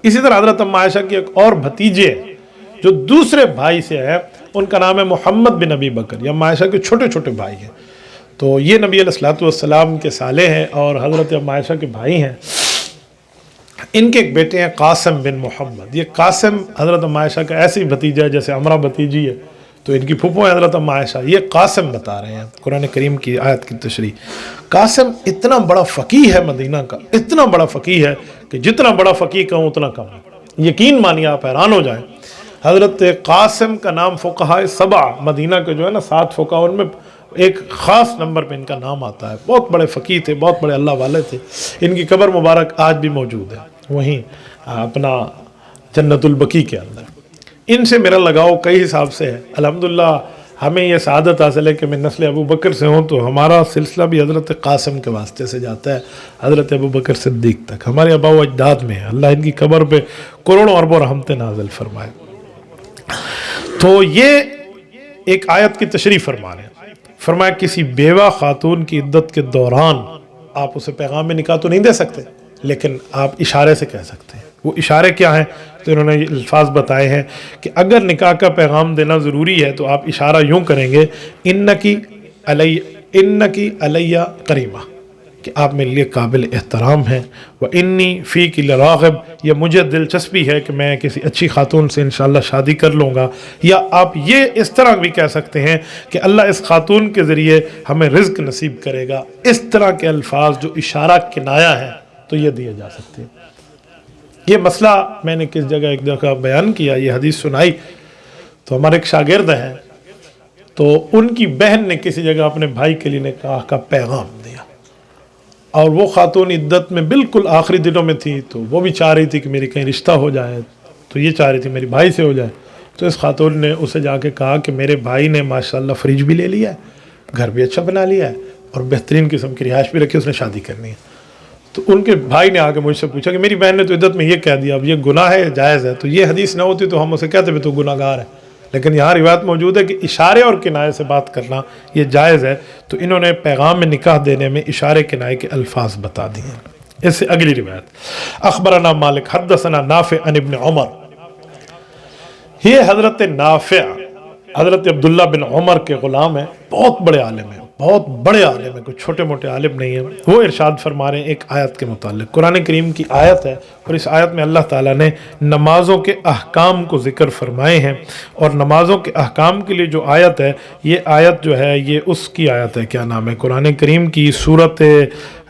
اسی طرح حضرت اما عائشہ کی ایک اور بھتیجے ہیں جو دوسرے بھائی سے ہے, ان کا نام ہے محمد بن ابی بکر. یہ اما عائشہ کے چھوٹے چھوٹے بھائی ہیں, تو یہ نبی علیہ الصلوۃ والسلام کے سالے ہیں اور حضرت اما عائشہ کے بھائی ہیں. ان کے ایک بیٹے ہیں قاسم بن محمد. یہ قاسم حضرت اما عائشہ کا ایسے ہی بھتیجا ہے جیسے عمرہ بھتیجی ہے, تو ان کی پھوپھو ہیں حضرت اما عائشہ. یہ قاسم بتا رہے ہیں قرآن کریم کی آیت کی تشریح. قاسم اتنا بڑا فقیہ ہے مدینہ کا, اتنا بڑا فقیہ ہے کہ جتنا بڑا فقیہ کہوں اتنا کم ہے. یقین مانیے, آپ حیران ہو جائیں. حضرت قاسم کا نام فقہاء سبع مدینہ کے جو ہے نا 7 فقہاء, ان میں ایک خاص نمبر پہ ان کا نام آتا ہے. بہت بڑے فقیہ تھے, بہت بڑے اللہ والے تھے. ان کی قبر مبارک آج بھی موجود ہے وہیں اپنا جنت البقیع کے اندر. ان سے میرا لگاؤ کئی حساب سے ہے. الحمدللہ ہمیں یہ سعادت حاصل ہے کہ میں نسل ابو بکر سے ہوں, تو ہمارا سلسلہ بھی حضرت قاسم کے واسطے سے جاتا ہے حضرت ابو بکر صدیق تک. ہمارے آباء و اجداد میں ہے, اللہ ان کی قبر پہ کروڑوں اربوں رحمتیں نازل فرمائے. تو یہ ایک آیت کی تشریح فرما رہے ہیں. فرمایا کسی بیوہ خاتون کی عدت کے دوران آپ اسے پیغام نکاح تو نہیں دے سکتے, لیکن آپ اشارے سے کہہ سکتے ہیں. وہ اشارے کیا ہیں؟ تو انہوں نے یہ الفاظ بتائے ہیں کہ اگر نکاح کا پیغام دینا ضروری ہے تو آپ اشارہ یوں کریں گے انکی علیہ کریمہ, کہ آپ میرے لیے قابل احترام ہیں. وانی فیک لراغب, یہ مجھے دلچسپی ہے کہ میں کسی اچھی خاتون سے انشاءاللہ شادی کر لوں گا. یا آپ یہ اس طرح بھی کہہ سکتے ہیں کہ اللہ اس خاتون کے ذریعے ہمیں رزق نصیب کرے گا. اس طرح کے الفاظ جو اشارہ کنایہ ہے تو یہ دیے جا سکتے ہیں. یہ مسئلہ میں نے کس جگہ ایک دفعہ بیان کیا, یہ حدیث سنائی, تو ہمارے ایک شاگرد ہیں, تو ان کی بہن نے کسی جگہ اپنے بھائی کے لیے نکاح کا پیغام دیا, اور وہ خاتون عدت میں بالکل آخری دنوں میں تھی, تو وہ بھی چاہ رہی تھی کہ میری کہیں رشتہ ہو جائے, تو یہ چاہ رہی تھی میری بھائی سے ہو جائے. تو اس خاتون نے اسے جا کے کہا کہ میرے بھائی نے ماشاءاللہ فریج بھی لے لیا ہے, گھر بھی اچھا بنا لیا ہے, اور بہترین قسم کی رہائش بھی رکھی, اس نے شادی کرنی ہے. تو ان کے بھائی نے آ کے مجھ سے پوچھا کہ میری بہن نے تو عدت میں یہ کہہ دیا, اب یہ گناہ ہے جائز ہے؟ تو یہ حدیث نہ ہوتی تو ہم اسے کہتے بھی تو گناہ گار ہے, لیکن یہاں روایت موجود ہے کہ اشارے اور کنایے سے بات کرنا یہ جائز ہے. تو انہوں نے پیغام میں نکاح دینے میں اشارے کنایے کے الفاظ بتا دیے. اس سے اگلی روایت, اخبرنا مالک حدثنا نافع عن ابن عمر. یہ حضرت نافع حضرت عبداللہ بن عمر کے غلام ہیں, بہت بڑے عالم ہیں, بہت بڑے عالم ہیں, کوئی چھوٹے موٹے عالم نہیں ہیں. وہ ارشاد فرما رہے ہیں ایک آیت کے متعلق, قرآن کریم کی آیت ہے, اور اس آیت میں اللہ تعالیٰ نے نمازوں کے احکام کو ذکر فرمائے ہیں. اور نمازوں کے احکام کے لیے جو آیت ہے, یہ آیت جو ہے یہ اس کی آیت ہے, کیا نام ہے, قرآن کریم کی سورت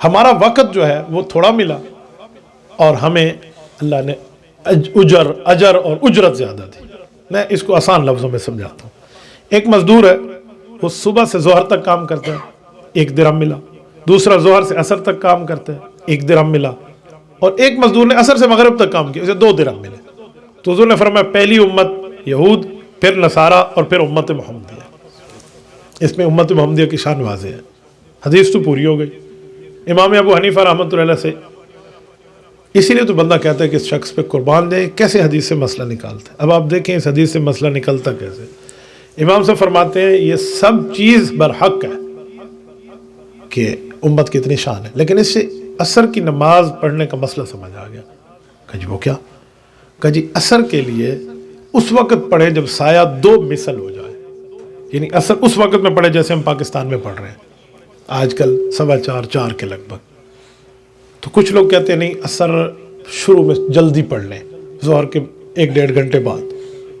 ہمارا وقت جو ہے وہ تھوڑا ملا اور ہمیں اللہ نے اجر اور اجرت زیادہ دی. میں اس کو آسان لفظوں میں سمجھاتا ہوں. ایک مزدور ہے، وہ صبح سے ظہر تک کام کرتا ہے، 1 درہم ملا. دوسرا ظہر سے عصر تک کام کرتا ہے، 1 درہم ملا. اور ایک مزدور نے عصر سے مغرب تک کام کیا، اسے 2 درہم ملے. تو حضور نے فرمایا پہلی امت یہود، پھر نصارہ اور پھر امت محمدیہ. اس میں امت محمدیہ کی شان واضح ہے. حدیث تو پوری ہو گئی. امام ابو حنیفہ رحمۃ اللہ علیہ سے اسی لیے تو بندہ کہتا ہے کہ اس شخص پہ قربان دے، کیسے حدیث سے مسئلہ نکالتا ہے. اب آپ دیکھیں اس حدیث سے مسئلہ نکلتا کیسے. امام سے فرماتے ہیں یہ سب چیز برحق ہے کہ امت کی اتنی شان ہے، لیکن اس سے عصر کی نماز پڑھنے کا مسئلہ سمجھ آ گیا. کہ جی وہ کیا؟ کہ جی عصر کے لیے اس وقت پڑھے جب سایہ 2 مثل ہو جائے. یعنی عصر اس وقت میں پڑھے جیسے ہم پاکستان میں پڑھ رہے ہیں آج کل 4:15 کے لگ بھگ. تو کچھ لوگ کہتے ہیں نہیں، عصر شروع میں جلدی پڑھ لیں ظہر کے 1-1.5 گھنٹے بعد.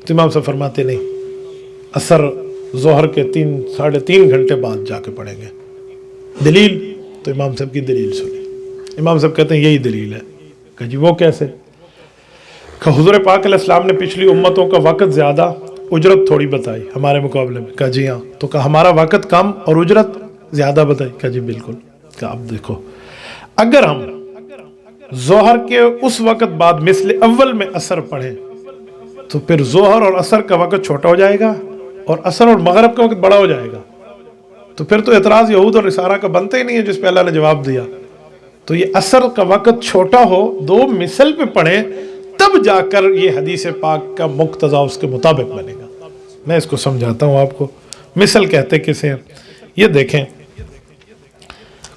تو امام صاحب فرماتے نہیں، عصر ظہر کے 3-3.5 گھنٹے بعد جا کے پڑھیں گے. دلیل؟ تو امام صاحب کی دلیل سنی. امام صاحب کہتے ہیں یہی دلیل ہے. کہ جی وہ کیسے؟ کہ حضور پاک علیہ السلام نے پچھلی امتوں کا وقت زیادہ، اجرت تھوڑی بتائی ہمارے مقابلے میں. کہ جی ہاں. تو کہ ہمارا وقت کم اور اجرت زیادہ بتائی. کہ جی بالکل. کہ اب دیکھو، اگر ہم ظہر کے اس وقت بعد مثل اول میں عصر پڑھیں تو پھر ظہر اور عصر کا وقت چھوٹا ہو جائے گا اور عصر اور مغرب کا وقت بڑا ہو جائے گا. تو پھر تو اعتراض یہود اور نصارہ کا بنتا ہی نہیں ہے جس پہ اللہ نے جواب دیا. تو یہ عصر کا وقت چھوٹا ہو، 2 مثل پہ پڑھیں، تب جا کر یہ حدیث پاک کا مقتضا اس کے مطابق بنے گا. میں اس کو سمجھاتا ہوں آپ کو. مثل کہتے کسے ہیں؟ یہ دیکھیں،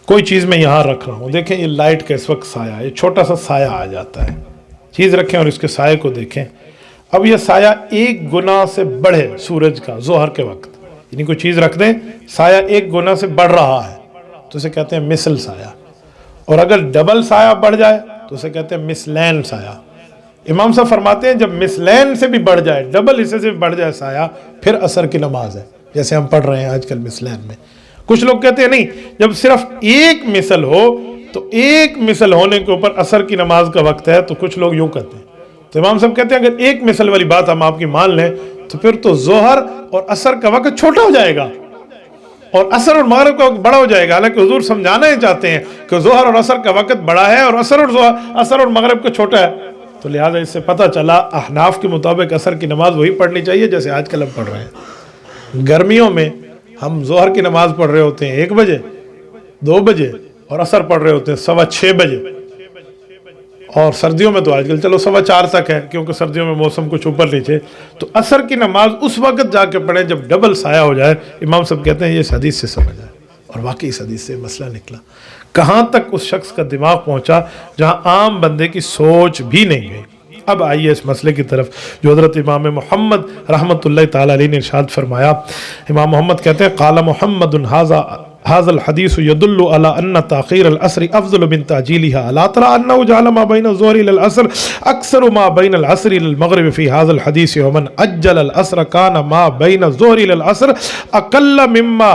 کوئی چیز میں یہاں رکھ رہا ہوں، دیکھیں یہ لائٹ کا اس وقت سایہ ہے، یہ چھوٹا سا سایہ آ جاتا ہے. چیز رکھیں اور اس کے سایہ کو دیکھیں. اب یہ سایہ 1 گنا سے بڑھے سورج کا ظہر کے وقت، یعنی کوئی چیز رکھ دیں، سایہ 1 گنا سے بڑھ رہا ہے تو اسے کہتے ہیں مثل سایہ. اور اگر ڈبل سایہ بڑھ جائے تو اسے کہتے ہیں مثلین سایہ. امام صاحب فرماتے ہیں جب مثلین سے بھی بڑھ جائے، ڈبل حصے سے بھی بڑھ جائے سایہ، پھر عصر کی نماز ہے، جیسے ہم پڑھ رہے ہیں آج کل مثلین میں. کچھ لوگ کہتے ہیں نہیں، جب صرف 1 مثل ہو تو 1 مثل ہونے کے اوپر عصر کی نماز کا وقت ہے. تو کچھ لوگ یوں کہتے ہیں. تو امام صاحب کہتے ہیں اگر 1 مثل والی بات ہم آپ کی مان لیں تو پھر تو ظہر اور عصر کا وقت چھوٹا ہو جائے گا اور عصر اور مغرب کا وقت بڑا ہو جائے گا. حالانکہ حضور سمجھانا ہی چاہتے ہیں کہ ظہر اور عصر کا وقت بڑا ہے اور عصر اور مغرب کا چھوٹا ہے. تو لہٰذا اس سے پتہ چلا احناف کے مطابق عصر کی نماز وہی پڑھنی چاہیے جیسے آج کل ہم پڑھ رہے ہیں. گرمیوں میں ہم ظہر کی نماز پڑھ رہے ہوتے ہیں 1 بجے 2 بجے اور عصر پڑھ رہے ہوتے ہیں 6:15 بجے. اور سردیوں میں تو آج کل چلو 4:15 تک ہے کیونکہ سردیوں میں موسم کچھ اوپر نیچے. تو عصر کی نماز اس وقت جا کے پڑھیں جب ڈبل سایہ ہو جائے. امام صاحب کہتے ہیں یہ اس حدیث سے سمجھ آئے. اور واقعی اس حدیث سے مسئلہ نکلا. کہاں تک اس شخص کا دماغ پہنچا جہاں عام بندے کی سوچ بھی نہیں گئی. اب آئیے اس مسئلے کی طرف جو حضرت امام محمد رحمۃ اللہ تعالی علیہ نے ارشاد فرمایا. امام محمد کہتے ہیں قال محمد هذا الحديث يدل على ان تاخير العصر افضل من تعجيلها. لا ترى انه جعل ما بين الظهر الى العصر اكثر ما بين العصر الى المغرب في هذا الحديث ومن اجل العصر كان ما بين الظهر الى العصر اقل مما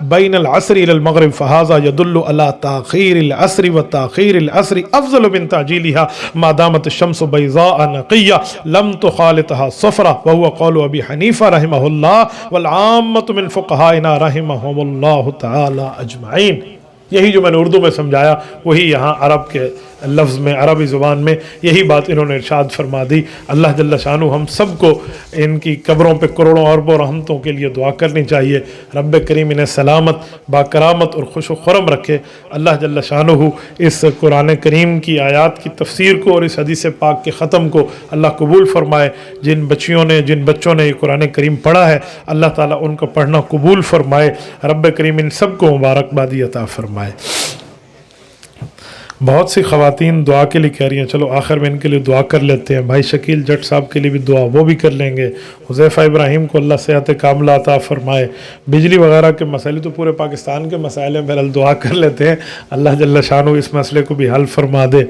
بين العصر الى المغرب فهذا يدل على تاخير العصر وتاخير العصر افضل من تعجيلها ما دامت الشمس بيضاء نقيه لم تخالطها صفرا وهو قول ابي حنيفه رحمه الله والعامه من فقهائنا رحمهم الله تعالى اجمعين. یہی جو میں نے اردو میں سمجھایا وہی یہاں عرب کے لفظ میں، عربی زبان میں یہی بات انہوں نے ارشاد فرما دی. اللہ جل شانہ ہم سب کو ان کی قبروں پہ کروڑوں اربوں رحمتوں کے لیے دعا کرنی چاہیے. رب کریم انہیں سلامت با کرامت اور خوش و خرم رکھے. اللہ جل شانہ اس قرآن کریم کی آیات کی تفسیر کو اور اس حدیث پاک کے ختم کو اللہ قبول فرمائے. جن بچوں نے یہ قرآن کریم پڑھا ہے اللہ تعالیٰ ان کو پڑھنا قبول فرمائے. رب کریم ان سب کو مبارکبادی عطا فرمائے. بہت سی خواتین دعا کے لیے کہہ رہی ہیں، چلو آخر میں ان کے لیے دعا کر لیتے ہیں. بھائی شکیل جٹ صاحب کے لیے بھی دعا وہ بھی کر لیں گے. حذیفہ ابراہیم کو اللہ صحت کاملہ عطا فرمائے. بجلی وغیرہ کے مسائل تو پورے پاکستان کے مسائل ہیں، بہرحال دعا کر لیتے ہیں اللہ جل شانہ اس مسئلے کو بھی حل فرما دے.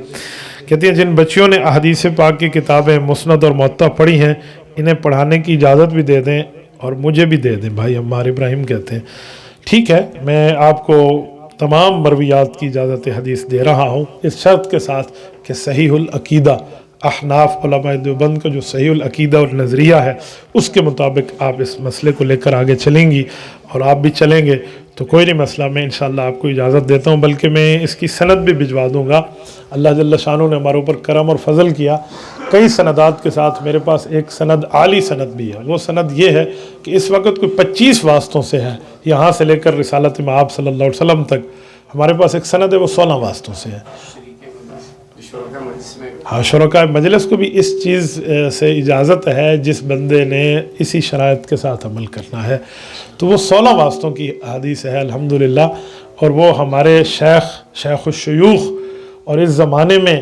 کہتی ہیں جن بچیوں نے احادیث پاک کی کتابیں مسند اور معطا پڑھی ہیں انہیں پڑھانے کی اجازت بھی دے دیں اور مجھے بھی دے دیں. بھائی عمار ابراہیم کہتے ہیں ٹھیک ہے، میں آپ کو تمام مرویات کی اجازت حدیث دے رہا ہوں، اس شرط کے ساتھ کہ صحیح العقیدہ احناف علماء دیوبند کا جو صحیح العقیدہ اور نظریہ ہے اس کے مطابق آپ اس مسئلے کو لے کر آگے چلیں گی اور آپ بھی چلیں گے تو کوئی نہیں مسئلہ، میں انشاءاللہ آپ کو اجازت دیتا ہوں، بلکہ میں اس کی سند بھی بھجوا دوں گا۔ اللہ جل شانہ نے ہمارے اوپر کرم اور فضل کیا، کئی سندات کے ساتھ میرے پاس ایک سند عالی سند بھی ہے۔ وہ سند یہ ہے کہ اس وقت کوئی 25 واسطوں سے ہے، یہاں سے لے کر رسالت مآب صلی اللہ علیہ وسلم تک ہمارے پاس ایک سند ہے، وہ 16 واسطوں سے ہے۔ ہاں، شرکاء مجلس کو بھی اس چیز سے اجازت ہے جس بندے نے اسی شرائط کے ساتھ عمل کرنا ہے، تو وہ 16 واسطوں کی حدیث ہے الحمدللہ، اور وہ ہمارے شیخ الشیوخ اور اس زمانے میں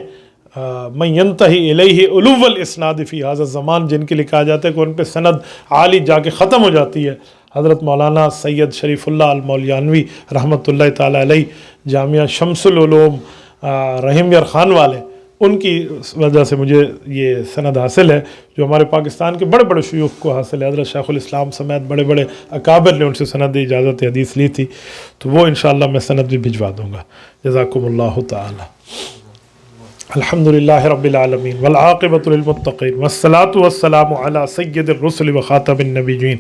من ینتہی الیہ علو الاسناد فی ھذا الزمان، جن کے لکھا جاتا ہے کہ ان پہ سند عالی جا کے ختم ہو جاتی ہے، حضرت مولانا سید شریف اللہ المولیانوی رحمۃ اللہ تعالی علیہ، جامعہ شمس العلوم رحیم یار خان والے، ان کی وجہ سے مجھے یہ سند حاصل ہے، جو ہمارے پاکستان کے بڑے بڑے شیوخ کو حاصل ہے۔ حضرت شیخ الاسلام سمیت بڑے بڑے اکابر نے ان سے سند اجازت حدیث لی تھی، تو وہ انشاءاللہ میں سند بھی بھجوا دوں گا۔ جزاکم اللہ تعالی۔ الحمدللہ رب العالمین والعاقبۃ للمتقین والصلاة والسلام علی سید الرسل وخاتم النبیین۔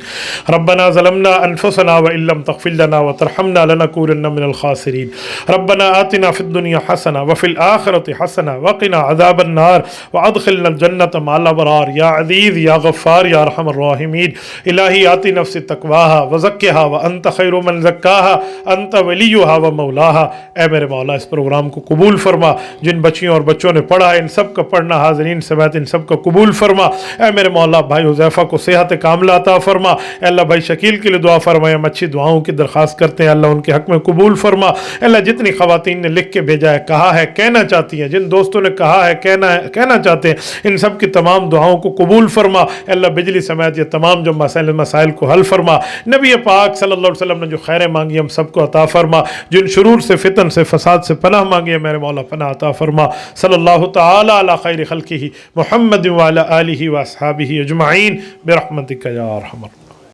ربنا ظلمنا انفسنا وان لم تغفر لنا وترحمنا لنکونن من الخاسرین۔ ربنا آتنا فی الدنیا حسنہ وفی الآخرۃ حسنہ وقنا عذاب النار وادخلنا الجنۃ مع الابرار یا عزیز یا غفار یا ارحم الراحمین۔ الہی آتی نفس تقواہا وزکھا وانت خیر من زکاہا انت ولیہا ومولاہا۔ اے میرے مولا اس پروگرام کو قبول فرما، جن بچیوں اور بچوں نے پڑھا ان سب کا پڑھنا، حاضرین سمیت ان سب کا قبول فرما۔ اے میرے مولا بھائی حذیفہ کو صحت کاملہ عطا فرما۔ اے اللہ بھائی شکیل کے لیے دعا فرمائے، ہم اچھی دعاؤں کی درخواست کرتے ہیں، اللہ ان کے حق میں قبول فرما۔ اے اللہ جتنی خواتین نے لکھ کے بھیجا ہے، کہا ہے، کہنا چاہتی ہیں، جن دوستوں نے کہا ہے کہنا چاہتے ہیں، ان سب کی تمام دعاؤں کو قبول فرما۔ اے اللہ بجلی سمیت یہ تمام جو مسائل کو حل فرما۔ نبی پاک صلی اللہ علیہ وسلم نے جو خیریں مانگی ہم سب کو عطا فرما، جن شرور سے، فتن سے، فساد سے پناہ مانگی ہے میرے مولا پناہ عطا فرما۔ صلی اللہ تعالی علی خیر خلقہ محمد وعلی آلہ واصحابہ اجمعین برحمتک یا ارحم الراحمین۔